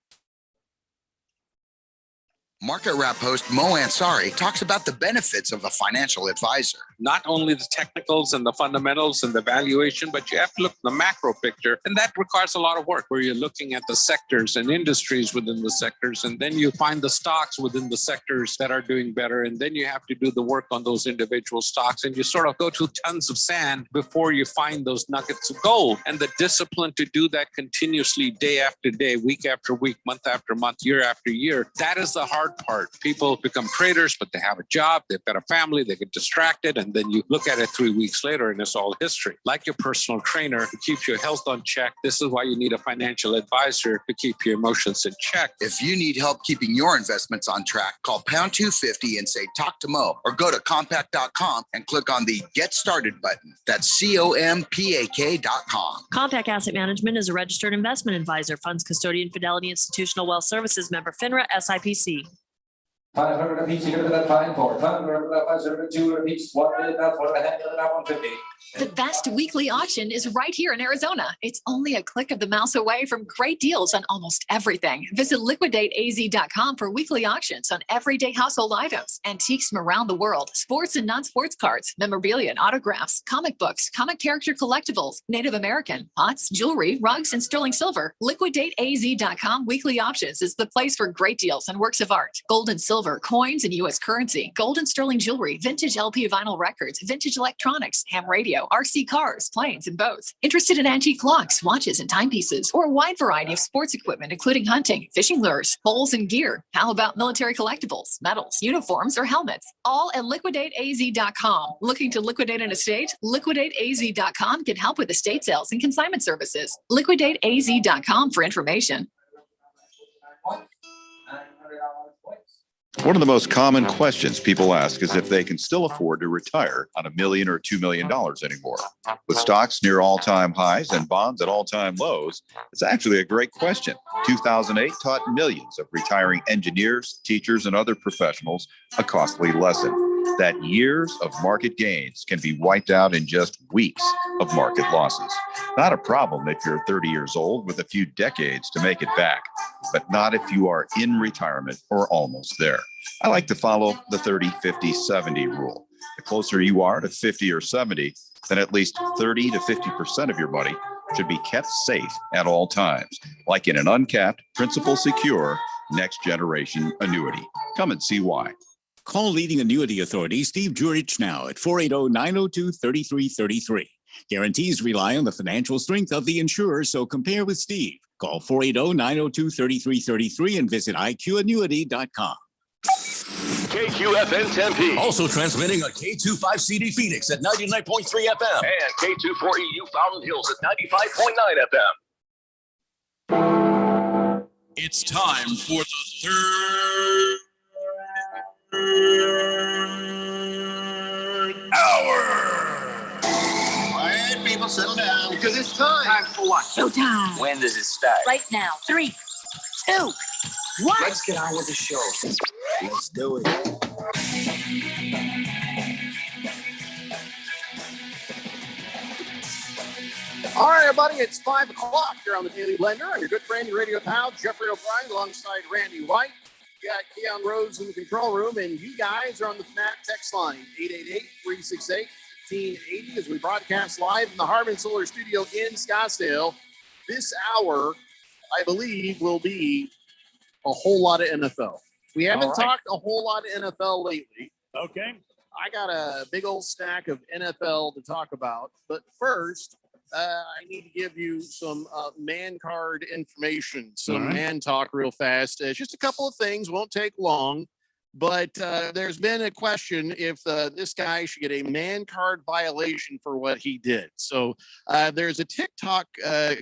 Market Wrap host Mo Ansari talks about the benefits of a financial advisor. Not only the technicals and the fundamentals and the valuation, but you have to look at the macro picture. And that requires a lot of work where you're looking at the sectors and industries within the sectors. And then you find the stocks within the sectors that are doing better. And then you have to do the work on those individual stocks. And you sort of go to tons of sand before you find those nuggets of gold. And the discipline to do that continuously, day after day, week after week, month after month, year after year, that is the hard part. People become traders, but they have a job, they've got a family, they get distracted, and then you look at it 3 weeks later and it's all history. Like your personal trainer who keeps your health on check, this is why you need a financial advisor to keep your emotions in check. If you need help keeping your investments on track, call pound 250 and say talk to Mo, or go to compact.com and click on the Get Started button. That's COMPAK.com. Compact Asset Management is a registered investment advisor, funds custodian, Fidelity Institutional Wealth Services member, FINRA, SIPC. 500 apiece, you get that fine for 502 apiece, 1 minute, that's what I had, 150. The best weekly auction is right here in Arizona. It's only a click of the mouse away from great deals on almost everything. Visit liquidateaz.com for weekly auctions on everyday household items, antiques from around the world, sports and non-sports cards, memorabilia and autographs, comic books, comic character collectibles, Native American, pots, jewelry, rugs, and sterling silver. Liquidateaz.com weekly auctions is the place for great deals on works of art, gold and silver, coins and U.S. currency, gold and sterling jewelry, vintage LP vinyl records, vintage electronics, ham radio, RC cars, planes, and boats. Interested in antique clocks, watches, and timepieces, or a wide variety of sports equipment, including hunting, fishing lures, poles, and gear. How about military collectibles, medals, uniforms, or helmets? All at liquidateaz.com. Looking to liquidate an estate? Liquidateaz.com can help with estate sales and consignment services. Liquidateaz.com for information. One of the most common questions people ask is if they can still afford to retire on $1 million or $2 million anymore. With stocks near all-time highs and bonds at all-time lows, it's actually a great question. 2008 taught millions of retiring engineers, teachers, and other professionals a costly lesson that years of market gains can be wiped out in just weeks of market losses. Not a problem if you're 30 years old with a few decades to make it back, but not if you are in retirement or almost there. I like to follow the 30, 50, 70 rule. The closer you are to 50 or 70, then at least 30 to 50% of your money should be kept safe at all times, like in an uncapped, principal secure, next generation annuity. Come and see why. Call leading annuity authority Steve Jurich now at 480-902-3333. Guarantees rely on the financial strength of the insurer, so compare with Steve. Call 480-902-3333 and visit IQannuity.com. KQFN Tempe. Also transmitting on K25CD Phoenix at 99.3 FM. And K240U Fountain Hills at 95.9 FM. It's time for the third hour. All right, people, settle down because it's time. Time for what? Showtime. When does it start? Right now. 3, 2, 1. Let's get on with the show. Let's do it. All right, everybody, it's 5 o'clock here on the Daily Blender. I'm your good friend, your radio pal, Jeffrey O'Brien, alongside Randy White. We got Keon Rhodes in the control room, and you guys are on the FNAT text line, 888-368-1580, as we broadcast live from the Harman Solar Studio in Scottsdale. This hour, I believe, will be a whole lot of NFL. We haven't talked a whole lot of NFL lately. Okay. I got a big old stack of NFL to talk about, but first, I need to give you some man card information, some man talk real fast. Just a couple of things, won't take long. But there's been a question if this guy should get a man card violation for what he did. So there's a TikTok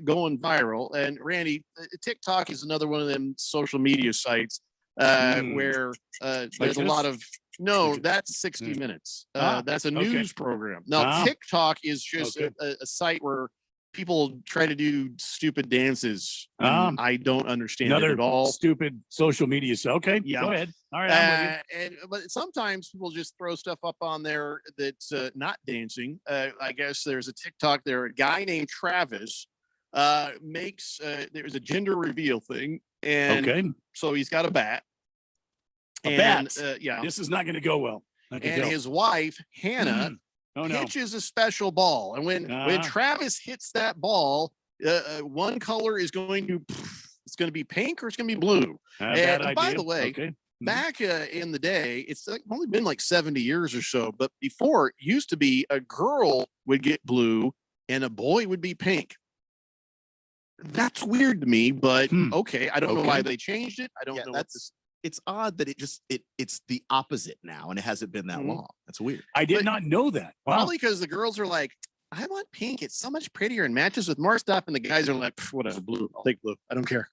going viral, and Randy, TikTok is another one of them social media sites where there's a lot of. No, that's 60 Minutes. That's a news program. Now, TikTok is just a site where people try to do stupid dances. I don't understand it at all. Stupid social media. So, okay, Yeah. go ahead. All right, I'm with but sometimes people just throw stuff up on there that's not dancing. I guess there's a TikTok there. A guy named Travis makes there's a gender reveal thing, and Okay. so he's got a bat. A bat. Yeah. This is not going to go well. Not gonna And go. his wife Hannah Oh, no. pitches a special ball, and when Travis hits that ball, one color is going to it's going to be pink or it's going to be blue. Bad And by idea. the way, Okay. back in the day, it's only been like 70 years or so, but before it used to be a girl would get blue and a boy would be pink. That's weird to me, but okay, I don't know why Okay. they changed it. I don't know. It's odd that it's the opposite now, and it hasn't been that long. That's weird. I did But- not know that. Wow. Probably because the girls are like, I want pink. It's so much prettier and matches with more stuff. And the guys are like, whatever, blue. I'll take blue. I don't care.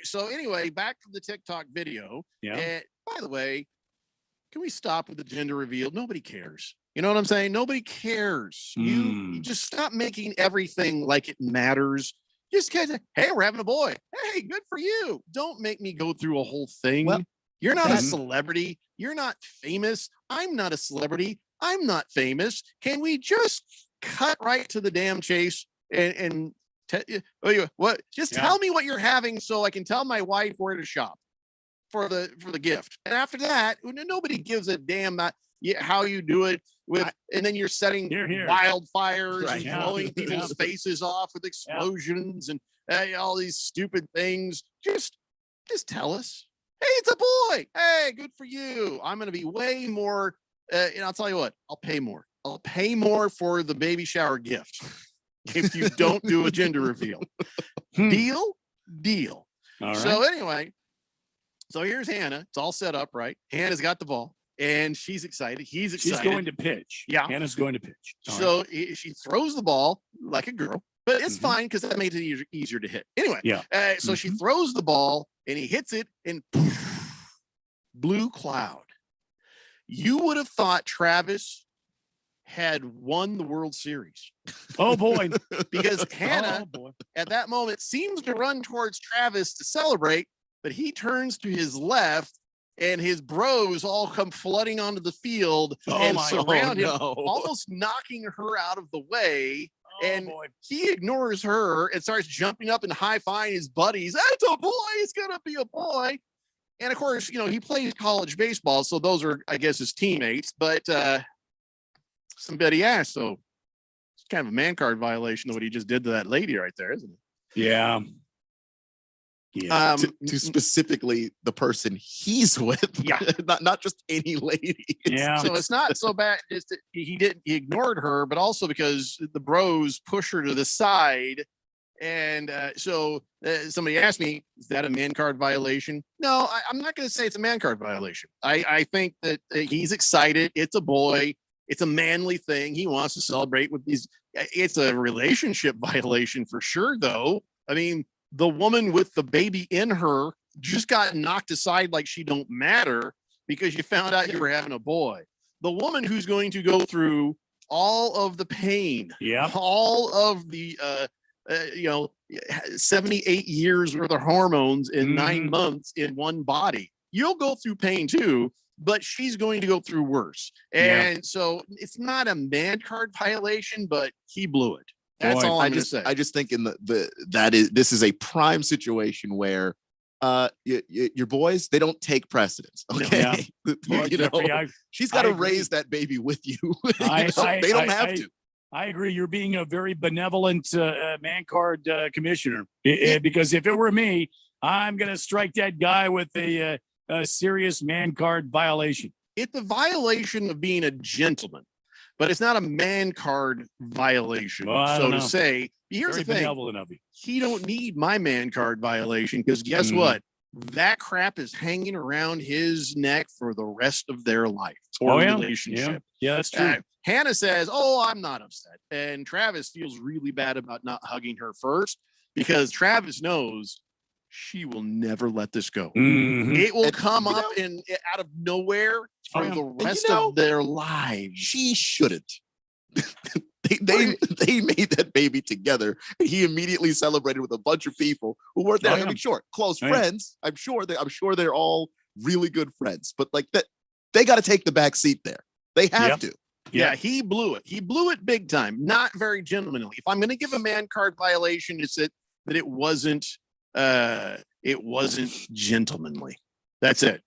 So anyway, back to the TikTok video. Yeah. And by the way, can we stop with the gender reveal? Nobody cares. You know what I'm saying? Nobody cares. You just stop making everything like it matters. Just kind of, hey, we're having a boy. Hey, good for you. Don't make me go through a whole thing. Well, You're not a that's- celebrity. You're not famous. I'm not a celebrity. I'm not famous. Can we just cut right to the damn chase and what? Just tell me what you're having so I can tell my wife where to shop for the gift. And after that, nobody gives a damn how you do it with, and then you're setting wildfires Right. and Yeah. blowing people's faces off with explosions and all these stupid things. Just tell us, hey, it's a boy. Hey, good for you. I'm going to be way more. And I'll tell you what, I'll pay more. I'll pay more for the baby shower gift if you don't do a gender reveal. Deal? Deal. All So right. anyway, so here's Hannah. It's all set up, right? Hannah's got the ball and she's excited. He's excited. She's going to pitch. Yeah. Hannah's going to pitch. All So right. she throws the ball like a girl, but it's fine because that made it easier to hit. Anyway, Yeah. So she throws the ball and he hits it and blue cloud. You would have thought Travis had won the World Series. Oh boy. Because Hannah Oh, boy. at that moment seems to run towards Travis to celebrate, but he turns to his left and his bros all come flooding onto the field and surround him, almost knocking her out of the way. And he ignores her and starts jumping up and high-fiving his buddies. That's a boy. It's gonna be a boy. And of course, he plays college baseball, so those are, I guess, his teammates. But somebody asked, so it's kind of a man card violation of what he just did to that lady right there, isn't it? Yeah. Yeah. To specifically the person he's with. Yeah. not just any lady. Yeah. So it's not so bad. Just that he ignored her, but also because the bros push her to the side. And so somebody asked me, is that a man card violation? No, I'm not going to say it's a man card violation. I think that he's excited. It's a boy. It's a manly thing. He wants to celebrate with these. It's a relationship violation for sure, though. I mean, the woman with the baby in her just got knocked aside like she don't matter because you found out you were having a boy. The woman who's going to go through all of the pain, all of the 78 years worth of hormones in 9 months in one body. You'll go through pain too, but she's going to go through worse. And so it's not a man card violation, but he blew it. That's all I'm going to say. I just think this is a prime situation where your boys, they don't take precedence. Okay. She's got to raise that baby with you. They don't have to. I agree. You're being a very benevolent man card commissioner, because if it were me, I'm going to strike that guy with a serious man card violation. It's a violation of being a gentleman, but it's not a man card violation. Well, I so don't to know. say, here's Very the thing. benevolent of you. He don't need my man card violation because guess what? that crap is hanging around his neck for the rest of their life or relationship. Yeah, that's true. Hannah says, "Oh, I'm not upset," and Travis feels really bad about not hugging her first because Travis knows she will never let this go. Mhm. It will come up in out of nowhere for the rest of their lives. She shouldn't. They made that baby together. He immediately celebrated with a bunch of people who weren't there. I mean, sure, close friends. I'm sure they're all really good friends, but like that, they got to take the back seat there. They have to. Yeah, he blew it. He blew it big time. Not very gentlemanly. If I'm going to give a man card violation, it's that it wasn't gentlemanly. That's it.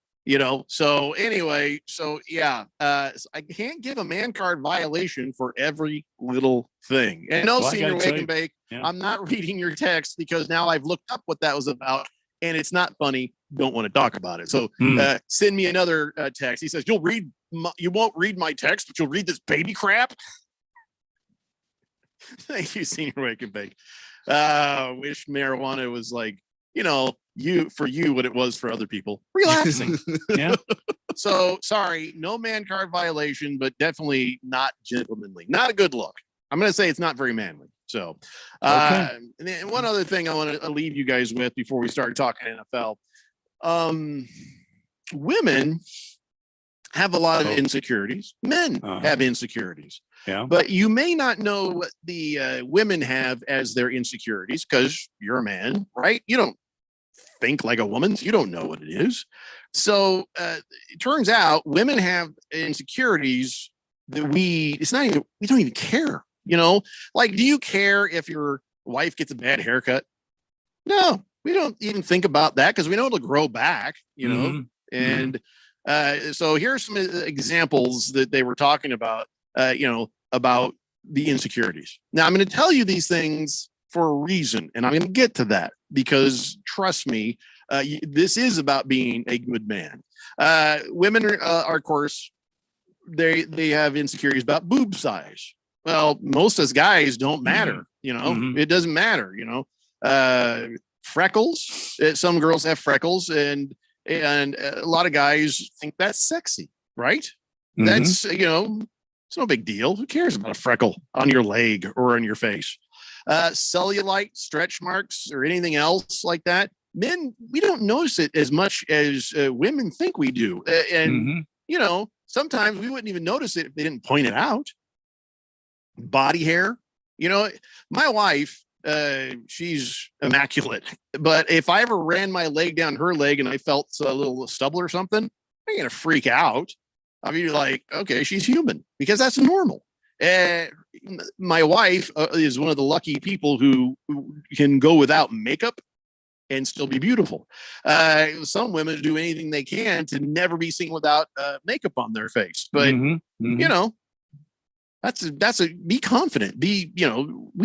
So anyway, so I can't give a man card violation for every little thing. And no, Senior Wake and Bake, I'm not reading your text because now I've looked up what that was about and it's not funny. Don't want to talk about it. So send me another text. He says, you won't read my text, but you'll read this baby crap. Thank you, Senior Wake and Bake. Wish marijuana was like, for you what it was for other people. Relaxing. Yeah. So sorry, no man card violation, but definitely not gentlemanly. Not a good look. I'm going to say it's not very manly. So and then one other thing I want to leave you guys with before we start talking NFL. Women have a lot of insecurities. Men have insecurities. Yeah. But you may not know what the women have as their insecurities because you're a man, right? You don't think like a woman. So you don't know what it is. So it turns out women have insecurities that we don't even care. Like, do you care if your wife gets a bad haircut? No, we don't even think about that because we know it'll grow back, And so here's some examples that they were talking about, about the insecurities. Now, I'm going to tell you these things for a reason, and I'm going to get to that because trust me, this is about being a good man. Women are, of course, they have insecurities about boob size. Well, most of us guys don't matter, it doesn't matter, freckles. Some girls have freckles and a lot of guys think that's sexy, right? That's, it's no big deal. Who cares about a freckle on your leg or on your face? Cellulite, stretch marks, or anything else like that. Men, we don't notice it as much as women think we do. And, sometimes we wouldn't even notice it if they didn't point it out. Body hair, my wife, she's immaculate, but if I ever ran my leg down her leg and I felt a little stubble or something, I'm going to freak out. I'll be like, okay, she's human because that's normal. My wife is one of the lucky people who can go without makeup and still be beautiful. Some women do anything they can to never be seen without makeup on their face, but that's be confident. We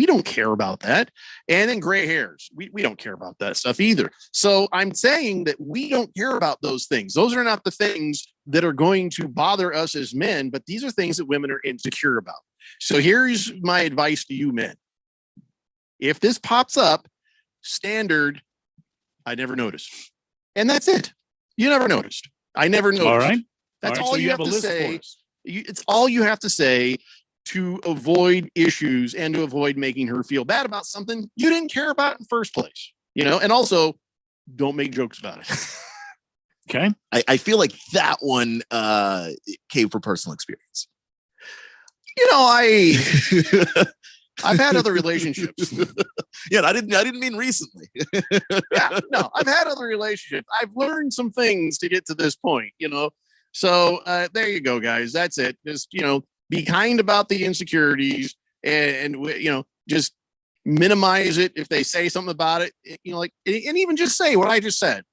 don't care about that. And then gray hairs. We don't care about that stuff either. So I'm saying that we don't care about those things. Those are not the things that are going to bother us as men, but these are things that women are insecure about. So here's my advice to you men. If this pops up, standard, I never noticed. And that's it. You never noticed. I never noticed. All right. That's all So you have a to list say. for us. It's all you have to say to avoid issues and to avoid making her feel bad about something you didn't care about in the first place, and also don't make jokes about it. Okay. I feel like that one came from personal experience. I've had other relationships. Yeah, I didn't mean recently. No, I've had other relationships. I've learned some things to get to this point, So there you go, guys. That's it. Just, be kind about the insecurities and just minimize it. If they say something about it, and even just say what I just said.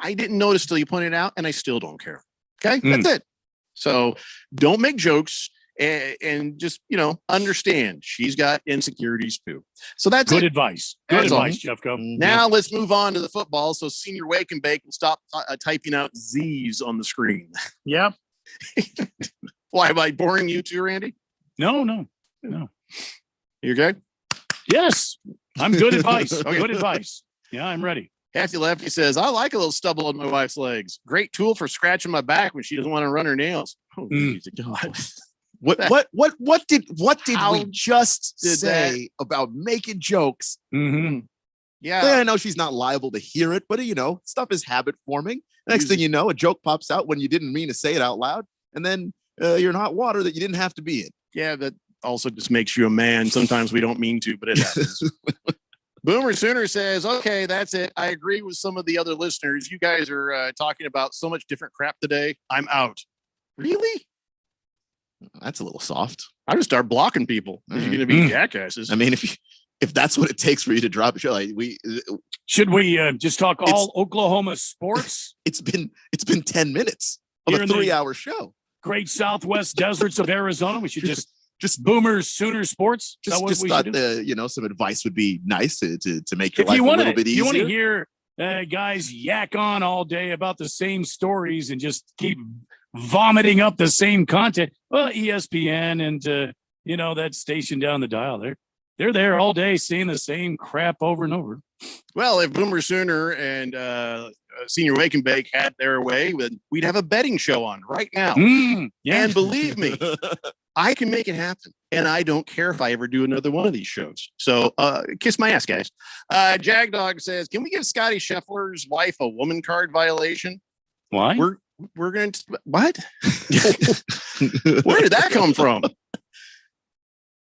I didn't notice till you pointed it out and I still don't care. Okay. That's it. So don't make jokes and just, understand she's got insecurities too. So that's good it. advice. Good advice, Jeffco. Now let's move on to the football. So Senior Wake and Bake will stop typing out Z's on the screen. Yeah. Why, am I boring you too, Randy? No. You good? Yes. I'm good advice. Okay. Good advice. Yeah, I'm ready. Kathy Lefty says, I like a little stubble on my wife's legs. Great tool for scratching my back when she doesn't want to run her nails. Oh, God. What did How we just did say about making jokes? Mm-hmm. Yeah. I know she's not liable to hear it, but stuff is habit forming. Next thing you know, a joke pops out when you didn't mean to say it out loud, and then you're in hot water that you didn't have to be in. Yeah, that also just makes you a man. Sometimes we don't mean to, but it happens. Boomer Sooner says, okay, that's it. I agree with some of the other listeners. You guys are talking about so much different crap today. I'm out. Really? That's a little soft. I'm gonna start blocking people. You're gonna be jackasses. I mean, if that's what it takes for you to drop a show, should we just talk all Oklahoma sports? It's been 10 minutes of Here a in the 3-hour show. Great Southwest deserts of Arizona. We should just Boomers Sooner sports. Just thought some advice would be nice to make your If life you a want little bit to, easier. you want to hear guys yak on all day about the same stories and just keep vomiting up the same content. Well, ESPN and that station down the dial, they're there all day seeing the same crap over and over. Well, if Boomer Sooner and Senior Wake and Bake had their way, we'd have a betting show on right now. Yeah. And believe me, I can make it happen. And I don't care if I ever do another one of these shows. So kiss my ass, guys. Jagdog says, can we give Scotty Scheffler's wife a woman card violation? Why? We're going to what? Where did that come from?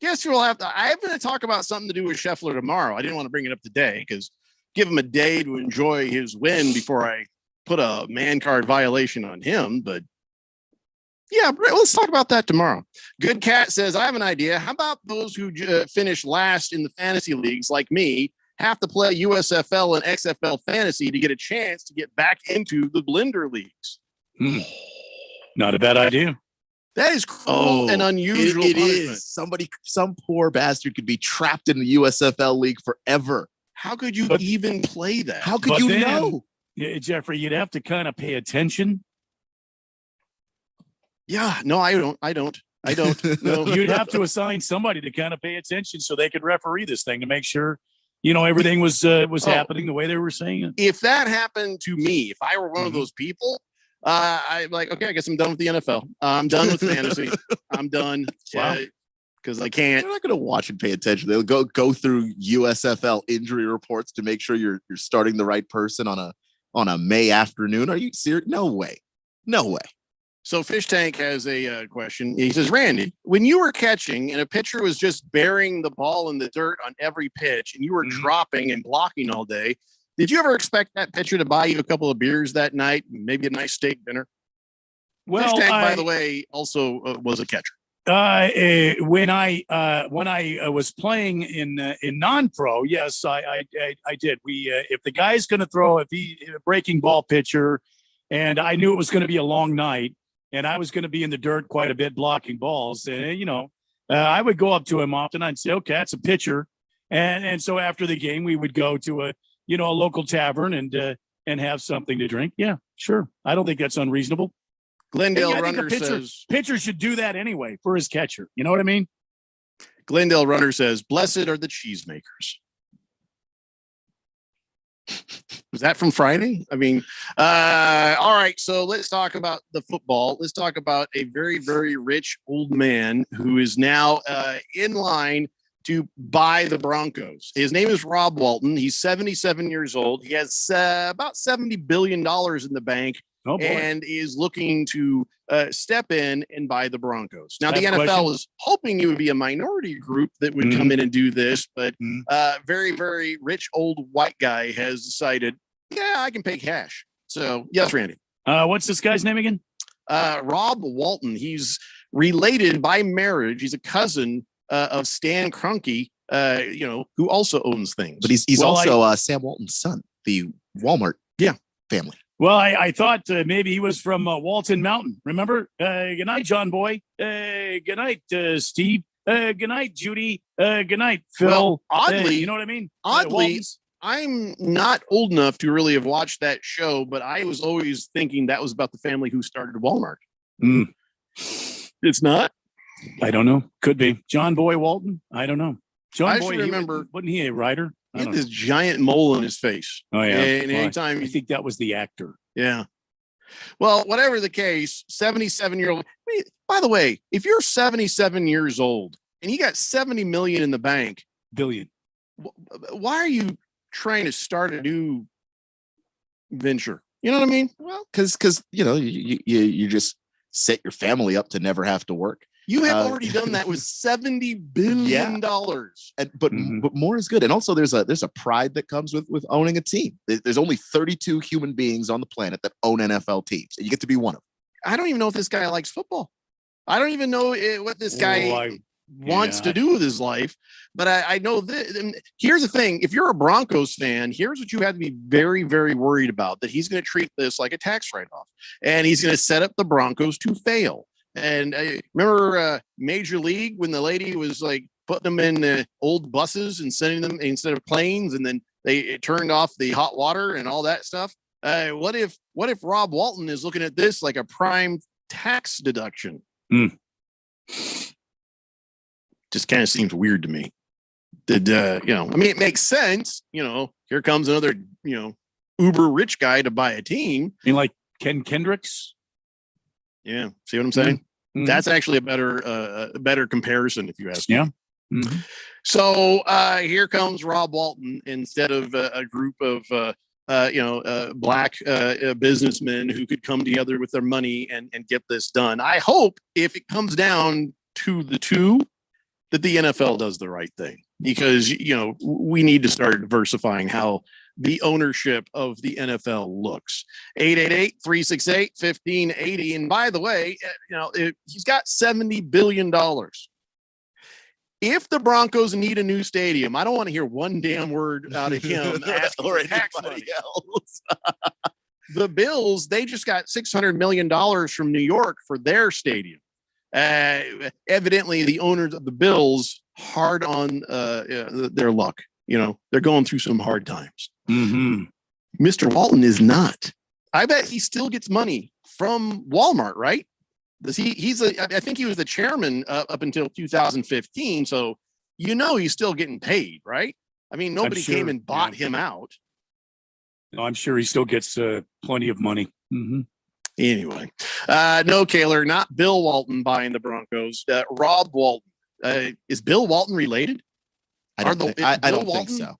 Guess we'll have to. I'm going to talk about something to do with Scheffler tomorrow. I didn't want to bring it up today because give him a day to enjoy his win before I put a man card violation on him. But yeah, let's talk about that tomorrow. Good Cat says, I have an idea. How about those who finish last in the fantasy leagues like me have to play USFL and XFL fantasy to get a chance to get back into the blender leagues? Not a bad idea. That is cruel and unusual. It punishment. is. Some poor bastard could be trapped in the USFL league forever. How could you even play that? How could you know? Jeffrey, you'd have to kind of pay attention. Yeah, no, I don't. No. You'd have to assign somebody to kind of pay attention so they could referee this thing to make sure, everything was happening the way they were saying it. If that happened to me, if I were one of those people, I'm like, okay, I guess I'm done with the NFL. I'm done with fantasy. I'm done. Because I can't. They're not going to watch and pay attention. They'll go through USFL injury reports to make sure you're starting the right person on a May afternoon. Are you serious? No way. So Fish Tank has a question. He says, Randy, when you were catching and a pitcher was just burying the ball in the dirt on every pitch and you were dropping and blocking all day, did you ever expect that pitcher to buy you a couple of beers that night, maybe a nice steak dinner? Well, Fish Tank, by the way, also was a catcher. When I was playing in non-pro, yes, I did. If the guy's going to throw a breaking ball pitcher, and I knew it was going to be a long night, and I was going to be in the dirt quite a bit blocking balls, I would go up to him often. I'd say, okay, that's a pitcher, and so after the game, we would go to a local tavern and have something to drink. Yeah, sure. I don't think that's unreasonable. Glendale I think Runner says pitcher should do that anyway for his catcher. You know what I mean? Glendale Runner says, blessed are the cheesemakers. Was that from Friday? I mean, all right. So let's talk about the football. Let's talk about a very, very rich old man who is now in line to buy the Broncos. His name is Rob Walton. He's 77 years old. He has about $70 billion in the bank. And is looking to step in and buy the Broncos. Now, the NFL was hoping it would be a minority group that would come in and do this, but very, very rich old white guy has decided, yeah, I can pay cash. So, yes, Randy. What's this guy's name again? Rob Walton. He's related by marriage. He's a cousin of Stan Kroenke, who also owns things. But he's also Sam Walton's son, the Walmart family. Well, I thought maybe he was from Walton Mountain. Remember? Good night, John Boy. Good night, Steve. Good night, Judy. Good night, Phil. Well, oddly, you know what I mean? Oddly, I'm not old enough to really have watched that show, but I was always thinking that was about the family who started Walmart. It's not? I don't know. Could be. John Boy Walton? I don't know. John I Boy, should remember. Wasn't he a writer? He had this giant mole in his face. Oh yeah. And Well, anytime I think that was the actor. yeah. Well, whatever the case, 77-year-old. By the way, if you're 77 years old and you got 70 million in the bank, billion, why are you trying to start a new venture? You know what I mean? Well, because you just set your family up to never have to work. You have already done that with $70 billion. But more is good. And also there's a pride that comes with owning a team. There's only 32 human beings on the planet that own NFL teams. And you get to be one of them. I don't even know if this guy likes football. I don't even know what this guy wants to do with his life. But I know that. And here's the thing. If you're a Broncos fan, here's what you have to be very, very worried about, that he's going to treat this like a tax write-off. And he's going to set up the Broncos to fail. And I remember Major League, when the lady was like putting them in old buses and sending them instead of planes, and then it turned off the hot water and all that stuff. What if Rob Walton is looking at this like a prime tax deduction? Just kind of seems weird to me. It makes sense. Here comes another, uber rich guy to buy a team. You mean like Ken Kendricks? Yeah. See what I'm saying? That's actually a better comparison, if you ask me. Yeah. So here comes Rob Walton instead of a group of black businessmen who could come together with their money and get this done. I hope if it comes down to the two, that the NFL does the right thing, because we need to start diversifying how the ownership of the NFL looks. 888-368-1580. And by the way, he's got $70 billion. If the Broncos need a new stadium, I don't want to hear one damn word out of him asking for tax money. Else. The Bills, they just got $600 million from New York for their stadium. Evidently, the owners of the Bills hard on their luck. They're going through some hard times. Mr. Walton is not. I bet he still gets money from Walmart, right? I think he was the chairman up until 2015. So, he's still getting paid, right? I mean, nobody came and bought him out. No, I'm sure he still gets plenty of money. Anyway, no, Kaler, not Bill Walton buying the Broncos. Rob Walton. Is Bill Walton related? I don't think so.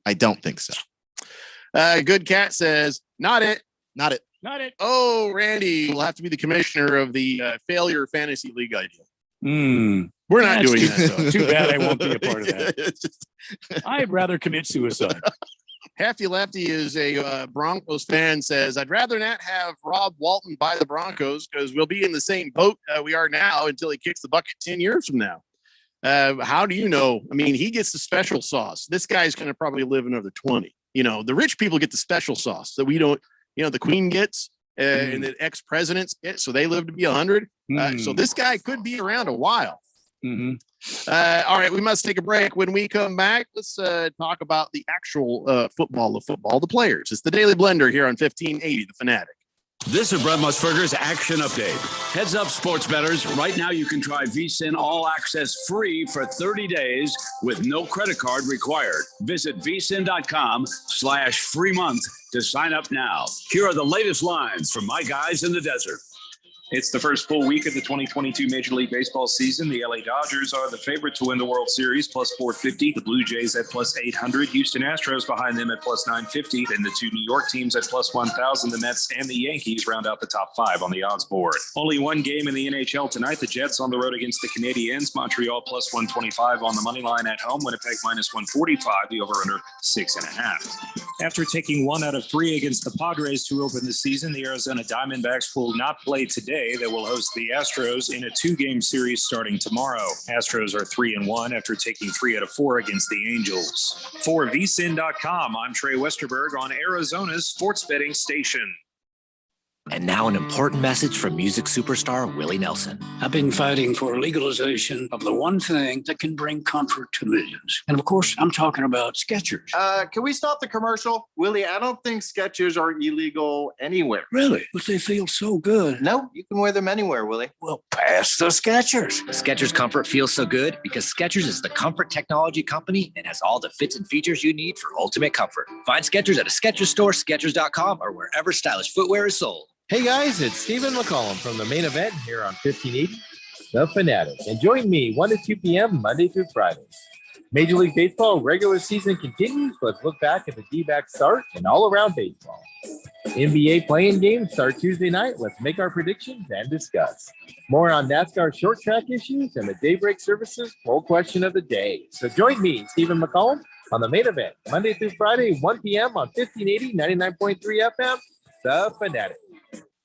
I don't think so. Good Cat says, not it. Not it. Oh, Randy will have to be the commissioner of the failure fantasy league idea. We're not doing that. Though. Too bad I won't be a part of that. I'd rather commit suicide. Hefty Lefty is a Broncos fan, says, I'd rather not have Rob Walton buy the Broncos because we'll be in the same boat we are now until he kicks the bucket 10 years from now. How do you know? I mean, he gets the special sauce. This guy's going to probably live another 20. The rich people get the special sauce that we don't, the Queen gets and the ex-presidents get, so they live to be 100. So this guy could be around a while. All right, we must take a break. When we come back, let's talk about the actual football, the players. It's the Daily Blender here on 1580 The Fanatic. This is Brett Musburger's Action Update. Heads up, sports bettors. Right now, you can try VSiN All Access free for 30 days with no credit card required. Visit vsin.com/free month to sign up now. Here are the latest lines from my guys in the desert. It's the first full week of the 2022 Major League Baseball season. The LA Dodgers are the favorite to win the World Series, plus 450. The Blue Jays at plus 800. Houston Astros behind them at plus 950. Then the two New York teams at plus 1,000. The Mets and the Yankees round out the top five on the odds board. Only one game in the NHL tonight. The Jets on the road against the Canadiens. Montreal plus 125 on the money line at home. Winnipeg minus 145. The over-under 6.5. After taking 1 out of 3 against the Padres to open the season, the Arizona Diamondbacks will not play today. They will host the Astros in a 2-game series starting tomorrow. Astros are 3-1 after taking 3 out of 4 against the Angels. For vsin.com, I'm Trey Westerberg on Arizona's sports betting station. And now an important message from music superstar Willie Nelson. I've been fighting for legalization of the one thing that can bring comfort to millions. And of course, I'm talking about Skechers. Can we stop the commercial? Willie, I don't think Skechers are illegal anywhere. Really? But they feel so good. No, you can wear them anywhere, Willie. Well, pass the Skechers. Skechers comfort feels so good because Skechers is the comfort technology company and has all the fits and features you need for ultimate comfort. Find Skechers at a Skechers store, Skechers.com, or wherever stylish footwear is sold. Hey guys, it's Stephen McCollum from the main event here on 1580, The Fanatic. And join me 1 to 2 p.m. Monday through Friday. Major League Baseball regular season continues. Let's look back at the D-backs start and all around baseball. NBA playing games start Tuesday night. Let's make our predictions and discuss. More on NASCAR short track issues and the Daybreak Services poll question of the day. So join me, Stephen McCollum, on the main event Monday through Friday, 1 p.m. on 1580, 99.3 FM, The Fanatic.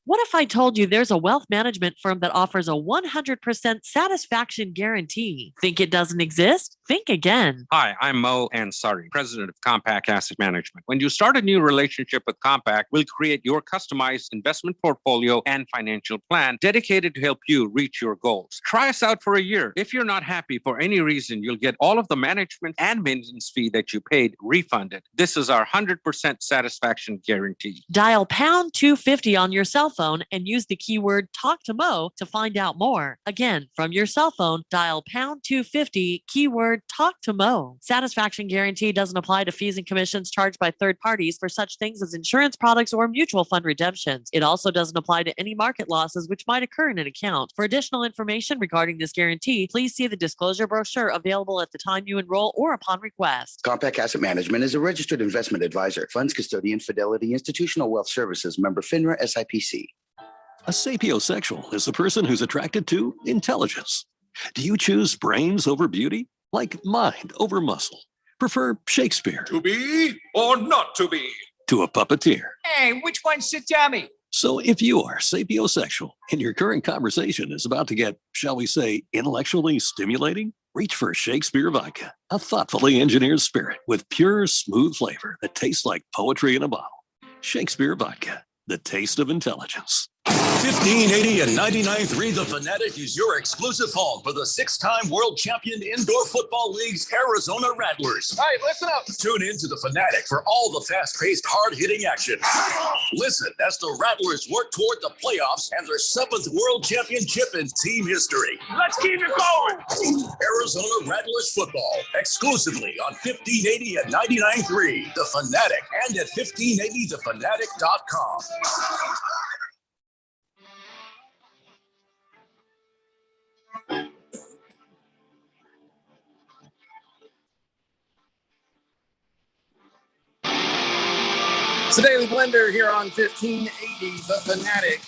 What if I told you there's a wealth management firm that offers a 100% satisfaction guarantee? Think it doesn't exist? Think again. Hi, I'm Mo Ansari, president of Compact Asset Management. When you start a new relationship with Compact, we'll create your customized investment portfolio and financial plan dedicated to help you reach your goals. Try us out for a year. If you're not happy for any reason, you'll get all of the management and maintenance fee that you paid refunded. This is our 100% satisfaction guarantee. Dial pound 250 on your cell phone and use the keyword talk to Mo to find out more. Again, from your cell phone, dial pound 250, keyword talk to Mo. Satisfaction guarantee doesn't apply to fees and commissions charged by third parties for such things as insurance products or mutual fund redemptions. It also doesn't apply to any market losses which might occur in an account. For additional information regarding this guarantee, please see the disclosure brochure available at the time you enroll or upon request. Compact Asset Management is a registered investment advisor. Funds custodian, Fidelity Institutional Wealth Services, member FINRA SIPC. A sapiosexual is the person who's attracted to intelligence. Do you choose brains over beauty? Like mind over muscle? Prefer Shakespeare? To be or not to be? To a puppeteer? Hey, which one's the dummy? So if you are sapiosexual and your current conversation is about to get, shall we say, intellectually stimulating, reach for Shakespeare Vodka, a thoughtfully engineered spirit with pure, smooth flavor that tastes like poetry in a bottle. Shakespeare Vodka, the taste of intelligence. 1580 and 99.3 The Fanatic is your exclusive home for the 6-time world champion Indoor Football League's Arizona Rattlers. Hey, listen up. Tune in to The Fanatic for all the fast-paced, hard-hitting action. Listen as the Rattlers work toward the playoffs and their 7th world championship in team history. Let's keep it going. Arizona Rattlers football, exclusively on 1580 and 99.3 The Fanatic and at 1580thefanatic.com. It's the Daily Blender here on 1580 The Fanatic.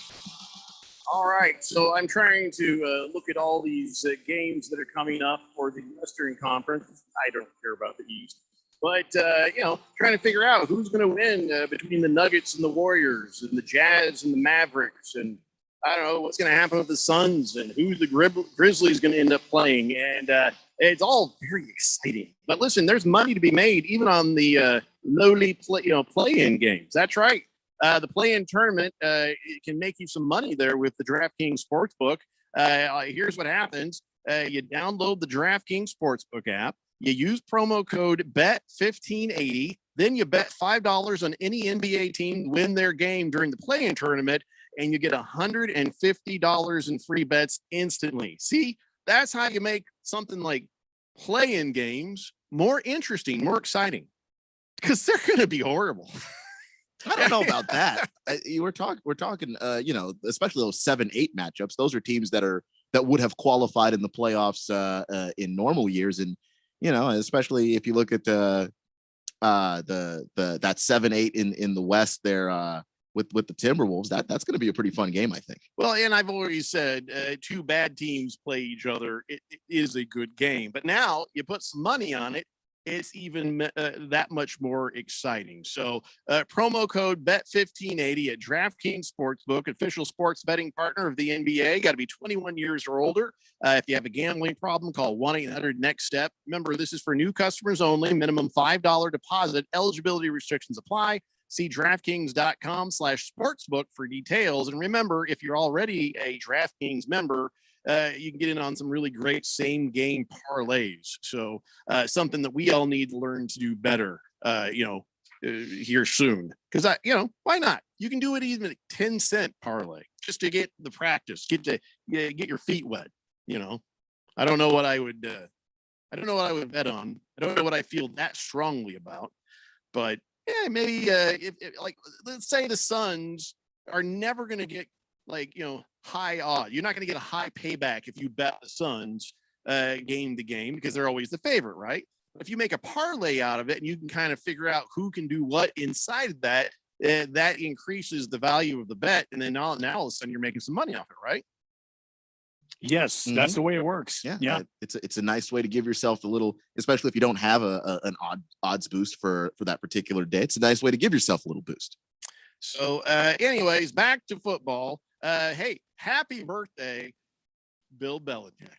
All right, so I'm trying to look at all these games that are coming up for the Western Conference. I don't care about the East, but trying to figure out who's going to win between the Nuggets and the Warriors and the Jazz and the Mavericks, and I don't know what's going to happen with the Suns and who the Grizzlies going to end up playing, and it's all very exciting. But listen, there's money to be made even on the lowly play-in games. That's right. The play-in tournament it can make you some money there with the DraftKings Sportsbook. Here's what happens. You download the DraftKings Sportsbook app. You use promo code BET1580. Then you bet $5 on any NBA team to win their game during the play-in tournament, and you get $150 in free bets instantly. See, that's how you make something like play-in games more interesting, more exciting, because they're going to be horrible. I don't know about that. We're talking, especially those 7-8 matchups. Those are teams that would have qualified in the playoffs in normal years, and especially if you look at that 7-8 in the West there with the Timberwolves, that's going to be a pretty fun game, I think. Well, and I've always said two bad teams play each other. It is a good game, but now you put some money on it. It's even that much more exciting. So promo code BET1580 at DraftKings Sportsbook, official sports betting partner of the NBA. Got to be 21 years or older. If you have a gambling problem, call 1-800-NEXT-STEP. Remember, this is for new customers only. Minimum $5 deposit. Eligibility restrictions apply. See DraftKings.com/sportsbook for details. And remember, if you're already a DraftKings member, you can get in on some really great same game parlays. So something that we all need to learn to do better, here soon. Because why not? You can do it even at 10-cent parlay just to get the practice, get your feet wet. I don't know what I would bet on. I don't know what I feel that strongly about, but yeah, maybe if let's say the Suns are never going to get high odds. You're not going to get a high payback if you bet the Suns game to game because they're always the favorite, right? But if you make a parlay out of it and you can kind of figure out who can do what inside of that, that increases the value of the bet, and then now all of a sudden you're making some money off it, right? Yes, that's the way it works. Yeah. It's a nice way to give yourself a little, especially if you don't have an odds boost for that particular day. It's a nice way to give yourself a little boost. So, anyways, back to football. Hey, happy birthday, Bill Belichick.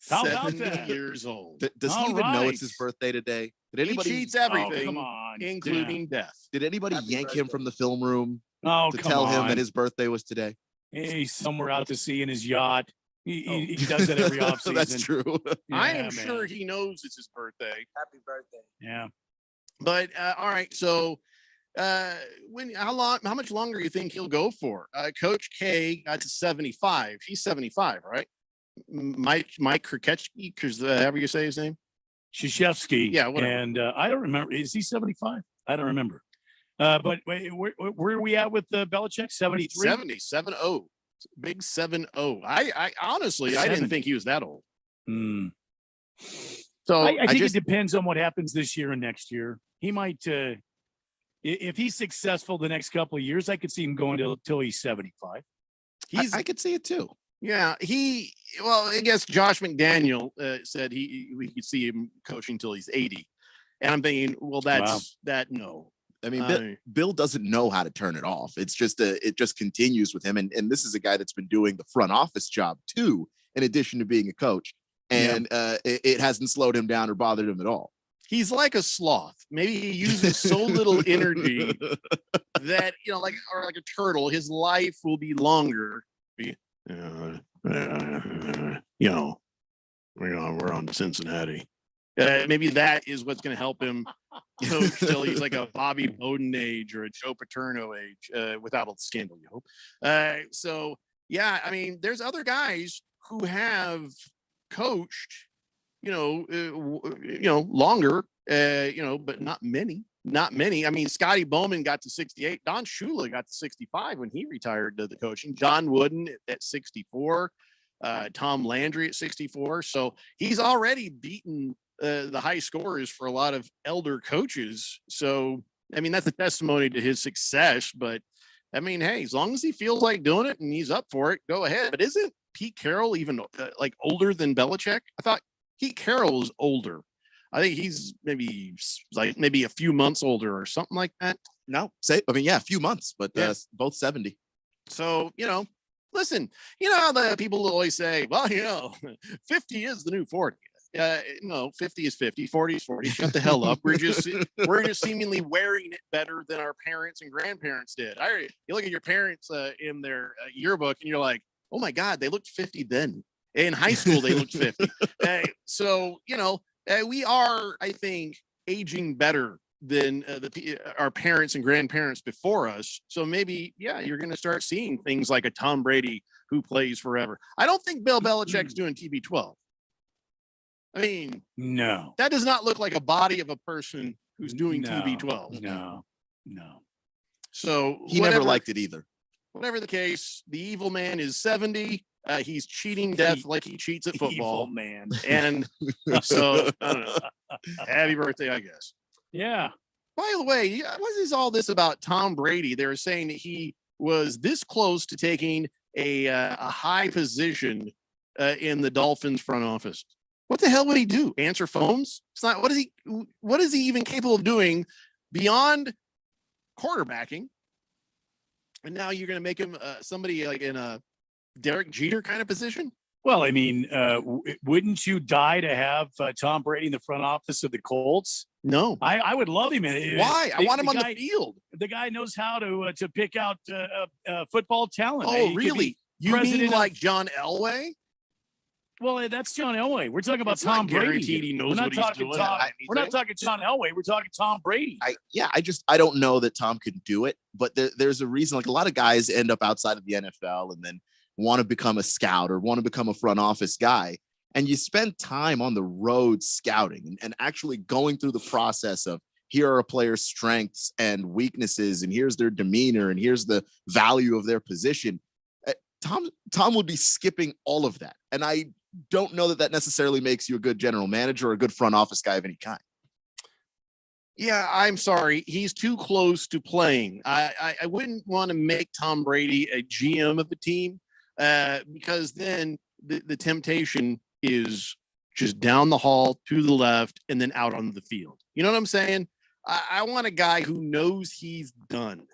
How about 70 that? years old. Does he even know it's his birthday today? Did anybody? He cheats everything, come on. including death. Did anybody yank him from the film room Oh, to come tell him on. that his birthday was today? He's somewhere out to sea in his yacht. He does that every offseason. That's true. I Yeah, am man. sure he knows it's his birthday. Happy birthday. Yeah. But all right, so how much longer do you think he'll go for? Coach K got to 75. He's 75, right? Mike Krzyzewski, because however you say his name, Krzyzewski. Yeah, whatever. And I don't remember. Is he 75? I don't remember. But wait, where are we at with Belichick? 73? 70, big 70. I honestly, I didn't think he was that old. So I think it depends on what happens this year and next year. He might, if he's successful the next couple of years, I could see him going till he's 75. I could see it too. Yeah, I guess Josh McDaniel said we could see him coaching till he's 80. And I'm thinking, well, no. I mean, Bill doesn't know how to turn it off. It's just it just continues with him. And this is a guy that's been doing the front office job too, in addition to being a coach. And it hasn't slowed him down or bothered him at all. He's like a sloth. Maybe he uses so little energy that, like a turtle, his life will be longer. We're on Cincinnati. Maybe that is what's going to help him coach till he's like a Bobby Bowden age or a Joe Paterno age, without a scandal, you hope. So yeah, I mean, there's other guys who have coached, longer, but not many. I mean, Scotty Bowman got to 68. Don Shula got to 65 when he retired to the coaching. John Wooden at 64. Tom Landry at 64. So he's already beaten the high scorers for a lot of elder coaches. So, I mean, that's a testimony to his success. But, I mean, hey, as long as he feels like doing it and he's up for it, go ahead. But isn't Pete Carroll even older than Belichick? I thought Pete Carroll was older. I think he's maybe a few months older or something like that. No, a few months, but both 70. So, listen, how the people always say, well, 50 is the new 40. No, 50 is 50, 40 is 40. Shut the hell up. We're just seemingly wearing it better than our parents and grandparents did. You look at your parents in their yearbook and you're like, oh my God, they looked 50 then. In high school, they looked 50. So, we are, I think, aging better than our parents and grandparents before us. So maybe, you're going to start seeing things like a Tom Brady who plays forever. I don't think Bill Belichick's doing TB12. I mean, no, that does not look like a body of a person who's doing TB12. No. So he never liked it either. Whatever the case, the evil man is 70. He's cheating death like he cheats at football, man. And so, I don't know. Happy birthday, I guess. Yeah. By the way, what is all this about Tom Brady? They were saying that he was this close to taking a high position in the Dolphins front office. What the hell would he do? Answer phones? It's not. What is he even capable of doing beyond quarterbacking? And now you're going to make him somebody like in a Derek Jeter kind of position? Well, I mean, wouldn't you die to have Tom Brady in the front office of the Colts? No, I would love him. Why? I want him on the field. The guy knows how to pick out football talent. Oh, He could really? be You mean president of- like John Elway? Well, that's John Elway. We're talking about It's not Tom Brady. guaranteed he knows We're not what he's talking doing. Tom. We're not talking John Elway. We're talking Tom Brady. I don't know that Tom could do it, but there's a reason. Like a lot of guys end up outside of the NFL and then want to become a scout or want to become a front office guy. And you spend time on the road scouting and actually going through the process of here are a player's strengths and weaknesses, and here's their demeanor, and here's the value of their position. Tom would be skipping all of that. And I don't know that necessarily makes you a good general manager or a good front office guy of any kind. Yeah, I'm sorry. He's too close to playing. I wouldn't want to make Tom Brady a GM of a team because then the temptation is just down the hall to the left and then out on the field. You know what I'm saying? I want a guy who knows he's done,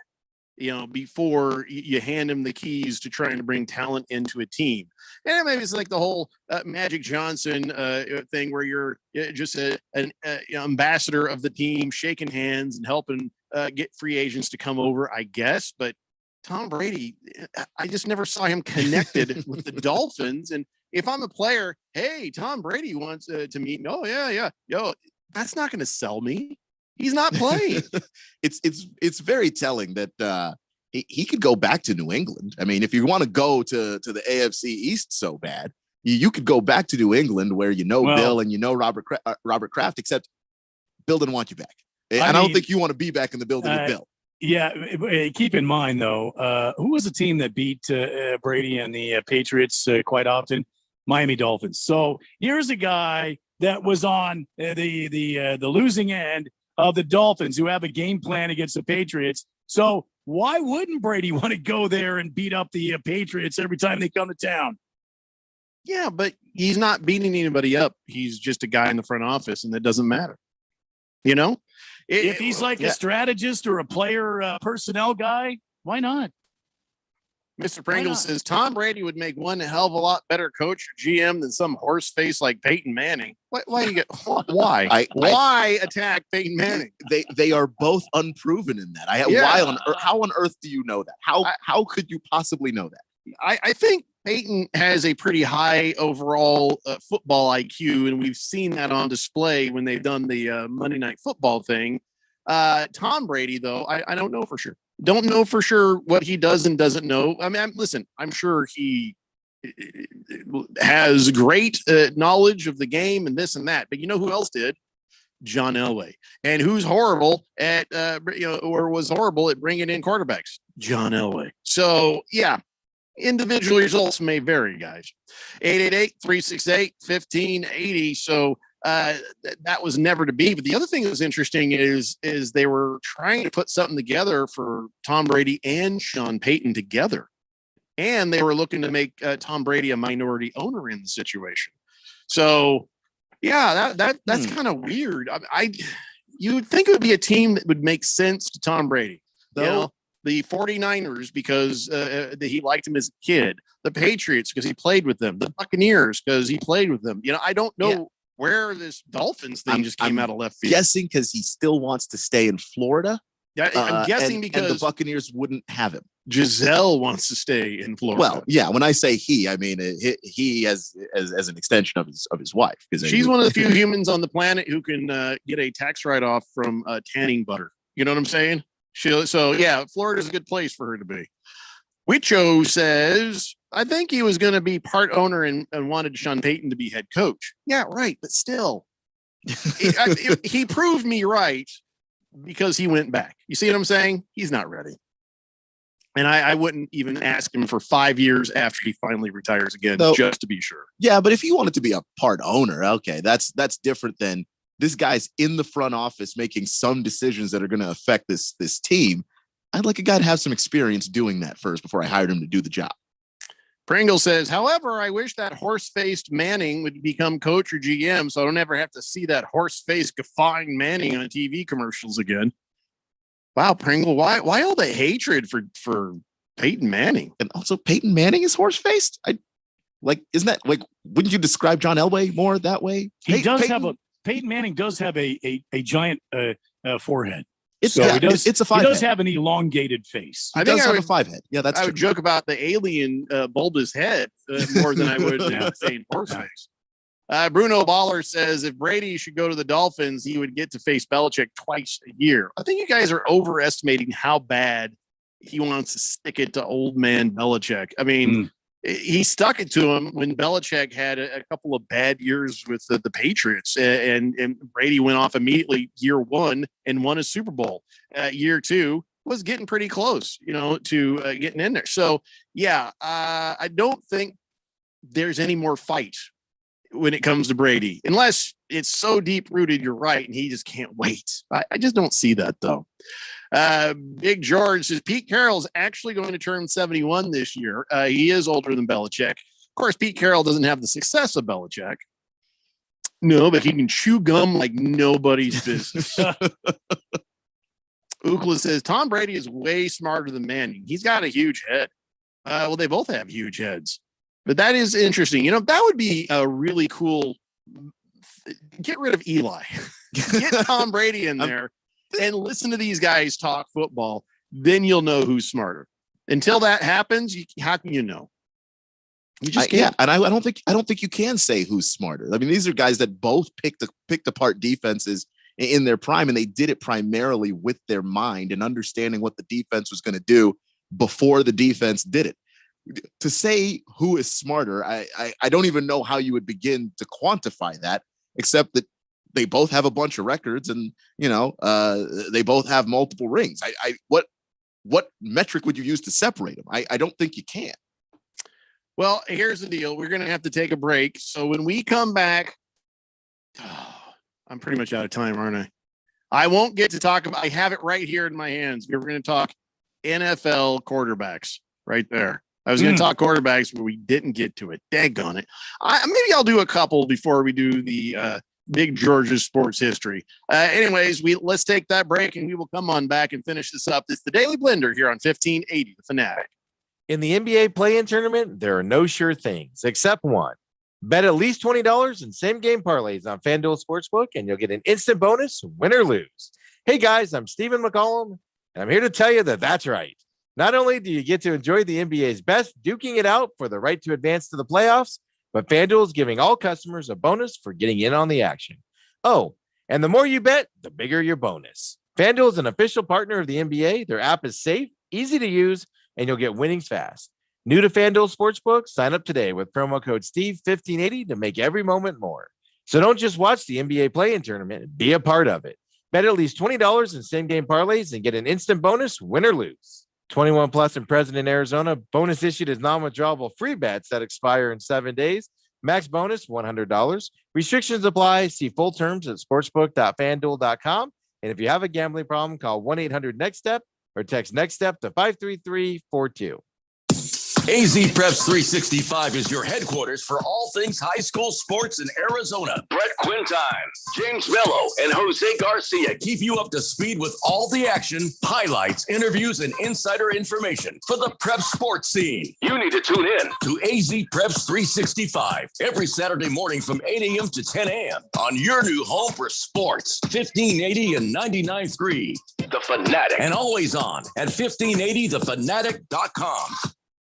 before you hand him the keys to trying to bring talent into a team. And maybe it's like the whole Magic Johnson thing where you're just an ambassador of the team, shaking hands and helping get free agents to come over, I guess. But Tom Brady, I just never saw him connected with the Dolphins. And if I'm a player, hey, Tom Brady wants to meet. Oh, yeah. Yo, that's not going to sell me. He's not playing. It's very telling that he could go back to New England. I mean, if you want to go to the AFC East so bad, you could go back to New England where Bill and Robert Kraft, except Bill didn't want you back. And I don't think you want to be back in the building with Bill. Yeah, keep in mind though, who was the team that beat Brady and the Patriots quite often? Miami Dolphins. So here's a guy that was on the losing end of the Dolphins, who have a game plan against the Patriots. So why wouldn't Brady want to go there and beat up the Patriots every time they come to town? Yeah, but he's not beating anybody up. He's just a guy in the front office, and that doesn't matter. If he's like a strategist or a player personnel guy, why not? Mr. Pringle says Tom Brady would make one hell of a lot better coach or GM than some horse face like Peyton Manning. Why do you get why? Why attack Peyton Manning? They are both unproven in that. How on earth do you know that? How could you possibly know that? I think Peyton has a pretty high overall football IQ, and we've seen that on display when they've done the Monday Night Football thing. Tom Brady, though, I don't know for sure. Don't know for sure what he does and doesn't know. I mean, I'm sure he has great knowledge of the game and this and that. But you know who else did? John Elway. And who's horrible at, or was horrible at bringing in quarterbacks? John Elway. So, yeah, individual results may vary, guys. 888-368-1580. So, that was never to be. But the other thing that was interesting is they were trying to put something together for Tom Brady and Sean Payton together, and they were looking to make Tom Brady a minority owner in the situation. So yeah, that's kind of weird. You would think it would be a team that would make sense to Tom Brady. The 49ers because he liked him as a kid, the Patriots because he played with them, the Buccaneers because he played with them. I don't know. Yeah. Where this Dolphins thing just came out of left field. Guessing because he still wants to stay in Florida. Yeah, I'm guessing because the Buccaneers wouldn't have him. Giselle wants to stay in Florida. Well, yeah. When I say he, I mean he as an extension of his wife. Because she's one of the few humans on the planet who can get a tax write-off from tanning butter. You know what I'm saying? So yeah, Florida's a good place for her to be. Wicho says, I think he was going to be part owner and wanted Sean Payton to be head coach. Yeah, right. But still, he proved me right because he went back. You see what I'm saying? He's not ready. And I wouldn't even ask him for 5 years after he finally retires again, just to be sure. Yeah, but if he wanted to be a part owner, okay, that's different than this guy's in the front office making some decisions that are going to affect this team. I'd like a guy to have some experience doing that first before I hired him to do the job. Pringle says, however, I wish that horse-faced Manning would become coach or GM so I don't ever have to see that horse-faced guffawing Manning on TV commercials again. Wow, Pringle, why all the hatred for Peyton Manning? And also Peyton Manning is horse-faced? Isn't that like, wouldn't you describe John Elway more that way? He does have a Peyton Manning does have a giant forehead. It's So yeah, he does, it's a he five does head. have an elongated face. He does have a five head. Yeah, that's I true. would joke about the alien bulbous head more than I would St. Horse face. Bruno Baller says if Brady should go to the Dolphins, he would get to face Belichick twice a year. I think you guys are overestimating how bad he wants to stick it to old man Belichick. I mean, he stuck it to him when Belichick had a couple of bad years with the Patriots, and Brady went off immediately year one and won a Super Bowl. Year two was getting pretty close, to getting in there. So, yeah, I don't think there's any more fight when it comes to Brady, unless it's so deep rooted. You're right, and he just can't wait. I just don't see that though. Big George says Pete Carroll's actually going to turn 71 this year. He is older than Belichick. Of course, Pete Carroll doesn't have the success of Belichick. No, but he can chew gum like nobody's business. Ookla says Tom Brady is way smarter than Manning. He's got a huge head. Well, they both have huge heads. But that is interesting. That would be a really cool. Get rid of Eli. Get Tom Brady in there and listen to these guys talk football. Then you'll know who's smarter. Until that happens, how can you know? You just can't. Yeah, and I don't think you can say who's smarter. I mean, these are guys that both picked apart defenses in their prime, and they did it primarily with their mind and understanding what the defense was going to do before the defense did it. To say who is smarter, I don't even know how you would begin to quantify that, except that they both have a bunch of records and, they both have multiple rings. What metric would you use to separate them? I don't think you can. Well, here's the deal. We're going to have to take a break. So when we come back, I'm pretty much out of time, aren't I? I won't get to talk about, I have it right here in my hands. We're going to talk NFL quarterbacks right there. I was going to talk quarterbacks, but we didn't get to it. Daggone it. Maybe I'll do a couple before we do the Big George's sports history. Anyways, let's take that break and we will come on back and finish this up. It's the Daily Blender here on 1580 The Fanatic. In the NBA play-in tournament, there are no sure things except one. Bet at least $20 in same-game parlays on FanDuel Sportsbook, and you'll get an instant bonus, win or lose. Hey, guys, I'm Stephen McCollum, and I'm here to tell you that that's right. Not only do you get to enjoy the NBA's best duking it out for the right to advance to the playoffs, but FanDuel is giving all customers a bonus for getting in on the action. Oh, and the more you bet, the bigger your bonus. FanDuel is an official partner of the NBA. Their app is safe, easy to use, and you'll get winnings fast. New to FanDuel Sportsbook? Sign up today with promo code Steve1580 to make every moment more. So don't just watch the NBA play-in tournament, be a part of it. Bet at least $20 in same-game parlays and get an instant bonus, win or lose. 21 plus and present in Arizona. Bonus issued as non-withdrawable free bets that expire in 7 days. Max bonus $100. Restrictions apply. See full terms at sportsbook.fanduel.com. And if you have a gambling problem, call 1-800-NEXT-STEP or text NEXT STEP to 53342. AZ Preps 365 is your headquarters for all things high school sports in Arizona. Brett Quintine, James Mello, and Jose Garcia keep you up to speed with all the action, highlights, interviews, and insider information for the prep sports scene. You need to tune in to AZ Preps 365 every Saturday morning from 8 a.m. to 10 a.m. on your new home for sports, 1580 and 99.3. The Fanatic. And always on at 1580thefanatic.com.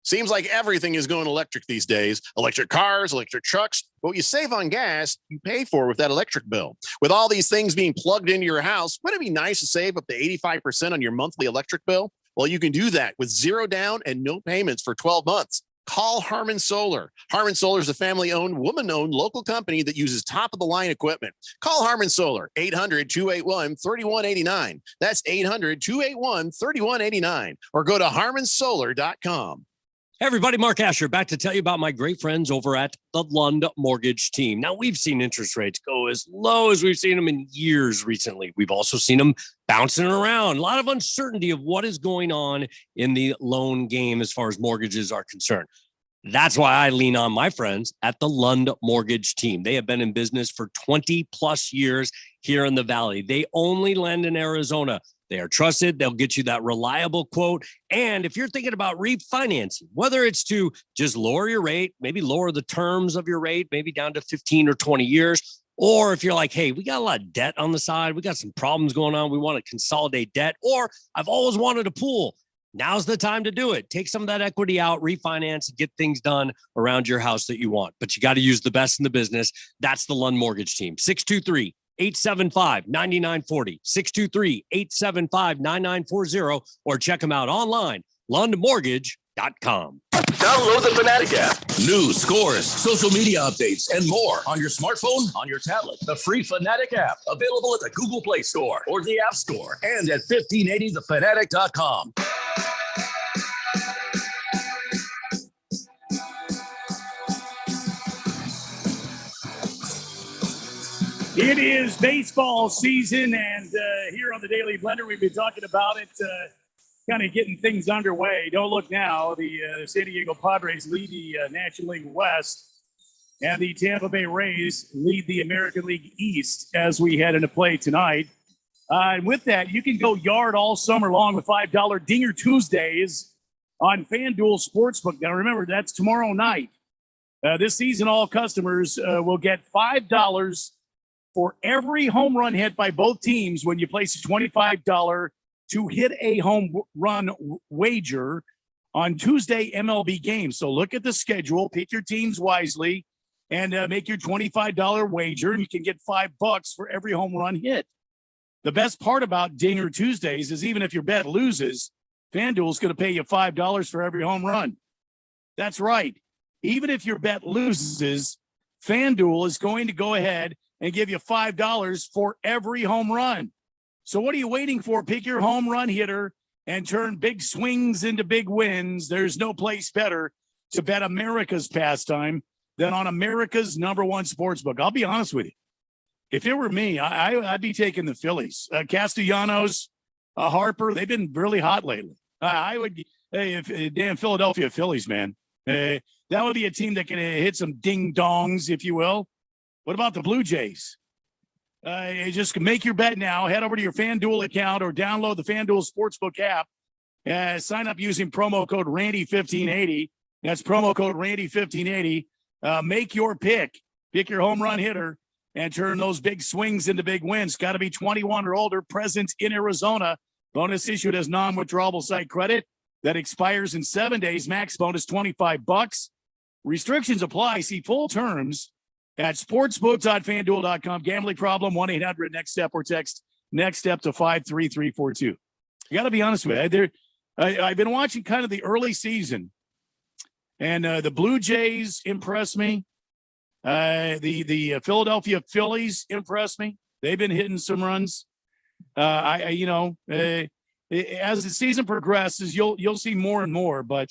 Seems like everything is going electric these days. Electric cars, electric trucks. But what you save on gas, you pay for with that electric bill. With all these things being plugged into your house, wouldn't it be nice to save up to 85% on your monthly electric bill? Well, you can do that with zero down and no payments for 12 months. Call Harmon Solar. Harmon Solar is a family-owned, woman-owned local company that uses top-of-the-line equipment. Call Harmon Solar, 800-281-3189. That's 800-281-3189. Or go to harmonsolar.com. Hey everybody, Mark Asher back to tell you about my great friends over at the Lund Mortgage Team. Now, we've seen interest rates go as low as we've seen them in years recently. We've also seen them bouncing around. A lot of uncertainty of what is going on in the loan game as far as mortgages are concerned. That's why I lean on my friends at the Lund Mortgage Team. They have been in business for 20 plus years here in the Valley. They only lend in Arizona. They are trusted. They'll get you that reliable quote. And if you're thinking about refinancing, whether it's to just lower your rate, maybe lower the terms of your rate, maybe down to 15 or 20 years, Or if you're like, hey, we got a lot of debt on the side, we got some problems going on, we want to consolidate debt, or I've always wanted a pool. Now's the time to do it. Take some of that equity out, refinance, and get things done around your house that you want. But you got to use the best in the business. That's the Lund Mortgage Team. 623-875-9940. 623-875-9940. Or check them out online, lundmortgage.com. Download the Fanatic app. News, scores, social media updates, and more on your smartphone, on your tablet. The free Fanatic app, available at the Google Play Store or the App Store, and at 1580thefanatic.com. It is baseball season, and here on the Daily Blender, we've been talking about it, kind of getting things underway. Don't look now. The San Diego Padres lead the National League West, and the Tampa Bay Rays lead the American League East as we head into play tonight. And with that, you can go yard all summer long with $5 Dinger Tuesdays on FanDuel Sportsbook. Now, remember, that's tomorrow night. This season, all customers will get $5 for every home run hit by both teams when you place a $25 to hit a home run wager on Tuesday MLB games. So look at the schedule, pick your teams wisely, and make your $25 wager, and you can get $5 for every home run hit. The best part about Dinger Tuesdays is even if your bet loses, FanDuel is going to pay you $5 for every home run. That's right. Even if your bet loses, FanDuel is going to go ahead and give you $5 for every home run. So what are you waiting for? Pick your home run hitter and turn big swings into big wins. There's no place better to bet America's pastime than on America's #1 sportsbook. I'll be honest with you. If it were me, I'd be taking the Phillies. Castellanos, Harper, they've been really hot lately. I would, if damn Philadelphia Phillies, man. That would be a team that can hit some ding-dongs, if you will. What about the Blue Jays? Just make your bet now. Head over to your FanDuel account or download the FanDuel Sportsbook app. Sign up using promo code Randy1580. That's promo code Randy1580. Make your pick. Pick your home run hitter and turn those big swings into big wins. Got to be 21 or older, present in Arizona. Bonus issued as non-withdrawable site credit that expires in 7 days. Max bonus $25. Restrictions apply. See full terms at sportsbook.fanduel.com. Gambling problem, 1-800-NEXT-STEP or text next step to 53342. I got to be honest with you. I've been watching kind of the early season, and the Blue Jays impressed me. The Philadelphia Phillies impressed me. They've been hitting some runs. As the season progresses, you'll see more and more. But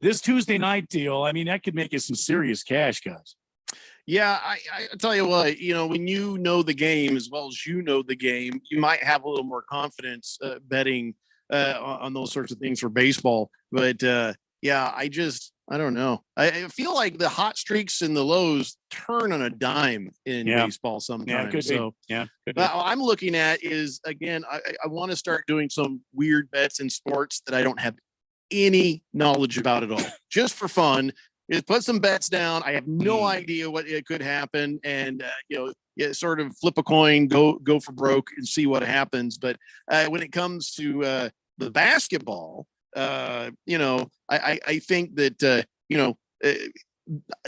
this Tuesday night deal, I mean, that could make you some serious cash, guys. Yeah, I tell you what, when you know the game as well as you know the game, you might have a little more confidence betting on those sorts of things for baseball. But yeah, I don't know. I feel like the hot streaks and the lows turn on a dime in baseball sometimes. But I'm looking at is, again, I want to start doing some weird bets in sports that I don't have any knowledge about at all, just for fun. Is put some bets down. I have no idea what it could happen, and sort of flip a coin, go for broke, and see what happens. But when it comes to the basketball, I think that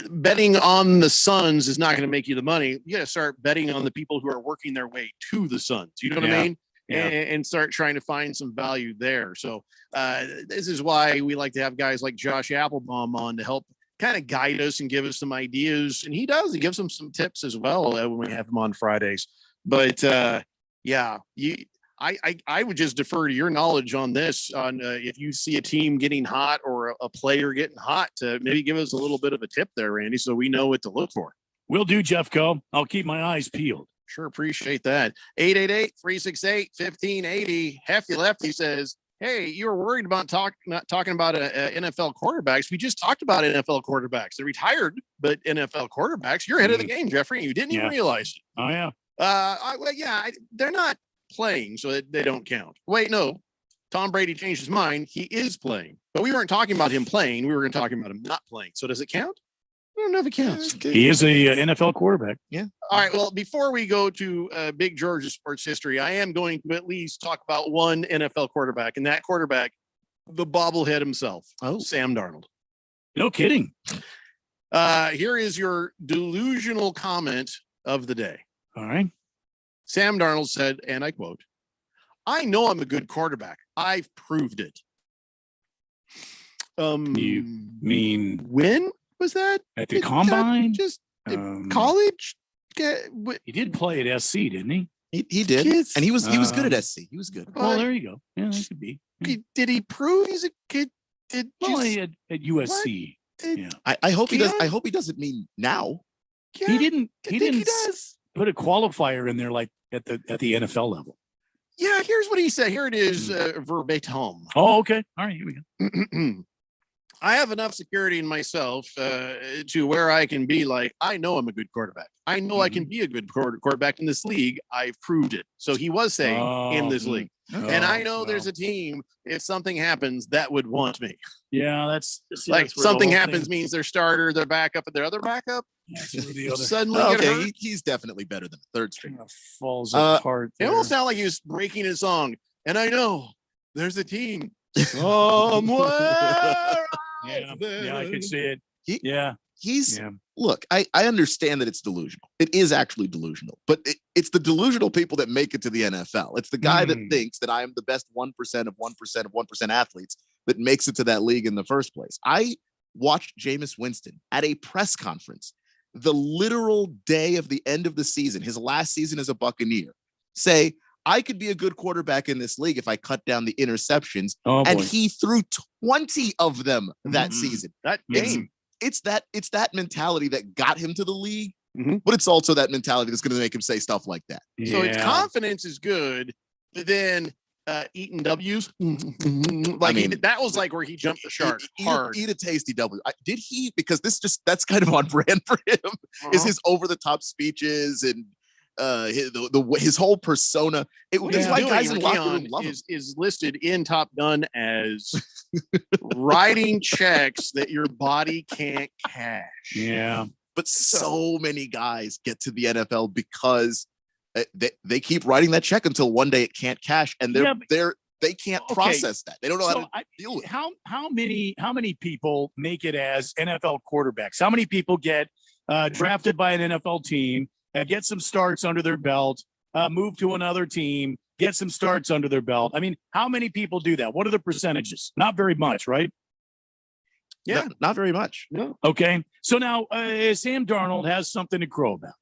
betting on the Suns is not going to make you the money. You got to start betting on the people who are working their way to the Suns. You know what I mean? Yeah. And start trying to find some value there. So this is why we like to have guys like Josh Applebaum on to help kind of guide us and give us some ideas. And he gives them some tips as well when we have him on Fridays. But I would just defer to your knowledge on this, on if you see a team getting hot or a player getting hot, to maybe give us a little bit of a tip there, Randy, so we know what to look for. Will do, Jeffco. I'll keep my eyes peeled. Sure, appreciate that. 888-368-1580. Hefty Lefty says, hey, you were worried about not talking about NFL quarterbacks. We just talked about NFL quarterbacks. They're retired, but NFL quarterbacks. You're ahead of the game, Jeffrey. You didn't even realize it. Oh, yeah. They're not playing, so they don't count. Wait, no. Tom Brady changed his mind. He is playing. But we weren't talking about him playing. We were talking about him not playing. So does it count? I don't know if it counts. He is a NFL quarterback. Yeah. All right. Well, before we go to Big George's sports history, I am going to at least talk about one NFL quarterback, and that quarterback, the bobblehead himself, Sam Darnold. No kidding. Here is your delusional comment of the day. All right. Sam Darnold said, and I quote, "I know I'm a good quarterback. I've proved it." You mean when was that? At the combine? Just college? He did play at SC, didn't he? He did, and he was good at SC. He was good. Well, there you go. Yeah, that could be. Did he prove he's a kid? He at USC. Yeah. I hope he does. I hope he doesn't mean now. Yeah, he didn't. He does. Put a qualifier in there like at the NFL level. Yeah, here's what he said. Here it is, verbatim. Oh, okay. All right, here we go. I have enough security in myself to where I can be like, I know I'm a good quarterback. I know I can be a good quarterback in this league. I've proved it. So he was saying in this league. And I know there's a team, if something happens, that would want me. Yeah, that's like something happens means their starter, their backup, and their other backup. Suddenly get hurt. He's definitely better than the third string. Falls apart. It almost sounded like he was breaking a song. And I know there's a team somewhere. Yeah, I can see it. Look, I understand that it's delusional. It is actually delusional, but it's the delusional people that make it to the NFL. It's the guy that thinks that I am the best 1% of 1% of 1% athletes that makes it to that league in the first place. I watched Jameis Winston at a press conference the literal day of the end of the season, his last season as a Buccaneer, say, I could be a good quarterback in this league if I cut down the interceptions. And he threw 20 of them that season. That game. It's that mentality that got him to the league, but it's also that mentality that's going to make him say stuff like that. Yeah. So his confidence is good, but then eating W's, that was like where he jumped the shark hard. Eat a tasty W. Did he? Because that's kind of on brand for him. Is his over the top speeches and his whole persona. That's why guys in the locker room love him. Is listed in Top Gun as writing checks that your body can't cash. Yeah, but so many guys get to the NFL because they keep writing that check until one day it can't cash, and they can't process that. They don't know how to deal with it. How many people make it as NFL quarterbacks? How many people get drafted by an NFL team? Get some starts under their belt, move to another team, get some starts under their belt. I mean, how many people do that? What are the percentages? Not very much, right? Yeah, not very much. No. Okay. So now Sam Darnold has something to crow about.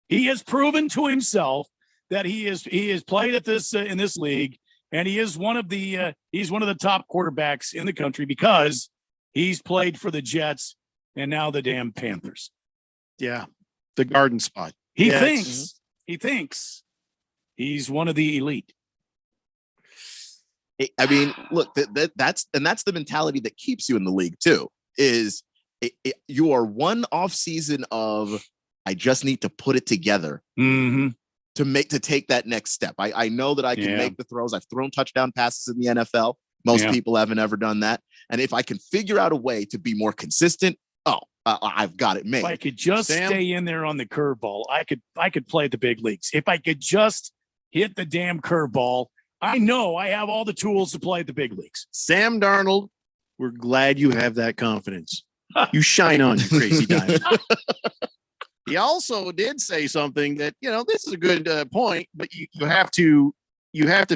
He has proven to himself that he has played at this in this league, and he is one of the top quarterbacks in the country because he's played for the Jets and now the damn Panthers. Yeah. The garden spot. He thinks he's one of the elite. I mean, look, that's the mentality that keeps you in the league too. Is you are one off season of I just need to put it together to take that next step. I know that I can make the throws. I've thrown touchdown passes in the NFL. Most people haven't ever done that. And if I can figure out a way to be more consistent, I've got it made. If I could just stay in there on the curveball, I could play the big leagues. If I could just hit the damn curveball, I know I have all the tools to play at the big leagues. Sam Darnold, we're glad you have that confidence. You shine on, you crazy diamond. He also did say something that, this is a good point, but you have to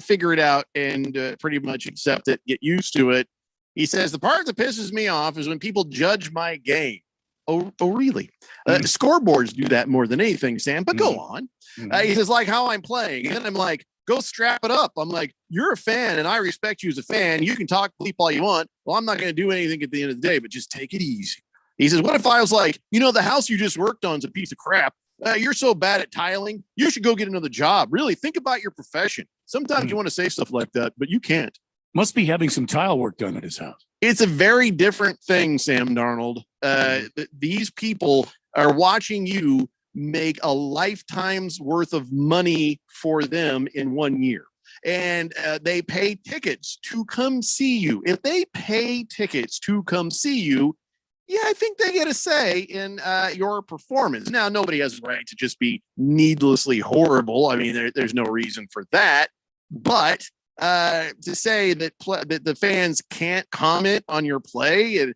figure it out and pretty much accept it, get used to it. He says, the part that pisses me off is when people judge my game. Oh, really? Scoreboards do that more than anything, Sam, but go on. He says, like how I'm playing. And I'm like, go strap it up. I'm like, you're a fan and I respect you as a fan. You can talk bleep all you want. Well, I'm not going to do anything at the end of the day, but just take it easy. He says, what if I was like, the house you just worked on is a piece of crap. You're so bad at tiling. You should go get another job. Really think about your profession. Sometimes you want to say stuff like that, but you can't. Must be having some tile work done at his house. It's a very different thing, Sam Darnold. These people are watching you make a lifetime's worth of money for them in 1 year. And they pay tickets to come see you. If they pay tickets to come see you, yeah, I think they get a say in your performance. Now, nobody has a right to just be needlessly horrible. I mean, there's no reason for that. But to say that that the fans can't comment on your play,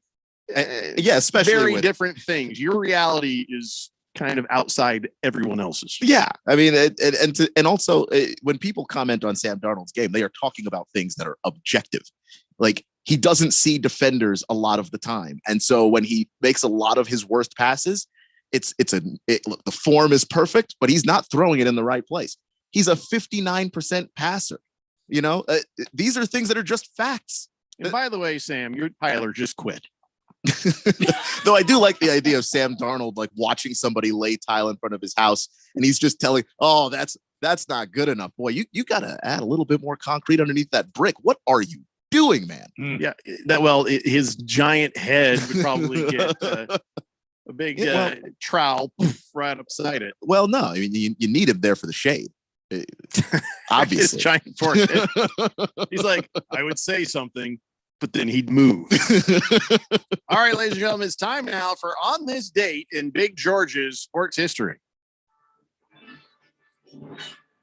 yeah, especially very different things. Your reality is kind of outside everyone else's. Yeah, I mean, and also when people comment on Sam Darnold's game, they are talking about things that are objective. Like, he doesn't see defenders a lot of the time, and so when he makes a lot of his worst passes, look, the form is perfect, but he's not throwing it in the right place. He's a 59% passer. You know, these are things that are just facts. And by the way, Sam, your Tyler just quit. Though I do like the idea of Sam Darnold like watching somebody lay tile in front of his house, and he's just telling, "Oh, that's not good enough, boy. You got to add a little bit more concrete underneath that brick. What are you doing, man?" Yeah, his giant head would probably get a big trowel right upside it. Well, no, I mean you need him there for the shade. Obviously, his giant forehead. He's like, I would say something, but then he'd move. All right, ladies and gentlemen, it's time now for On This Date in Big George's sports history.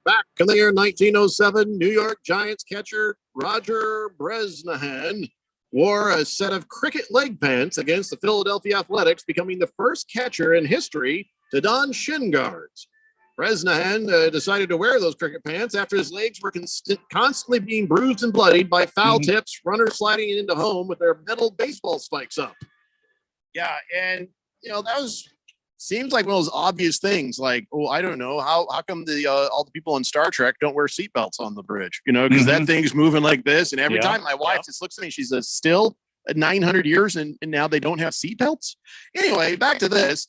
Back in the year 1907, New York Giants catcher Roger Bresnahan wore a set of cricket leg pants against the Philadelphia Athletics, becoming the first catcher in history to don shin guards. Bresnahan decided to wear those cricket pants after his legs were constantly being bruised and bloodied by foul tips, runners sliding into home with their metal baseball spikes up. Yeah, and that seems like one of those obvious things. Like, oh, I don't know how come all the people on Star Trek don't wear seatbelts on the bridge? Because that thing's moving like this, and every time my wife just looks at me, she says, "Still 900 years, and now they don't have seatbelts." Anyway, back to this.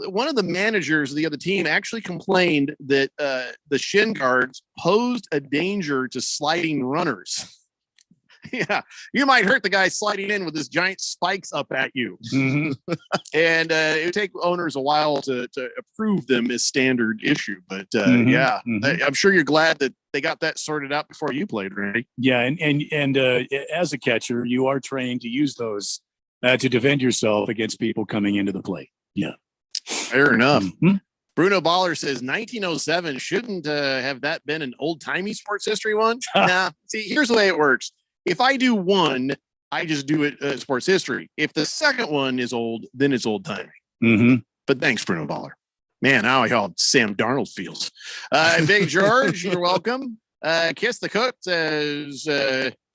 One of the managers of the other team actually complained that the shin guards posed a danger to sliding runners. Yeah, you might hurt the guy sliding in with his giant spikes up at you. And it would take owners a while to approve them as standard issue. But I'm sure you're glad that they got that sorted out before you played, Randy. Yeah, and as a catcher, you are trained to use those to defend yourself against people coming into the plate. Yeah. Fair enough. Bruno Baller says 1907 shouldn't have that been an old-timey sports history one? Nah. See, here's the way it works. If I do one, I just do it sports history. If the second one is old, then it's old-timey. But thanks, Bruno Baller. Man, how Sam Darnold feels. Big George, you're welcome. Kiss the Cook says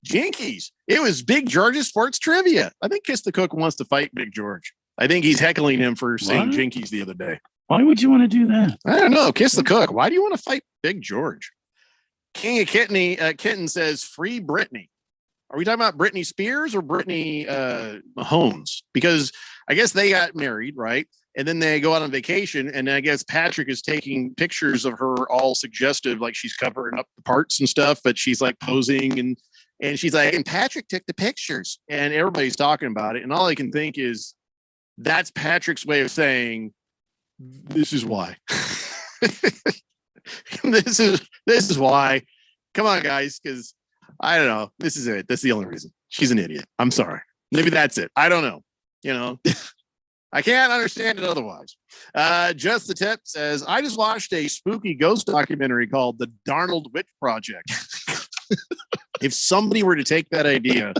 Jinkies. It was Big George's sports trivia. I think Kiss the Cook wants to fight Big George. I think he's heckling him for saying Jinkies the other day. Why would you want to do that? I don't know. Kiss the Cook. Why do you want to fight Big George? King of Kitten says free Britney. Are we talking about Britney Spears or Britney Mahomes? Because I guess they got married, right? And then they go out on vacation, and I guess Patrick is taking pictures of her all suggestive, like she's covering up the parts and stuff, but she's like posing and she's like, and Patrick took the pictures, and everybody's talking about it. And all I can think is, that's Patrick's way of saying, this is why. this is why. Come on, guys, because I don't know. This is it. That's the only reason. She's an idiot. I'm sorry. Maybe that's it. I don't know. I can't understand it otherwise. Just the Tip says, I just watched a spooky ghost documentary called The Darnold Witch Project. If somebody were to take that idea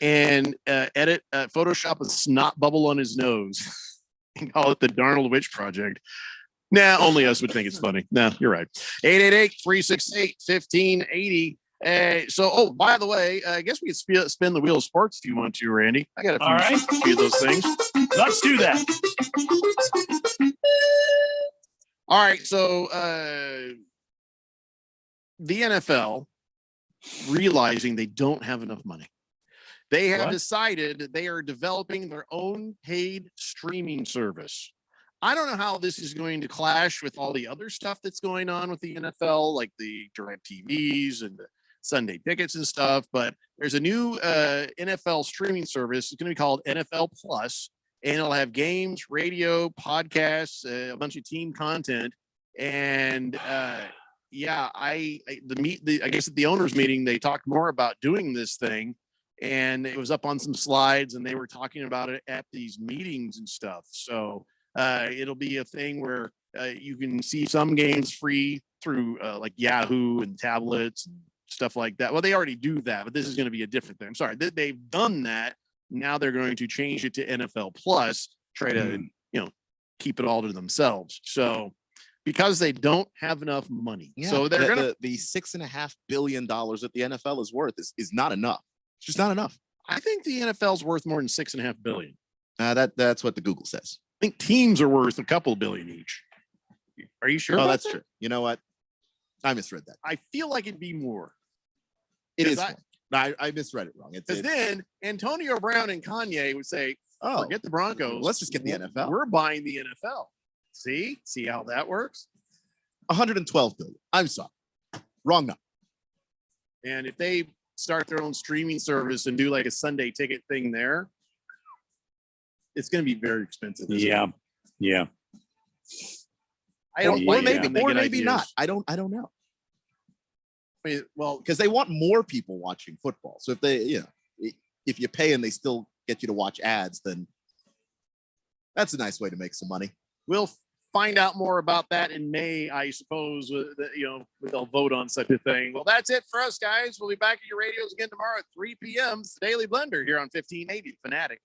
and Photoshop a snot bubble on his nose and call it the Darnold Witch Project. Nah, only us would think it's funny. No, you're right. 888-368-1580. By the way, I guess we could spin the wheel of sports if you want to, Randy. I got a few of those things. Let's do that. All right. So the NFL, realizing they don't have enough money, they have decided that they are developing their own paid streaming service. I don't know how this is going to clash with all the other stuff that's going on with the NFL, like the direct TVs and the Sunday tickets and stuff. But there's a new NFL streaming service. It's going to be called NFL Plus, and it'll have games, radio, podcasts, a bunch of team content. And I guess at the owners meeting, they talked more about doing this thing. and it was up on some slides, and they were talking about it at these meetings and stuff. So it'll be a thing where you can see some games free through like Yahoo and tablets and stuff like that. Well, they already do that, but this is going to be a different thing. I'm sorry, they've done that. Now they're going to change it to NFL Plus, try to, keep it all to themselves. So because they don't have enough money. Yeah, So they're going to, the $6.5 billion that the NFL is worth is not enough. It's just not enough. I think the NFL's worth more than $6.5 billion. That's what the Google says. I think teams are worth a couple billion each. Are you sure? Oh, about that's that? true. You know what? I misread that. I feel like it'd be more. It is. I- more. I misread it wrong. Because then Antonio Brown and Kanye would say, Oh, forget the Broncos. let's just get the NFL. We're buying the NFL. See how that works? 112 billion. I'm sorry. Wrong number. And if they start their own streaming service and do like a Sunday ticket thing there, it's going to be very expensive. isn't it? Yeah. I don't. Or blame maybe, them. They or get maybe not. ideas. I don't know. I mean, well, Because they want more people watching football. So if they, if you pay and they still get you to watch ads, then that's a nice way to make some money. we'll find out more about that in May, I suppose. They'll vote on such a thing. Well, that's it for us, guys. We'll be back at your radios again tomorrow at 3 p.m. It's the Daily Blender here on 1580 Fanatic.